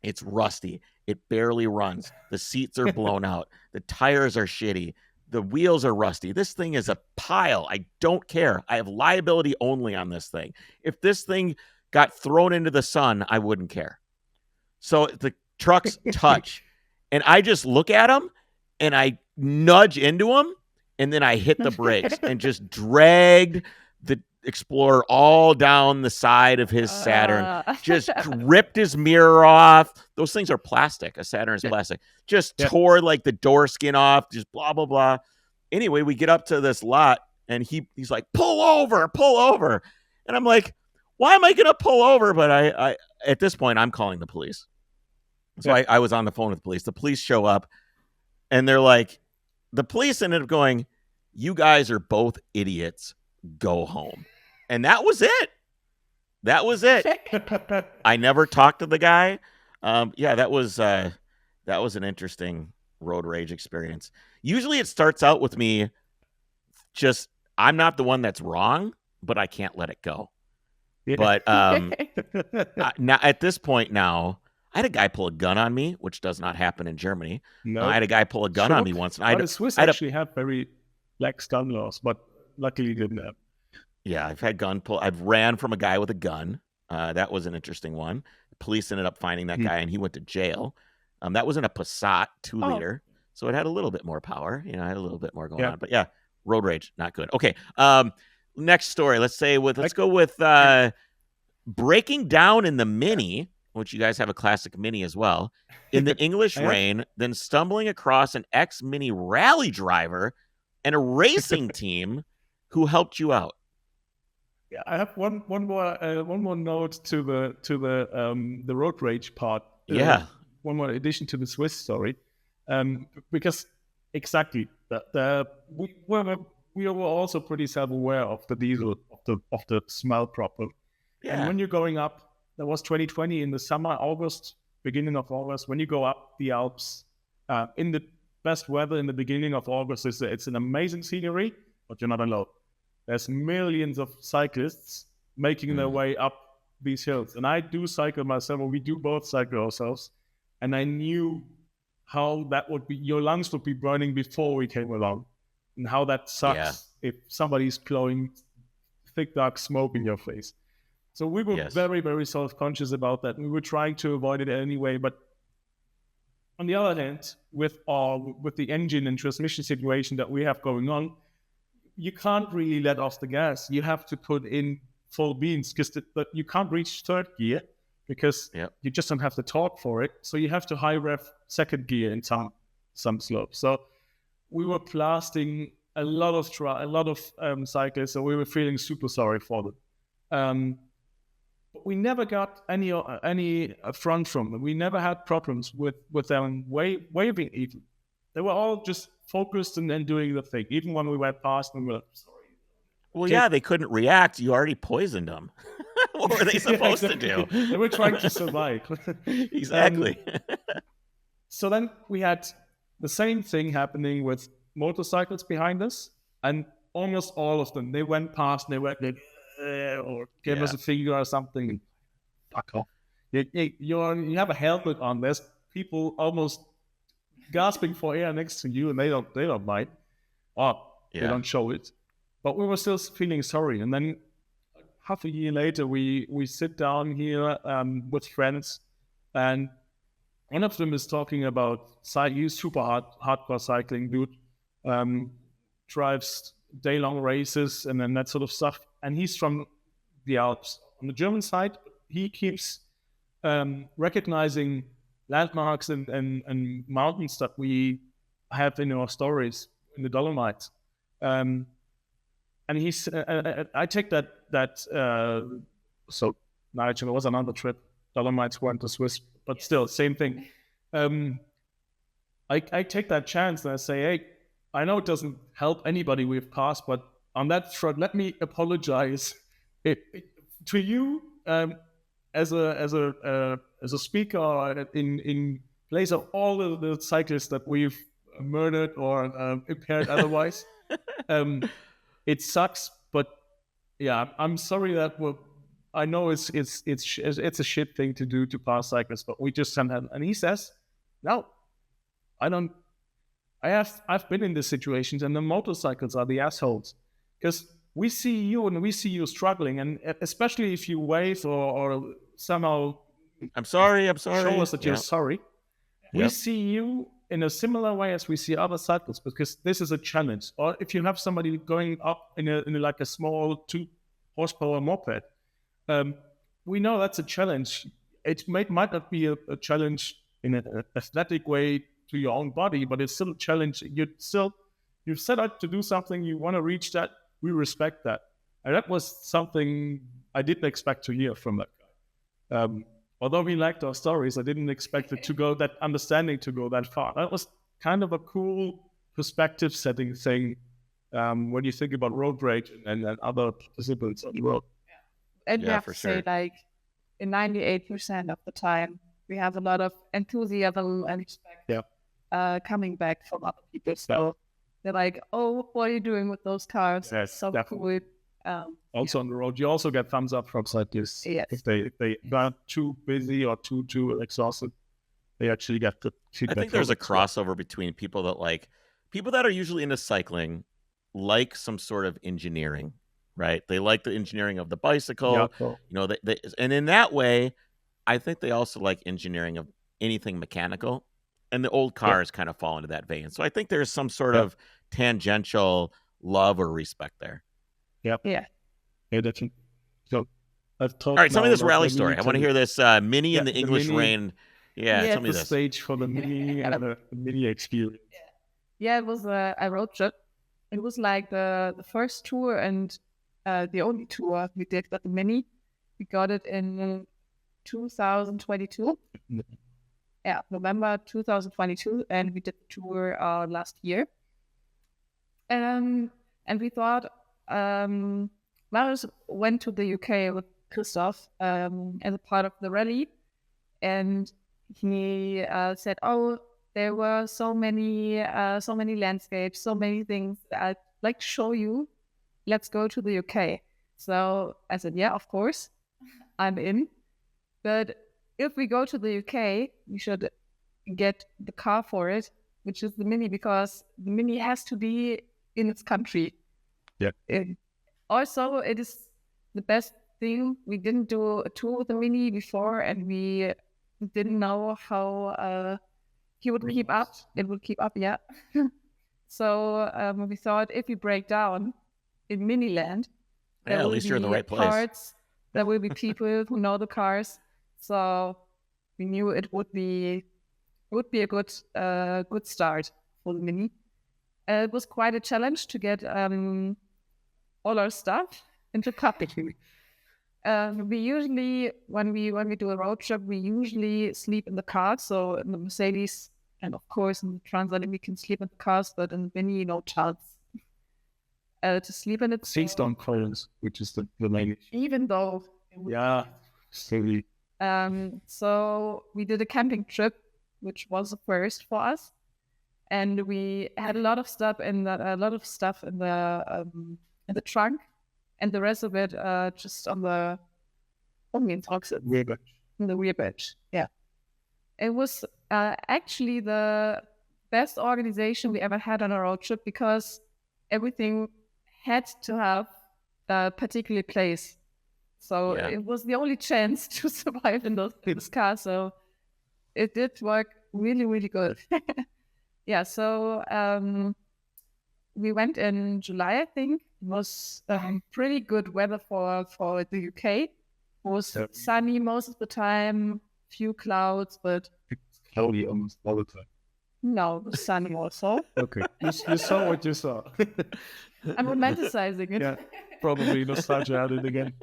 It's rusty. It barely runs. The seats are blown out. The tires are shitty. The wheels are rusty. This thing is a pile. I don't care. I have liability only on this thing. If this thing got thrown into the sun, I wouldn't care. So the trucks touch, and I just look at them, and I nudge into them, and then I hit the brakes and just dragged Explorer all down the side of his Saturn, Uh, just ripped his mirror off. Those things are plastic. A Saturn is plastic. Just tore like the door skin off, just blah, blah, blah. Anyway, we get up to this lot and he's like, pull over. And I'm like, why am I going to pull over? But I at this point, I'm calling the police. So I was on the phone with the police. The police show up and they're like, the police ended up going, you guys are both idiots. Go home. And that was it. I never talked to the guy. That was an interesting road rage experience. Usually it starts out with me just, I'm not the one that's wrong, but I can't let it go. Yeah. But now at this point now, I had a guy pull a gun on me, which does not happen in Germany. No. I had a guy pull a gun on me once. And the Swiss actually have very lax gun laws, but luckily didn't have. Yeah, I've had gun pull. I've ran from a guy with a gun. That was an interesting one. The police ended up finding that guy, and he went to jail. That was in a Passat 2-liter, so it had a little bit more power. I had a little bit more going on. But yeah, road rage, not good. Okay, next story. Let's go with breaking down in the Mini, which you guys have a classic Mini as well, in the English rain, then stumbling across an ex-Mini rally driver and a racing team who helped you out. Yeah, I have one more note to the road rage part. One more addition to the Swiss story, because exactly we were also pretty self-aware of the diesel of the smell problem. Yeah. And when you're going up, that was 2020 in the summer, beginning of August. When you go up the Alps in the best weather in the beginning of August, it's an amazing scenery, but you're not alone. There's millions of cyclists making their way up these hills. And I do cycle myself, or we do both cycle ourselves. And I knew how that would be, your lungs would be burning before we came along. And how that sucks if somebody's blowing thick, dark smoke in your face. So we were very, very self-conscious about that. We were trying to avoid it anyway. But on the other hand, with the engine and transmission situation that we have going on, you can't really let off the gas. You have to put in full beans because you can't reach third gear because you just don't have the torque for it. So you have to high rev second gear in some slopes. So we were blasting a lot of cyclists, so we were feeling super sorry for them. But we never got any affront from them. We never had problems with them waving even. They were all just focused and doing the thing. Even when we went past them, we were like, sorry. Well, they couldn't react. You already poisoned them. What were they supposed to do? They were trying to survive. Exactly. So then we had the same thing happening with motorcycles behind us, and almost all of them, they went past and they went like, or gave us a finger or something. Fuck off. You have a helmet on. There's people almost gasping for air next to you, and they don't mind. They don't show it. But we were still feeling sorry. And then half a year later, we sit down here with friends, and one of them is talking about he's super hardcore cycling dude, drives day-long races and then that sort of stuff. And he's from the Alps. On the German side, he keeps recognizing landmarks and mountains that we have in our stories in the Dolomites. And he's, I take that so Nigel, it was another trip. Dolomites went to Swiss, but still, same thing. I take that chance and I say, hey, I know it doesn't help anybody we've passed, but on that front, let me apologize to you as a speaker in place of all the cyclists that we've murdered or impaired otherwise. It sucks, but yeah, I'm sorry that I know it's a shit thing to do to pass cyclists, but we just can't have. And he says, no, I don't. I've been in these situations, and the motorcycles are the assholes because we see you and we see you struggling, and especially if you wave or somehow I'm sorry, show us that you're sorry. We see you in a similar way as we see other cyclists because this is a challenge. Or if you have somebody going up in like a small horsepower moped. We know that's a challenge. It might not be a challenge in an athletic way to your own body, but it's still a challenge. You've set out to do something, you want to reach that, we respect that. And that was something I didn't expect to hear from that guy. Although we liked our stories, I didn't expect it to go, that understanding to go that far. That was kind of a cool perspective setting thing when you think about road rage and other participants on the road. And we Yeah, have for to say, sure. like, in 98% of the time, we have a lot of enthusiasm and respect coming back from other people. So they're like, oh, what are you doing with those cars? Yes, So definitely. cool. Also on the road, you also get thumbs up from cyclists. Yes. If they aren't too busy or too exhausted, they actually get the I feedback. think there's a from it. crossover between people that are usually into cycling, like some sort of engineering, right? They like the engineering of the bicycle, Yeah, so- you know, and in that way, I think they also like engineering of anything mechanical, and the old cars kind of fall into that vein. So I think there's some sort of tangential love or respect there. Yeah, that's it. So I've talked. All right, tell me now this about rally the story. mini I want to to hear this Mini in Yeah, the the English Mini- rain. Yeah, tell me the this. stage for the mini and the mini experience. Yeah, it was a road trip. It was like the first tour and the only tour we did with the Mini. We got it in 2022. Yeah, November 2022, and we did the tour last year. And we thought, Marius went to the UK with Christoph as a part of the rally, and he said, "Oh, there were so many landscapes, so many things that I'd like to show you. Let's go to the UK." So I said, "Yeah, of course, I'm in. But if we go to the UK, we should get the car for it, which is the Mini, because the Mini has to be in its country." Yeah. Also, it is the best thing. We didn't do a tour with the Mini before, and we didn't know how he would keep up. It would keep up, yeah. So we thought, if we break down in Mini land, Yeah, at least you're in the right place. parts, there will be people who know the cars. So we knew it would be a good start for the Mini. It was quite a challenge to get all our stuff into copy. We usually, when we do a road trip, we usually sleep in the car. So in the Mercedes, and of course in the Transit, we can sleep in the cars, but in the Mini, no chance to sleep in it. Seats don't close, which is the main issue. Even though it would Yeah, silly. so we did a camping trip, which was the first for us, and we had a lot of stuff in the trunk, and the rest of it just on the in the rear bench. Yeah, it was actually the best organization we ever had on a road trip, because everything had to have a particular place. So it was the only chance to survive in this car. So it did work really, really good. Yeah, so we went in July, I think. It was pretty good weather for the UK. It was sunny most of the time, few clouds, but It's cloudy almost all the time. no, it was sunny also. Okay, you saw what you saw. I'm romanticizing it. Yeah, probably nostalgia at it again.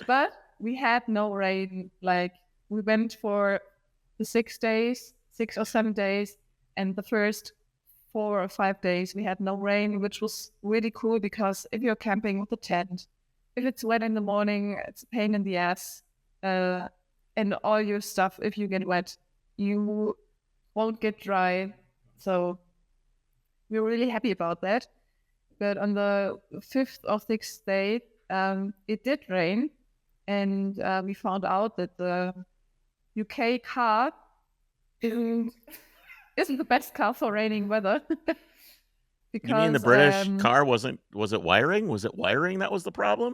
But we had no rain. Like, we went for the 6 or 7 days, and the first 4 or 5 days we had no rain, which was really cool, because if you're camping with a tent, if it's wet in the morning, it's a pain in the ass. And all your stuff, if you get wet, you won't get dry. So we were really happy about that. But on the 5th or 6th day, it did rain, and we found out that the UK car isn't the best car for raining weather. Because, You mean the British car was it wiring? Was it wiring that was the problem?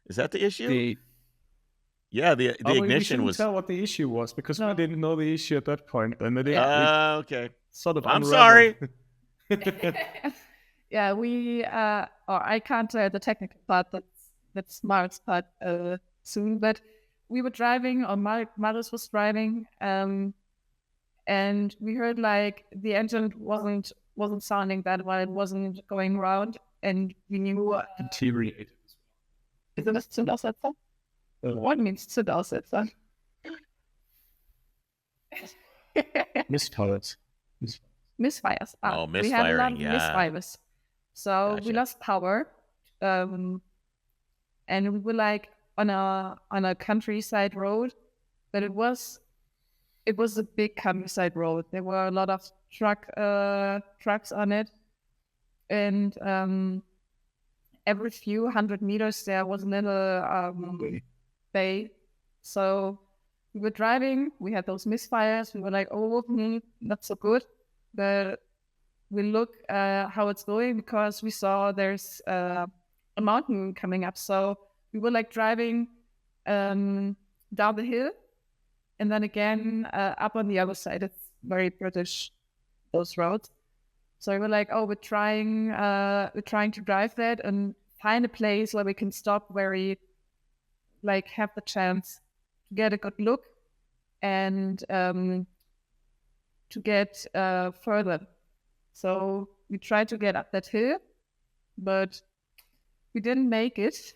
Is that the issue? The ignition we was. tell what the issue was, because No. we didn't know the issue at that point, and it Okay. sort of. I'm unraveled. sorry. yeah, we or I can't tell the technical part. That's Mark's part soon. But we were driving, or Marius was driving, and we heard like the engine wasn't sounding that well. It wasn't going round, and we knew. Deteriorated. Is it a Zündaussetzer? What means Zündaussetzer? Misfires. Misfires. Oh, We had a lot misfiring, of yeah. misfires. So we Gotcha. lost power, and we were like on a countryside road, but it was a big countryside road. There were a lot of trucks on it, and every few hundred meters there was a little bay. So we were driving. We had those misfires. We were like, oh, not so good. But we look how it's going, because we saw there's a mountain coming up. So we were like driving down the hill, and then again up on the other side. It's very British, those roads. So we were like, oh, we're trying to drive that and find a place where we can stop, where we like have the chance to get a good look and to get further. So we tried to get up that hill, but we didn't make it.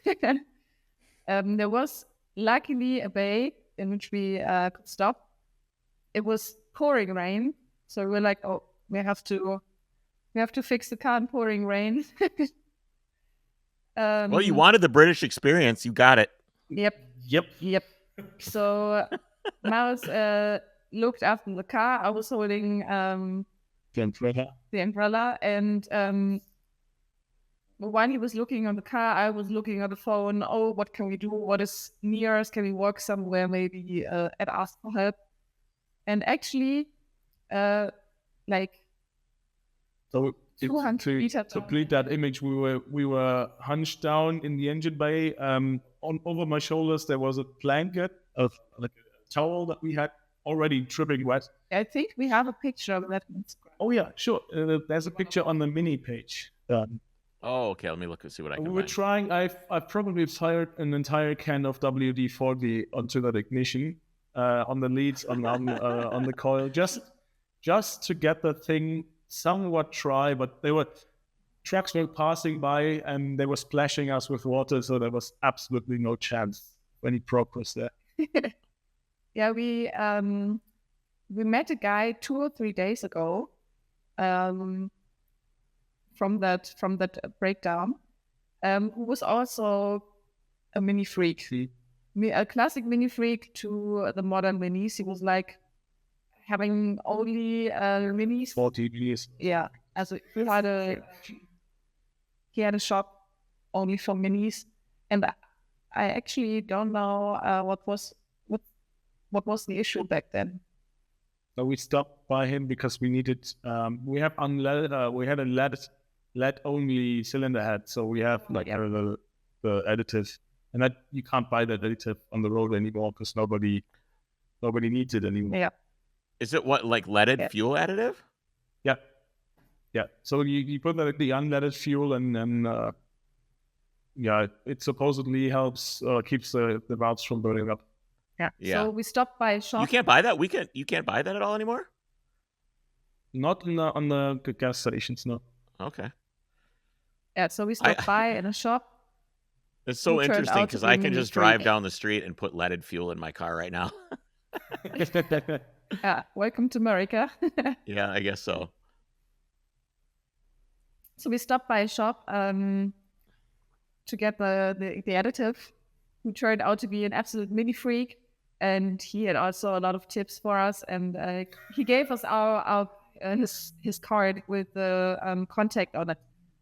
There was luckily a bay in which we could stop. It was pouring rain, so we were like, oh, we have to fix the car in pouring rain. Well, you wanted the British experience. You got it. Yep. So Marius looked after the car. I was holding the umbrella, and while he was looking on the car, I was looking on the phone. Oh, what can we do? What is near us? Can we walk somewhere maybe and ask for help? And actually, like, So 200 to meters complete that image, we were hunched down in the engine bay. Over my shoulders there was a blanket of like a towel that we had already dripping wet. I think we have a picture of that. Oh yeah, sure. There's a picture on the mini page. Oh, okay. Let me look and see what I can We were find. trying. I've probably fired an entire can of WD-40 onto that ignition, on the leads, on the coil, just to get the thing somewhat dry. But trucks were passing by and they were splashing us with water, so there was absolutely no chance of any progress there. Yeah, we met a guy 2 or 3 days ago, from that breakdown, who was also a mini freak, a classic mini freak to the modern minis. He was like having only minis. 40 years. Yeah, also he had a shop only for minis, and I actually don't know what was the issue back then. So we stopped by him because we needed. We had a lead only cylinder head, so we have like the additive, and that you can't buy that additive on the road anymore because nobody needs it anymore. Yeah. Is it what, like leaded fuel additive? Yeah. So you put the unleaded fuel, and it supposedly helps keeps the valves from burning up. Yeah. So we stopped by a shop. You can't buy that. You can't buy that at all anymore. Not on the gas stations, no. Okay. Yeah. So we stopped by in a shop. It's so Who turned interesting out to because be I can mini just drive freak. down the street and put leaded fuel in my car right now. Welcome to America. Yeah, I guess so. So we stopped by a shop to get the additive, who turned out to be an absolute mini freak, and he had also a lot of tips for us, and he gave us his card with the contact on it.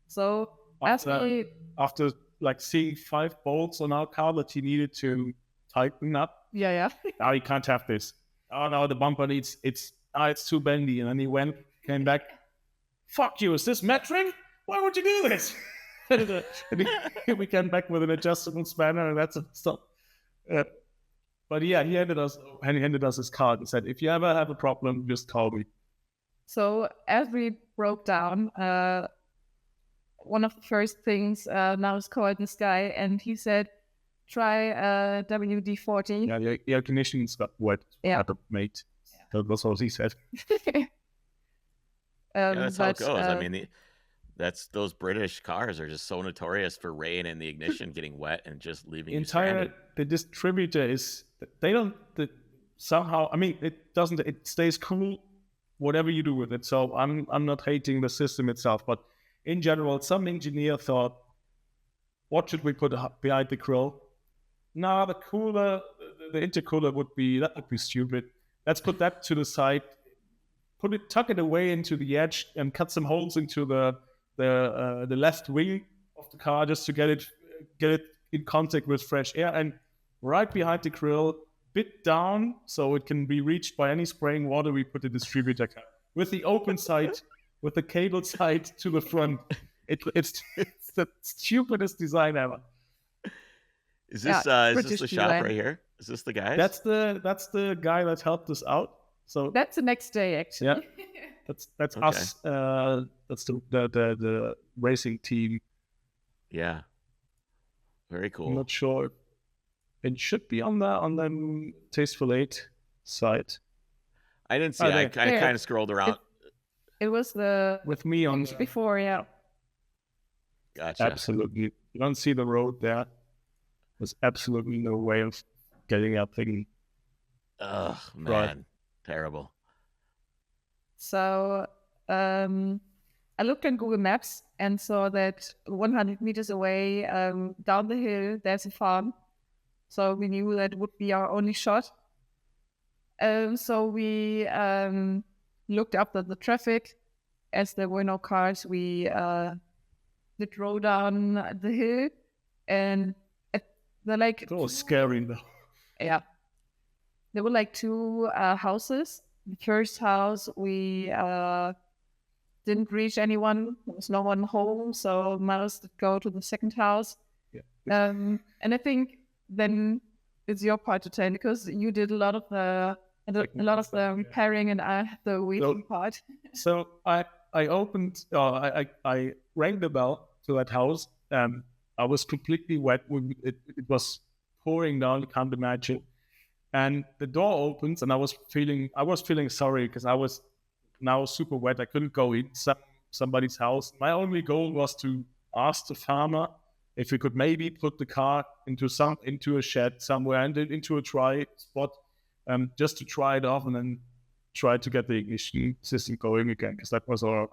So after like seeing 5 bolts on our car that he needed to tighten up, yeah. now you can't have this. Oh no, the bumper needs it's too bendy, and then he came back. Fuck you! Is this metric? Why would you do this? And we came back with an adjustable spanner, and that's stop. But yeah, he handed us his card and said, "If you ever have a problem, just call me." So as we broke down, one of the first things now is cold in the sky, and he said, try WD-40. Yeah, the air conditioning's got wet. Yeah. Mate. That's what he said. That's how it goes. I mean, those British cars are just so notorious for rain and the ignition getting wet and just leaving you stranded. The distributor is, somehow, I mean, it stays cool, whatever you do with it. So I'm not hating the system itself, but in general, some engineer thought, what should we put behind the grill? No, the cooler, the intercooler would be stupid. Let's put that to the side, tuck it away into the edge, and cut some holes into the left wing of the car just to get it in contact with fresh air, and right behind the grill, bit down so it can be reached by any spraying water. We put the distributor cap with the open side, with the cable side to the front. It's the stupidest design ever. Is this the shop right here? Is this the guy? That's the guy that helped us out. So that's the next day, actually. Yeah, that's okay. Us. That's the racing team. Yeah, very cool. I'm not sure. It should be on the Tasteful 8 site. I didn't see it. I kind of scrolled around. It was with me on before, yeah. Gotcha. Absolutely. You don't see the road there. There's absolutely no way of getting up thinking. Ugh, man. Right. Terrible. So I looked on Google Maps and saw that 100 meters away down the hill, there's a farm. So we knew that would be our only shot. So we looked up the traffic. As there were no cars, we did roll down the hill, and they're like... It was scary though. Yeah. There were like two houses. The first house, we didn't reach anyone. There was no one home, so Marius did go to the second house. Yeah. And I think then it's your part to tell, because you did a lot of the repairing and I had the waiting part. So I opened, I rang the bell to that house. I was completely wet. It was pouring down, you can't imagine. And the door opens, and I was feeling sorry because I was now super wet. I couldn't go in somebody's house. My only goal was to ask the farmer if we could maybe put the car into a shed somewhere and into a dry spot, just to try it off and then try to get the ignition system going again, because that was our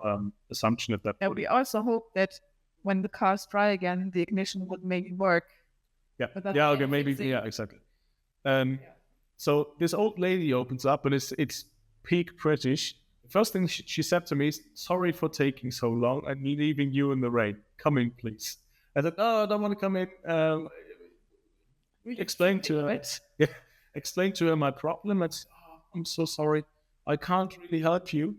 assumption at that point. And we also hope that when the car's dry again, the ignition would make it work. Yeah, okay, maybe, yeah, exactly. So this old lady opens up, and it's peak British. The first thing she said to me is, "Sorry for taking so long and leaving you in the rain. Come in, please." I said, "Oh, I don't want to come in." Explained to her my problem. I'm so sorry. I can't really help you.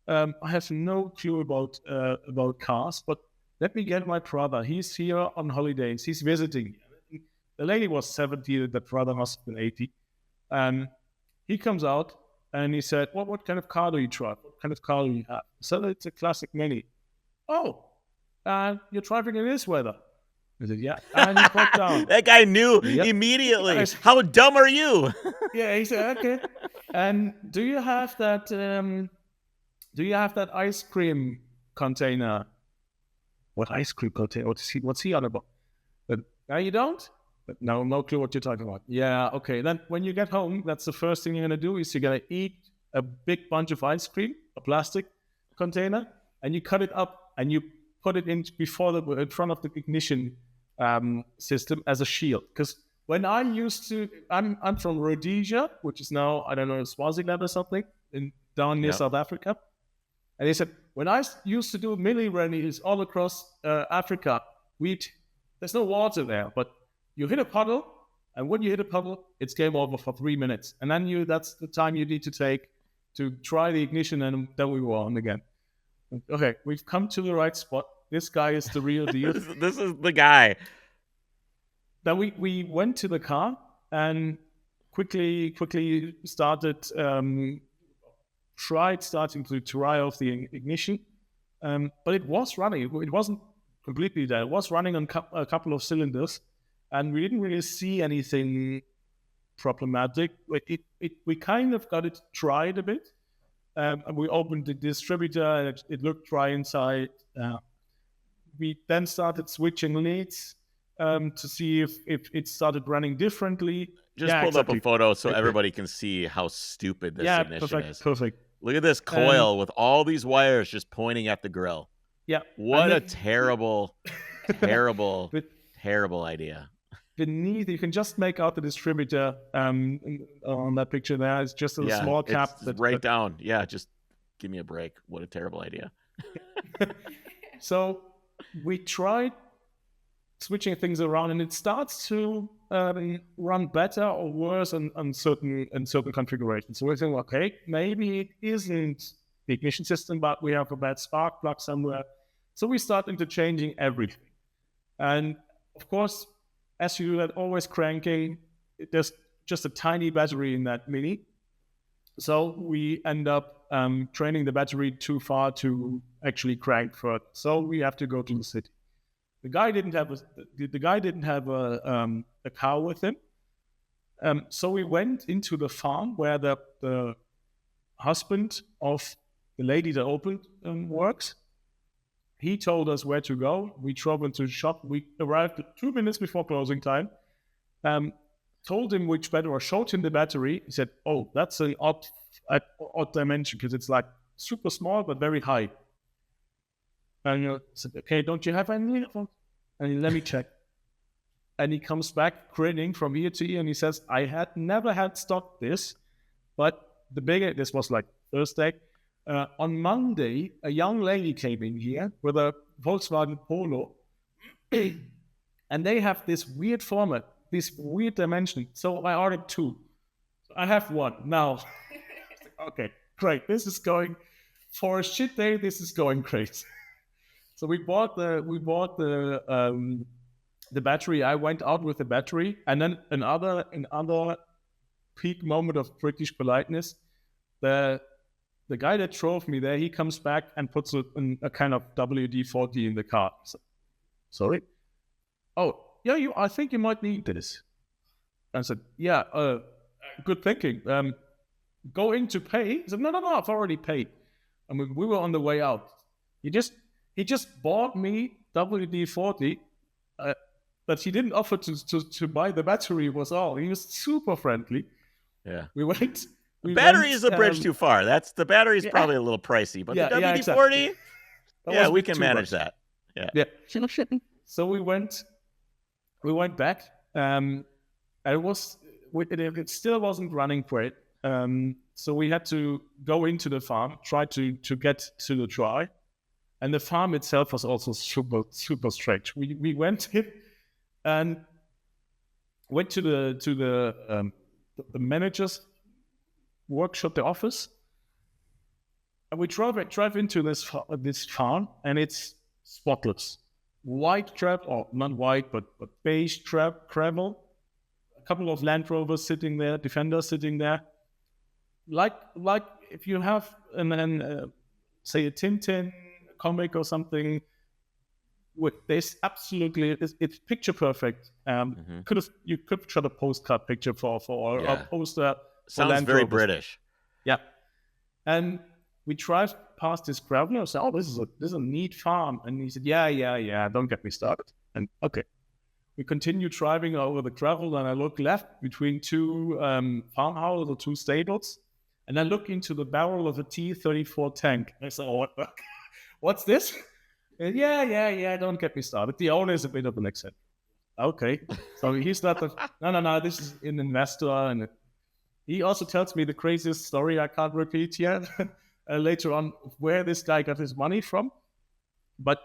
I have no clue about cars, but let me get my brother. He's here on holidays. He's visiting. The lady was 70. The brother must have been 80. He comes out and he said, what kind of car do you drive? What kind of car do you have? So it's a classic Mini. Oh, you're driving in this weather? I said, yeah. And he broke down. That guy knew immediately. How dumb are you? Yeah, he said, okay. And do you have that ice cream container? What ice cream container? What's he on about? But now you don't? But no clue what you're talking about. Yeah, okay. Then when you get home, that's the first thing you're going to do is you're going to eat a big bunch of ice cream, a plastic container, and you cut it up and you put it in front of the ignition system as a shield. Because when I'm from Rhodesia, which is now, I don't know, Swaziland or something, down near South Africa. And they said, when I used to do mini rallies all across Africa, there's no water there, but you hit a puddle, and when you hit a puddle, it's game over for 3 minutes. And then that's the time you need to take to try the ignition, and then we were on again. Okay, we've come to the right spot. This guy is the real deal. This is the guy. Then we went to the car and quickly started, tried starting to try off the ignition. But it was running. It wasn't completely dead. It was running on a couple of cylinders, and we didn't really see anything problematic. We kind of got it tried a bit. And we opened the distributor, and it looked dry inside. We then started switching leads to see if it started running differently. Just pulled up a photo so everybody can see how stupid this ignition is. Perfect. Look at this coil with all these wires just pointing at the grill. Yeah. What a terrible, terrible idea. Beneath, you can just make out the distributor on that picture there. It's just a small cap. Down. Yeah, just give me a break. What a terrible idea. So we tried switching things around, and it starts to run better or worse on certain configurations. So we think, okay, maybe it isn't the ignition system, but we have a bad spark plug somewhere. So we start interchanging everything. And of course, as you do that, always cranking, there's just a tiny battery in that Mini. So we end up training the battery too far to actually crank further. So we have to go to the city. The guy didn't have a car with him. So we went into the farm where the husband of the lady that opened works. He told us where to go. We drove into the shop. We arrived 2 minutes before closing time. Told him which battery, or showed him the battery. He said, "Oh, that's an odd dimension because it's like super small but very high." And I said, "Okay, don't you have any?" And let me check. And he comes back grinning from ear to ear, and he says, "I had never had stock this, but this was like Thursday. On Monday, a young lady came in here with a Volkswagen Polo, and they have this weird format, this weird dimension. So I ordered 2. So I have 1 now." Okay, great. This is going for a shit day. This is going great. So we bought the battery. I went out with the battery, and then another peak moment of British politeness. The guy that drove me there, he comes back and puts a kind of WD-40 in the car. So, sorry? "Oh, yeah, I think you might need this." I said, "Yeah, good thinking. Going to pay?" He said, No, I've already paid. I mean, we were on the way out. He just bought me WD-40, but he didn't offer to buy the battery was all. He was super friendly. Yeah. We went... The battery is a bridge too far. The battery's probably a little pricey, but the WD-40, exactly. We can manage that. Yeah. So we went back, and it still wasn't running great. So we had to go into the farm, try to get to the dry, and the farm itself was also super, super strange. We went in and went to the manager's workshop, the office, and we drive into this farm, and it's spotless, white gravel, or not white, but beige gravel. A couple of Land Rovers sitting there, Defenders sitting there, like if you have say a Tintin comic or something. With this, absolutely, it's picture perfect. You could try a postcard picture for a poster. Sounds very British. Yeah. And we drive past this gravel, and I said, "Oh, this is a neat farm." And he said, Yeah, don't get me started. And okay. We continue driving over the gravel, and I look left between 2 farmhouses or 2 stables, and I look into the barrel of a T-34 tank. And I said, "Oh, what's this?" And yeah, don't get me started. The owner is a bit of an eccentric. Okay. So he's not no, this is an investor, and he also tells me the craziest story I can't repeat yet later on, where this guy got his money from. But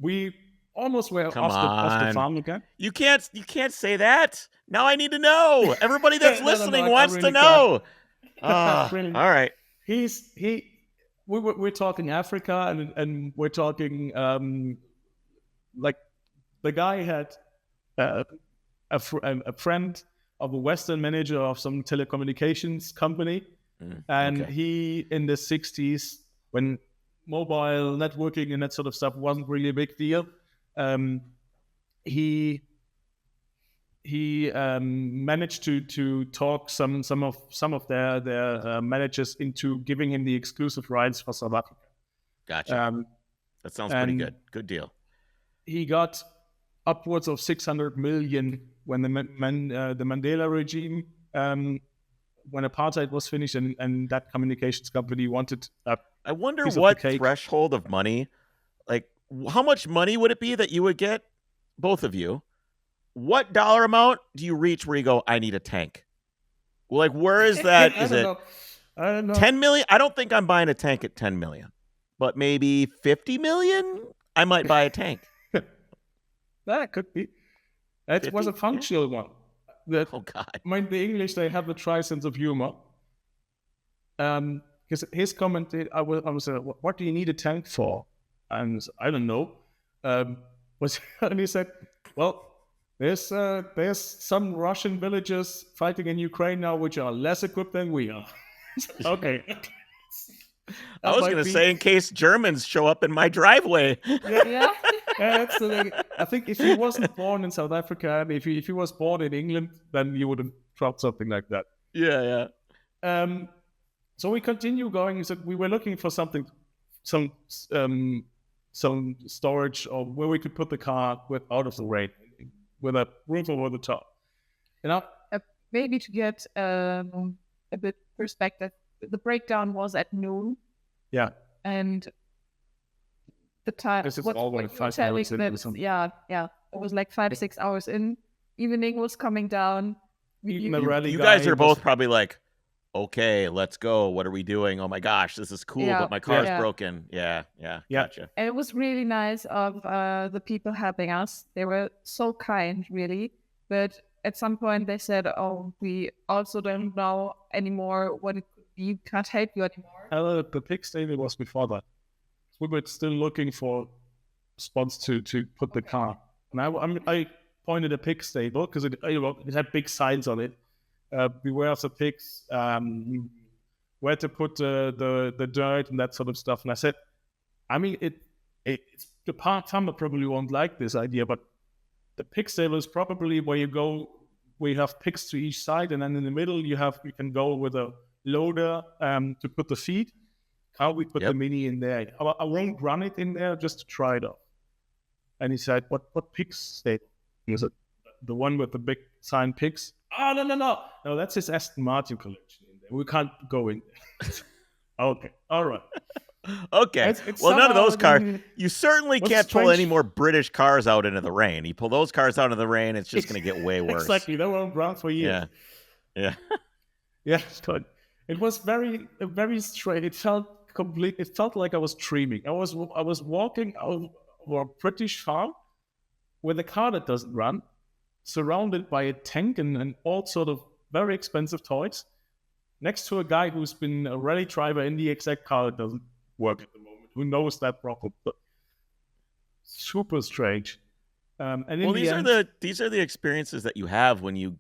we almost were off the farm again. You can't say that. Now I need to know. Everybody that's listening wants to know. Really. All right. We're talking Africa, and we're talking like the guy had a friend of a Western manager of some telecommunications company, and he in the 60s, when mobile networking and that sort of stuff wasn't really a big deal. He managed to talk some of their managers into giving him the exclusive rights for South Africa. Gotcha. That sounds pretty good. Good deal. He got upwards of 600 million when the Mandela regime, when apartheid was finished, and that communications company wanted. I wonder what threshold of money, like how much money would it be that you would get, both of you? What dollar amount do you reach where you go, I need a tank? Well, like, where is that? Is it I don't know. 10 million? I don't think I'm buying a tank at 10 million, but maybe 50 million? I might buy a tank. That could be. That was a functional one. Oh, God. Mind the English, they have a dry sense of humor. Because his comment, I was what do you need a tank for? And I don't know. And he said, well, there's some Russian villagers fighting in Ukraine now which are less equipped than we are. Okay. I was going to say, in case Germans show up in my driveway. Yeah. That's the thing. I think if he wasn't born in South Africa, if he was born in England, then you would have dropped something like that. Yeah. So we continue going. He said we were looking for something, some storage or where we could put the car out of the rain, with a roof over the top. Maybe to get a bit perspective, the breakdown was at noon. Yeah. And the time. This is all when 5 hours in or something. Yeah. It was like 5-6 hours in. Evening was coming down. Even the rally you guys are both probably like, okay, let's go. What are we doing? Oh my gosh, this is cool, but my car's broken. Yeah. Gotcha. And it was really nice of the people helping us. They were so kind, really. But at some point they said, oh, we also don't know anymore what it could be. Can't help you anymore. The pig stable was before that. We were still looking for spots to put the car. And I pointed a pig stable because it had big signs on it. Beware of the pigs, where to put the dirt and that sort of stuff. And I said, I mean, it's the part-timer probably won't like this idea, but the pig stable is probably where you go, where you have pigs to each side, and then in the middle you can go with a loader to put the feed. How we put the Mini in there? I won't run it in there just to try it out. And he said, "What pig stable?" He said, "The one with the big sign pigs." Oh, no, that's his Aston Martin collection in there. We can't go in there. Okay, all right. Okay. It's well, none of those cars. You certainly can't pull strange? any more British cars out into the rain. You pull those cars out into the rain, it's just going to get way worse. Exactly. They were around for years. Yeah. Yeah. It was very straight. It felt complete. It felt like I was dreaming. I was walking over a British farm with a car that doesn't run, surrounded by a tank and all sort of very expensive toys, next to a guy who's been a rally driver in the exact car that doesn't work at the moment. Who knows that problem? But super strange. And these are the experiences that you have when you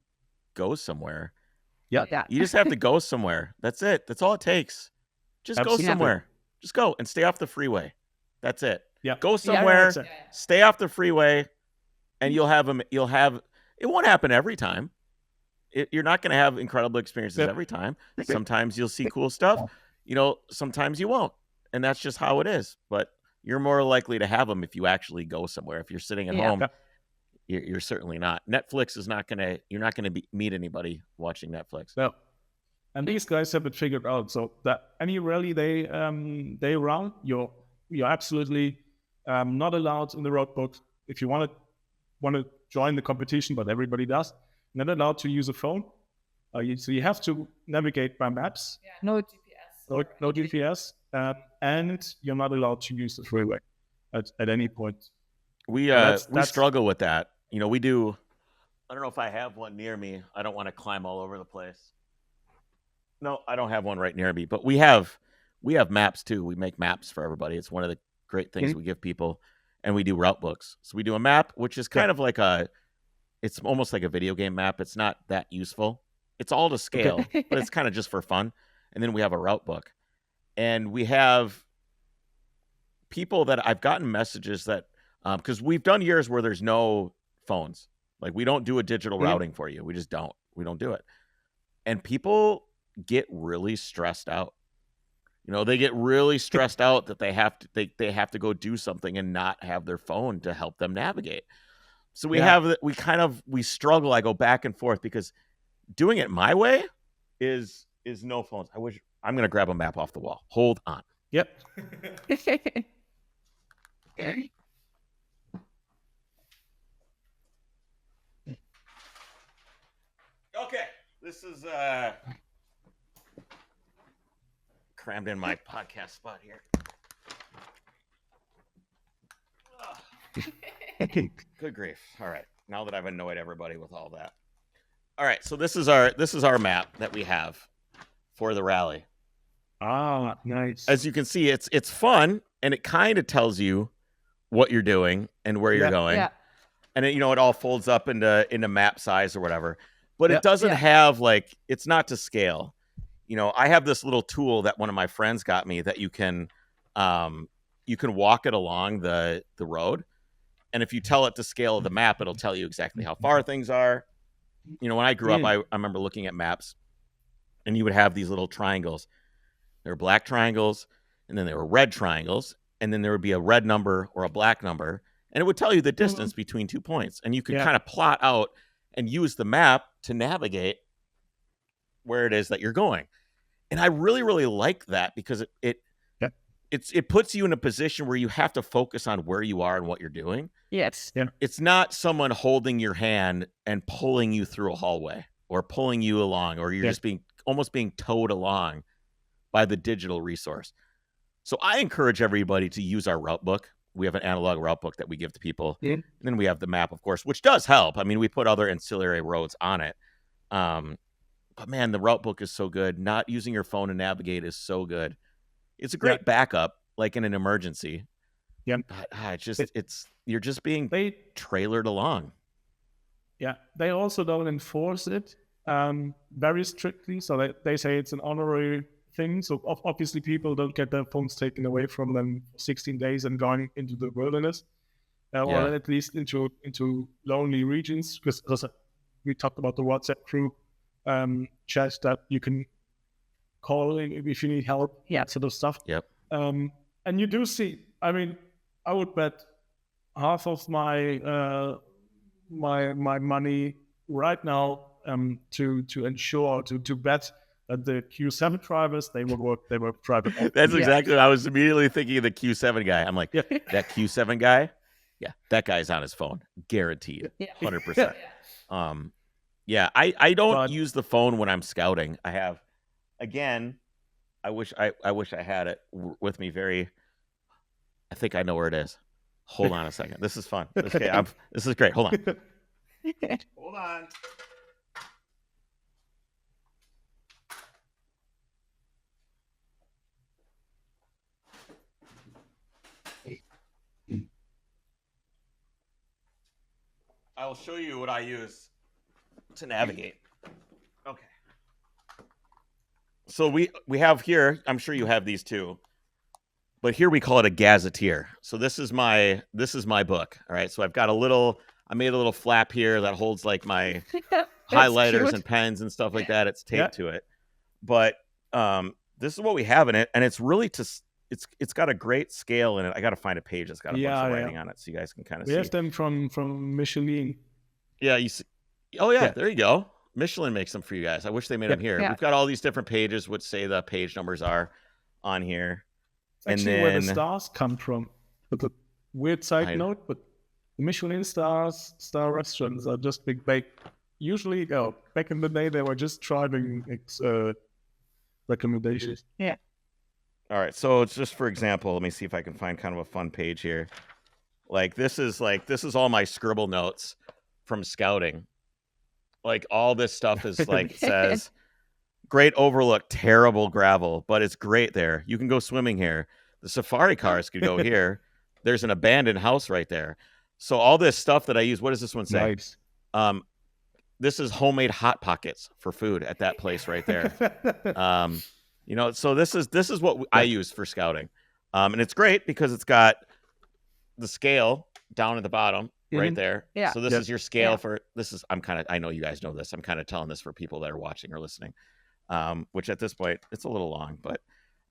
go somewhere. Yeah. You just have to go somewhere. That's it. That's all it takes. Just Absolutely. go somewhere. Just go and stay off the freeway. That's it. Yeah. Go somewhere. Yeah. Stay off the freeway, and you'll have them. It won't happen every time. You're not going to have incredible experiences every time. Sometimes you'll see cool stuff. Sometimes you won't, and that's just how it is. But you're more likely to have them if you actually go somewhere. If you're sitting at home, you're certainly not. Netflix is not going to. You're not going to meet anybody watching Netflix. No. And these guys have it figured out. So that any rally they run, you're absolutely not allowed in the road book. If you want to join the competition, but everybody does, not allowed to use a phone. So you have to navigate by maps. Yeah, no GPS. No GPS, and you're not allowed to use the freeway at any point. We struggle with that. We do. I don't know if I have one near me. I don't want to climb all over the place. No, I don't have one right near me, but we have maps too. We make maps for everybody. It's one of the great things we give people, and we do route books. So we do a map, which is kind of like it's almost like a video game map. It's not that useful. It's all to scale, but it's kind of just for fun. And then we have a route book, and we have people that I've gotten messages that because we've done years where there's no phones, like we don't do a digital routing for you. We just don't. We don't do it, and people get really stressed out. They get really stressed out that they have to go do something and not have their phone to help them navigate. So we struggle. I go back and forth because doing it my way is no phones. I'm going to grab a map off the wall. Hold on. Yep. Okay. This is crammed in my podcast spot here. Good grief. All right. Now that I've annoyed everybody with all that. All right. So this is our map that we have for the rally. Ah, nice. As you can see, it's fun, and it kind of tells you what you're doing and where you're going. Yeah. And it all folds up into map size or whatever. But it doesn't have it's not to scale. I have this little tool that one of my friends got me that you can walk it along the road. And if you tell it to scale the map, it'll tell you exactly how far things are. When I grew up, I remember looking at maps, and you would have these little triangles. There were black triangles, and then there were red triangles, and then there would be a red number or a black number, and it would tell you the distance between 2 points. And you could kind of plot out and use the map to navigate where it is that you're going. And I really, really like that because it puts you in a position where you have to focus on where you are and what you're doing. Yes. Yeah. It's not someone holding your hand and pulling you through a hallway or pulling you along, or you're just almost being towed along by the digital resource. So I encourage everybody to use our route book. We have an analog route book that we give to people. And then we have the map, of course, which does help. I mean, we put other ancillary roads on it. But man, the route book is so good. Not using your phone to navigate is so good. It's a great backup, like in an emergency. Yeah. You're just being trailered along. Yeah. They also don't enforce it very strictly. So they say it's an honorary thing. So obviously people don't get their phones taken away from them for 16 days and going into the wilderness, or at least into lonely regions. Because we talked about the WhatsApp group chat that you can call if you need help, sort of stuff. Yep. And you do see, I mean, I would bet half of my my money right now to ensure to bet that the Q7 drivers they were private. That's exactly what I was immediately thinking of, the Q7 guy. I'm like, that Q7 guy, that guy's on his phone, guaranteed, 100%. I don't use the phone when I'm scouting. I have, again, I wish I had it with me. I think I know where it is. Hold on a second. This is fun. Okay, this is great. Hold on. Hold on. I will show you what I use to navigate. Okay. So we have here, I'm sure you have these too, but here we call it a gazetteer. So this is my book. All right. So I made a little flap here that holds like my highlighters and pens and stuff like that. It's taped to it. But this is what we have in it, and it's really it's got a great scale in it. I got to find a page that's got a bunch of writing on it so you guys can kind of see. We have them from Michelin. Yeah, you see. Oh yeah, there you go. Michelin makes them for you guys. I wish they made them here. We've got all these different pages which say the page numbers are on here. It's actually where the stars come from. But a weird side note, but the Michelin star restaurants are just big. Usually, back in the day, they were just driving recommendations. Yeah. All right, so it's just for example. Let me see if I can find kind of a fun page here. This is all my scribble notes from scouting. Like all this stuff is like says, great overlook, terrible gravel, but it's great there. You can go swimming here. The safari cars could go here. There's an abandoned house right there. So all this stuff that I use, what does this one say? Nice. This is homemade hot pockets for food at that place right there. So this is what I use for scouting. And it's great because it's got the scale down at the bottom right there. Yeah. So this is your scale Yeah. for this is I know you guys know this. I'm kind of telling this for people that are watching or listening. Which at this point it's a little long, but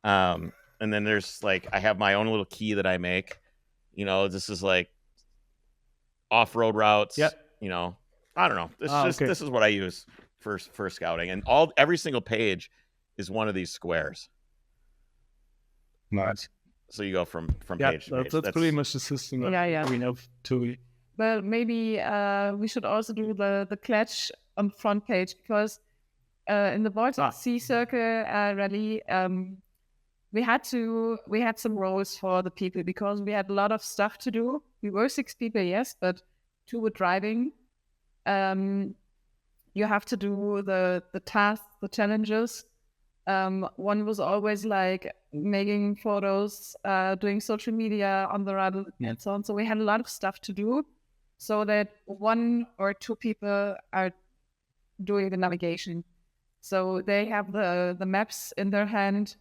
and then there's like I have my own little key that I make. You know, this is like off-road routes. Yep. You know, I don't know. Okay. This is what I use for scouting, and every single page is one of these squares. Nice. So you go from Yeah, page to page. that's pretty much the system that Yeah. we have to. Well, maybe we should also do the clutch on the front page, because in the Baltic Sea Circle rally, we had some roles for the people because we had a lot of stuff to do. We were 6 people, yes, but 2 were driving. You have to do the tasks, the challenges. One was always like making photos, doing social media on the rally and so on. So we had a lot of stuff to do, so that 1 or 2 people are doing the navigation. So they have the maps in their hand,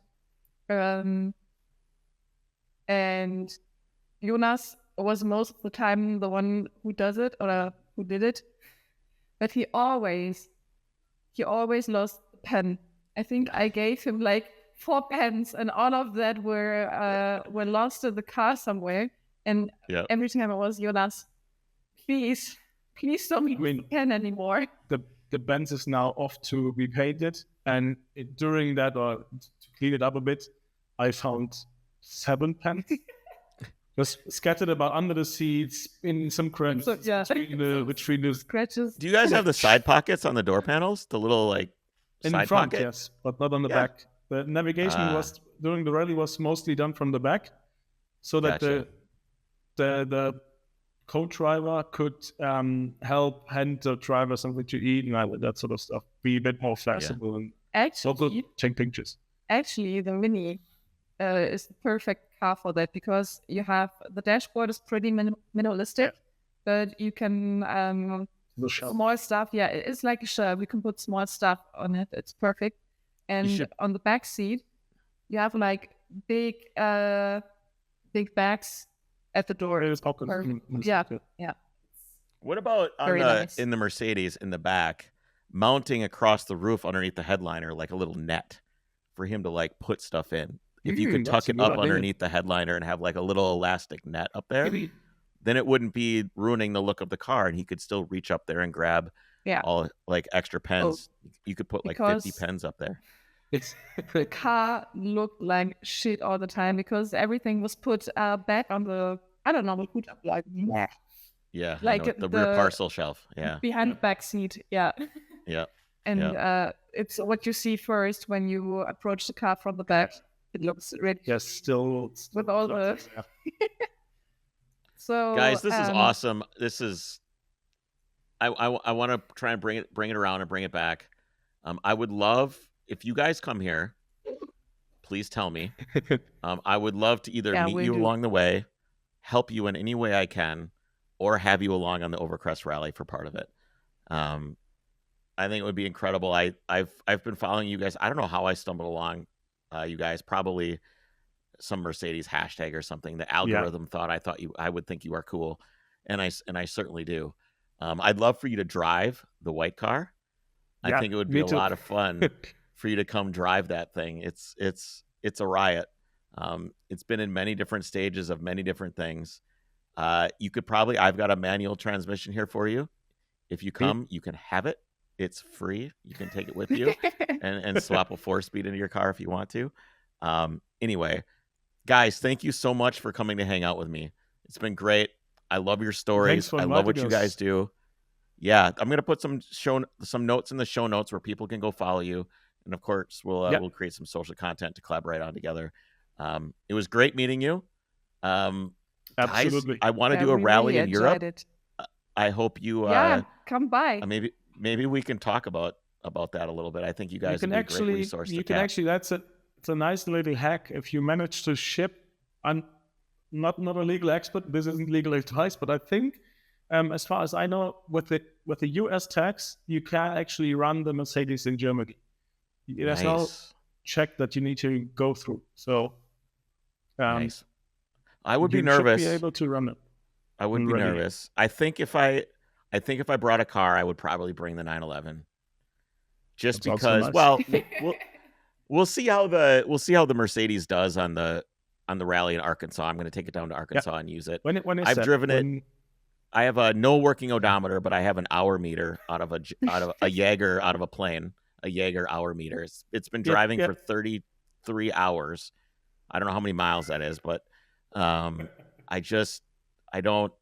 and Jonas was most of the time the one who does it or who did it, but he always lost the pen. I think I gave him like 4 pens, and all of that were lost in the car somewhere. And every time I was, Jonas, please don't use the pen anymore. The Benz is now off to be painted, and during that, or to clean it up a bit, I found 7 pens. Just scattered about under the seats, in some cracks, between the scratches. Do you guys have the side pockets on the door panels? The little like in side front, pocket? yes, but not on the back. The navigation was during the rally was mostly done from the back, so that the co-driver could help hand the driver something to eat and that sort of stuff. Be a bit more flexible and also take pictures. Actually, the Mini is the perfect car for that, because you have the dashboard is pretty minimalistic, but you can small stuff. Yeah, it's like a shelf. We can put small stuff on it. It's perfect. And on the back seat, you have like big bags at the door. Yeah. What about in the Mercedes in the back, mounting across the roof underneath the headliner like a little net for him to like put stuff in? If you could tuck it up underneath the headliner and have like a little elastic net up there, then it wouldn't be ruining the look of the car, and he could still reach up there and grab all like extra pens. You could put like 50 pens up there. The car looked like shit all the time because everything was put back on the, I don't know, we put up like like the rear parcel shelf. Yeah, behind the back seat. And it's what you see first when you approach the car from the back. It looks really still with all the So guys, this is awesome. This is I want to try and bring it around and bring it back. I would love if you guys come here, please tell me. I would love to either meet you along the way, help you in any way I can, or have you along on the Overcrest Rally for part of it. I think it would be incredible. I've been following you guys. I don't know how I stumbled along you guys. Probably some Mercedes hashtag or something. The algorithm thought I would think you are cool, and I certainly do. I'd love for you to drive the white car. I think it would be a lot of fun for you to come drive that thing. It's a riot. It's been in many different stages of many different things. You could probably, I've got a manual transmission here for you. If you come, you can have it. It's free. You can take it with you and swap a 4-speed into your car if you want to. Anyway, guys, thank you so much for coming to hang out with me. It's been great. I love your stories. I love what you guys do. Yeah, I'm gonna put some notes in the show notes where people can go follow you, and of course we'll create some social content to collaborate on together. It was great meeting you. Absolutely. Guys, I want to do a rally in Europe. I hope you come by. Maybe we can talk about that a little bit. I think you guys would be a great resource. It's a nice little hack. If you manage to ship, I'm not a legal expert. This isn't legal advice, but I think, as far as I know, with the US tax, you can actually run the Mercedes in Germany. There's no check that you need to go through. So Nice. I would be You nervous. should be able to run it. I would be nervous. I think if I brought a car, I would probably bring the 911. Just That's because, also nice. well, we'll see how the Mercedes does on the rally in Arkansas. I'm going to take it down to Arkansas and use it. I've driven it. I have a no working odometer, but I have an hour meter out of a Jaeger out of a plane, a Jaeger hour meter. It's been driving for 33 hours. I don't know how many miles that is, but I don't.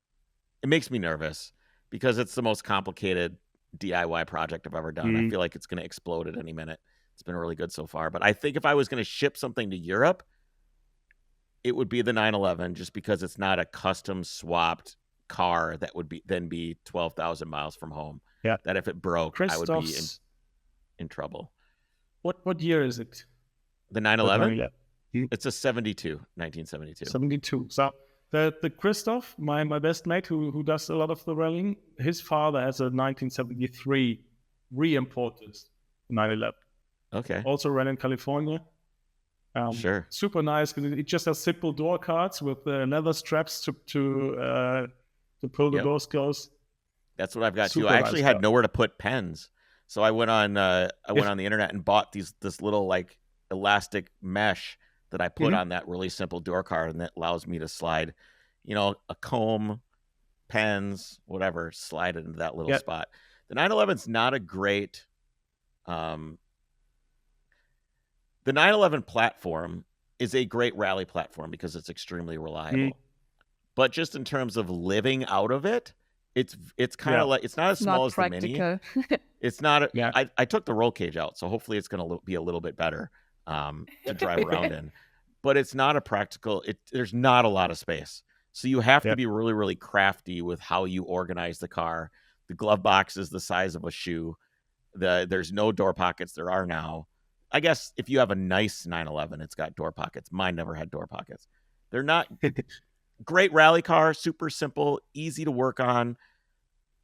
It makes me nervous because it's the most complicated DIY project I've ever done. I feel like it's going to explode at any minute. It's been really good so far, but I think if I was going to ship something to Europe, it would be the 911, just because it's not a custom swapped car that would be 12,000 miles from home. Yeah, that if it broke, I would be in trouble. What year is it? The 911? It's a 1972. 72. So the Christoph, my best mate who does a lot of the rallying, his father has a 1973 re-imported 911. Okay. Also ran in California. Sure. Super nice because it just has simple door cards with leather straps to pull the doors closed. That's what I've got too. I actually had nowhere to put pens, so I went on the internet and bought this little like elastic mesh that I put on that really simple door card, and that allows me to slide, a comb, pens, whatever, slide it into that little spot. The 911's not a great. The 911 platform is a great rally platform because it's extremely reliable. But just in terms of living out of it, it's kind of like, it's not as small as the Mini. It's not. I took the roll cage out, so hopefully it's going to be a little bit better to drive around in. But it's not a practical. There's not a lot of space, so you have to be really, really crafty with how you organize the car. The glove box is the size of a shoe. There's no door pockets. There are now. I guess if you have a nice 911, it's got door pockets. Mine never had door pockets. They're not great rally car, super simple, easy to work on.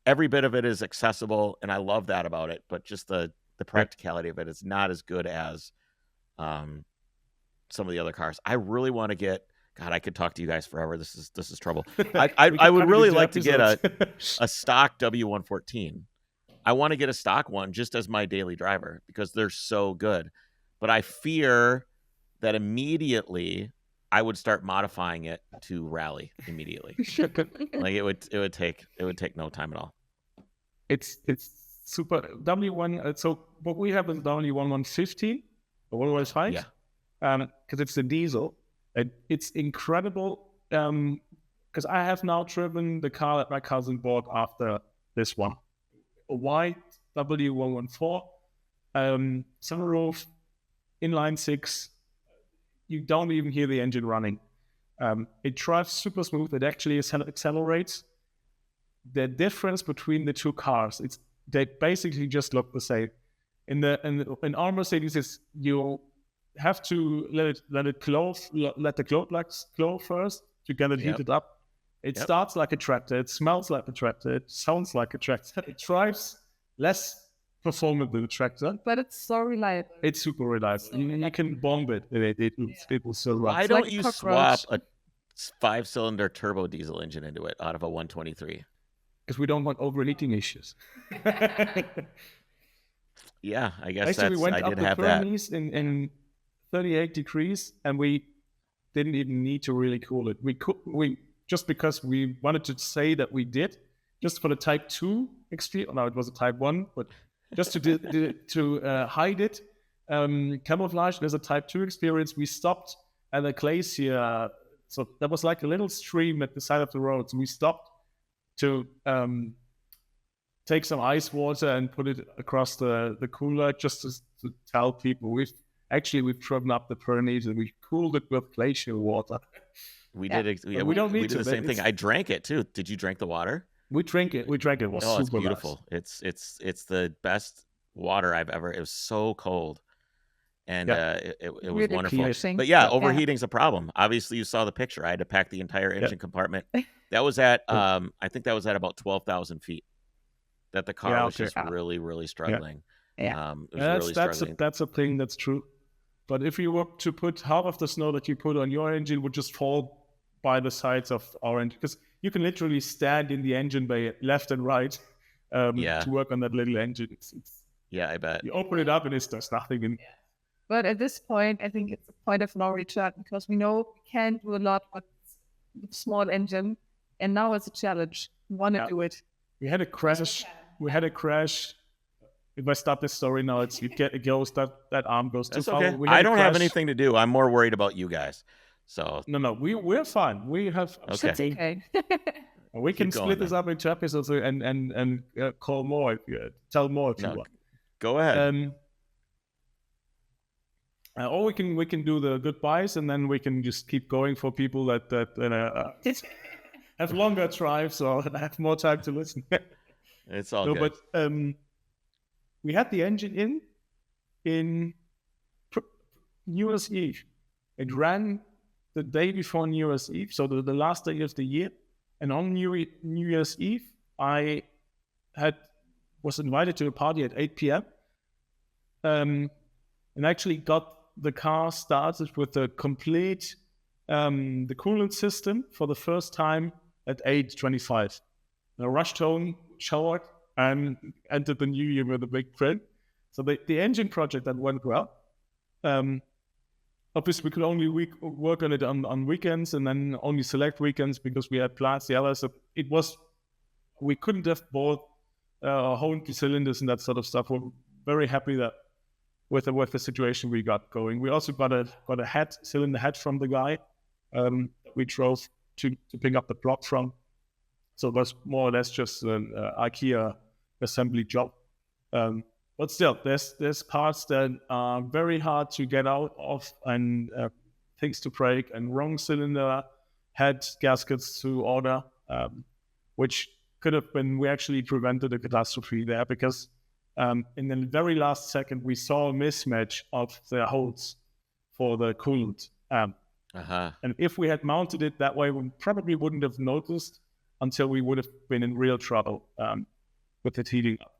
Every bit of it is accessible, and I love that about it. But just the practicality of it is not as good as some of the other cars. I really want to get. God, I could talk to you guys forever. This is trouble. I would really like to get a stock W114. I want to get a stock one just as my daily driver because they're so good. But I fear that immediately I would start modifying it to rally immediately. Like it would take no time at all. It's super W1. So what we have is W115 or 115. Yeah. Because it's a diesel. It's incredible. Because I have now driven the car that my cousin bought after this one. A white W114, sunroof, inline 6. You don't even hear the engine running. It drives super smooth. It actually accelerates. The difference between the two cars, they basically just look the same. In our Mercedes, you have to let it close, let the glow plugs glow first to get it heated up. It starts like a tractor. It smells like a tractor. It sounds like a tractor. It drives less performant than a tractor. But it's so reliable. It's super reliable. You can bomb it. It will still run. Why don't you swap a 5-cylinder turbo diesel engine into it out of a 123? Because we don't want overheating issues. Yeah, I guess actually, we went I up did the have that. Pyrenees in 38 degrees, and we didn't even need to really cool it. We just because we wanted to say that we did, just for the Type 2 experience. No, it was a Type 1, but just to hide it, camouflage. There's a Type 2 experience. We stopped at a glacier. So there was like a little stream at the side of the road. So we stopped to take some ice water and put it across the cooler just to tell people we've driven up the Pyrenees and we cooled it with glacier water. We did. We don't need we did the same thing. I drank it too. Did you drink the water? We drank it. It was super it's beautiful. Nice. It's the best water I've ever. It was so cold, and it was really wonderful. Piercing. But overheating's a problem. Obviously, you saw the picture. I had to pack the entire engine compartment. That was at I think that was at about 12,000 feet. That the car was just really, really struggling. Yeah, it was really struggling. That's a thing that's true. But if you were to put half of the snow that you put on your engine would just fall by the sides of our engine, because you can literally stand in the engine bay left and right to work on that little engine. Yeah, I bet. You open it up and there's nothing in. But at this point, I think it's a point of no return, because we know we can't do a lot with small engine, and now it's a challenge. We want to do it. We had a crash. If I stop this story now, it goes that arm goes too far. Okay. I don't have anything to do. I'm more worried about you guys. So no, we're fine. We have okay. We can split this up into episodes and call more, tell more if you want. Go ahead. Or we can do the goodbyes, and then we can just keep going for people that have longer drives or have more time to listen. It's all good. But we had the engine in New Year's Eve. It ran the day before New Year's Eve, so the last day of the year. And on New Year's Eve, I was invited to a party at 8 p.m. And actually got the car started with the complete the coolant system for the first time at 8:25. I rushed home, showered, and entered the new year with a big grin. So the engine project that went well. Obviously, we could only work on it on weekends, and then only select weekends because we had plans. So we couldn't have bought whole cylinders and that sort of stuff. We're very happy that with the situation we got going. We also got a cylinder head from the guy that we drove to pick up the block from. So it was more or less just an IKEA assembly job. But still, there's parts that are very hard to get out of, and things to break, and wrong cylinder head gaskets to order, which could have been, we actually prevented a catastrophe there, because in the very last second, we saw a mismatch of the holes for the coolant. And if we had mounted it that way, we probably wouldn't have noticed until we would have been in real trouble with it heating up.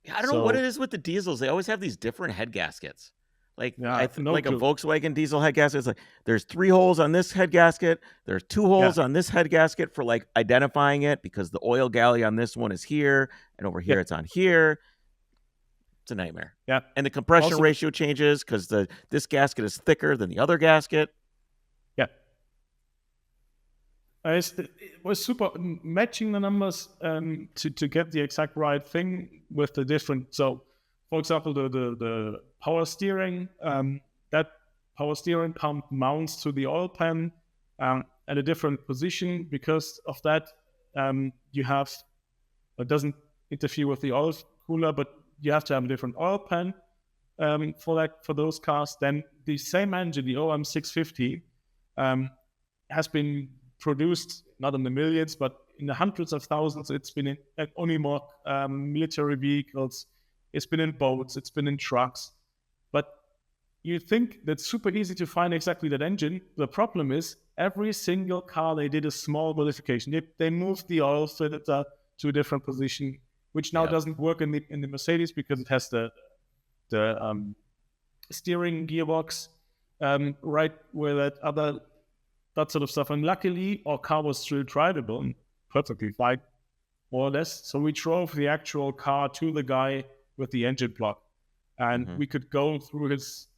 Yeah, I don't know what it is with the diesels. They always have these different head gaskets. Like a Volkswagen diesel head gasket. It's like there's 3 holes on this head gasket. There's 2 holes on this head gasket for like identifying it, because the oil galley on this one is here, and over here it's on here. It's a nightmare. Yeah, and the compression ratio changes because this gasket is thicker than the other gasket. Yeah, it was super matching the numbers to get the exact right thing with the different. So, for example, the power steering, that power steering pump mounts to the oil pan at a different position. Because of that, it doesn't interfere with the oil cooler, but you have to have a different oil pan for those cars. Then the same engine, the OM650, has been produced not in the millions, but in the hundreds of thousands. It's been in only more military vehicles. It's been in boats. It's been in trucks. But you think that's super easy to find exactly that engine. The problem is every single car, they did a small modification. They moved the oil filter to a different position, which now doesn't work in the Mercedes because it has the steering gearbox right where that sort of stuff. And luckily, our car was still drivable and perfectly fine, more or less. So we drove the actual car to the guy with the engine block, and we could go through his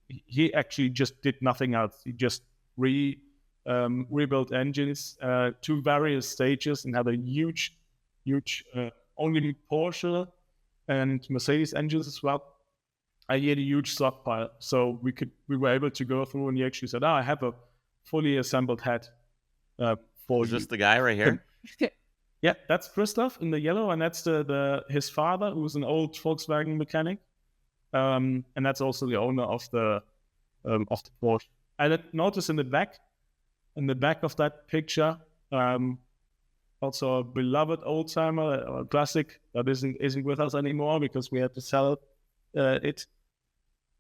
he actually just did nothing else. He just rebuilt engines to various stages, and had a huge only Porsche and Mercedes engines as well. I had a huge stockpile, so we were able to go through, and he actually said, I have a fully assembled head for Is this the guy right here? Yeah, that's Christoph in the yellow, and that's his father, who's an old Volkswagen mechanic, and that's also the owner of the Porsche. I noticed in the back of that picture, also a beloved old timer, a classic that isn't with us anymore because we had to sell it.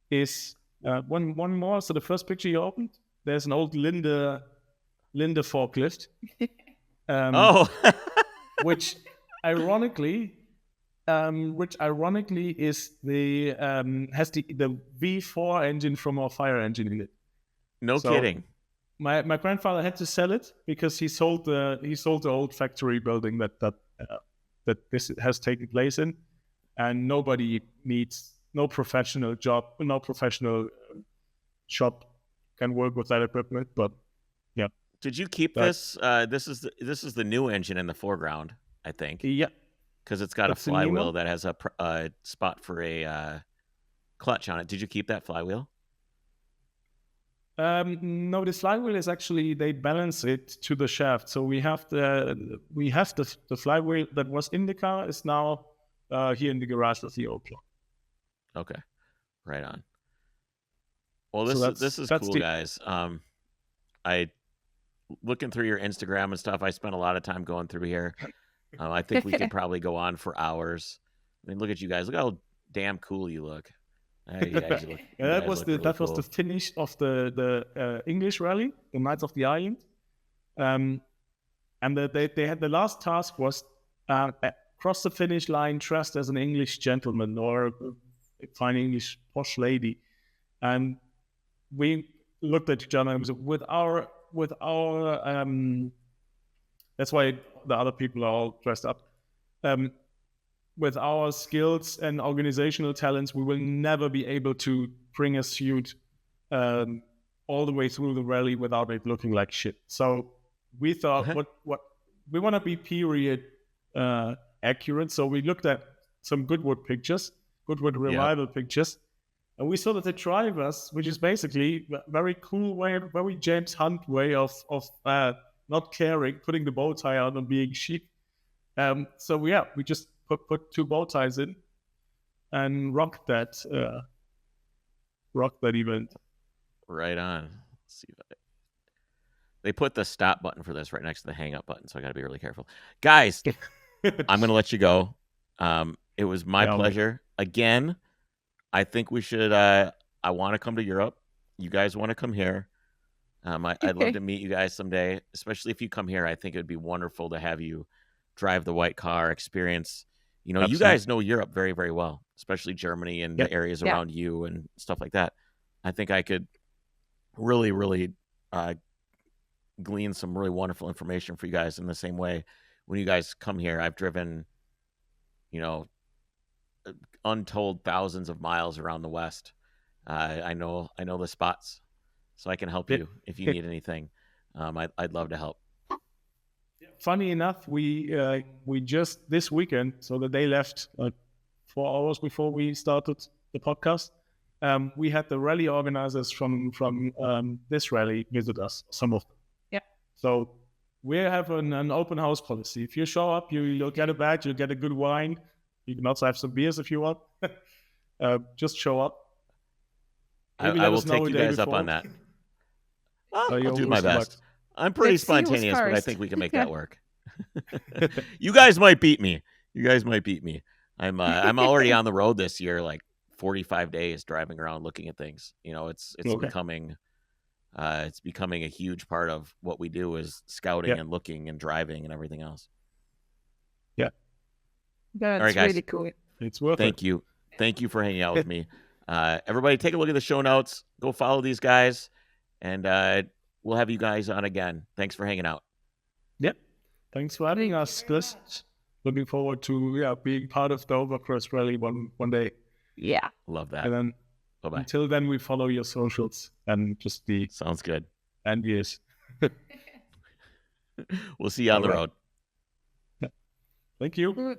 Is one more. So the first picture you opened, there's an old Linde forklift. Which ironically which ironically is the has the V4 engine from our fire engine in it. No So, kidding. My grandfather had to sell it because he sold the old factory building that this has taken place in, and nobody needs no professional shop can work with that equipment. But yeah, Did you keep this? This is the new engine in the foreground, I think. yeah, Because it's got That's a the new flywheel one? that has a spot for a clutch on it. Did you keep that flywheel? No, the flywheel is actually they balance it to the shaft. So we have the flywheel that was in the car is now here in the garage with the old plug. Okay, right on. Well, So this is that's cool, guys. I looking through your Instagram and stuff. I spent a lot of time going through here. I think we could probably go on for hours. I mean, look at you guys. Look how damn cool you look. That was the finish of the English rally, the Knights of the Island. And they had the last task was cross the finish line dressed as an English gentleman or a fine English posh lady. And we looked at each other and said, with our that's why the other people are all dressed up. With our skills and organizational talents, we will never be able to bring a suit all the way through the rally without it looking like shit. So we thought, what we want to be period accurate. So we looked at some Goodwood revival pictures, and we saw that the drivers, which is basically a very cool way, very James Hunt way of not caring, putting the bow tie on and being chic. So yeah, we just put two bow ties in and rocked that event. Right on. Let's see if they put the stop button for this right next to the hang up button, so I got to be really careful, guys. I'm gonna let you go. It was my pleasure again. I think we should. I want to come to Europe. You guys want to come here? I'd love to meet you guys someday, especially if you come here. I think it would be wonderful to have you drive the white car, experience. You know, Absolutely. You guys know Europe very, very well, especially Germany and the areas around you and stuff like that. I think I could really, really glean some really wonderful information for you guys in the same way. When you guys come here, I've driven, untold thousands of miles around the West. I know the spots, so I can help you if you need anything. I'd love to help. Funny enough, we just this weekend, so the day left 4 hours before we started the podcast, we had the rally organizers from this rally visit us, some of them. Yeah. So we have an open house policy. If you show up, you'll get a badge, you'll get a good wine. You can also have some beers if you want. Just show up. I will take you guys up on that. I'll do my best. I'm pretty spontaneous, but I think we can make that work. You guys might beat me. I'm already on the road this year, like 45 days driving around looking at things. It's becoming a huge part of what we do is scouting and looking and driving and everything else. Yeah. That's all right, guys. Really cool. It's worth it. Thank you for hanging out with me. Everybody take a look at the show notes. Go follow these guys, and we'll have you guys on again. Thanks for hanging out. Yep. Thanks for having us, Kris. Looking forward to being part of the Overcross Rally one day. Yeah. Love that. And then bye-bye. Until then, we follow your socials and just the... Sounds good. And yes. We'll see you on the road. Thank you. Bye.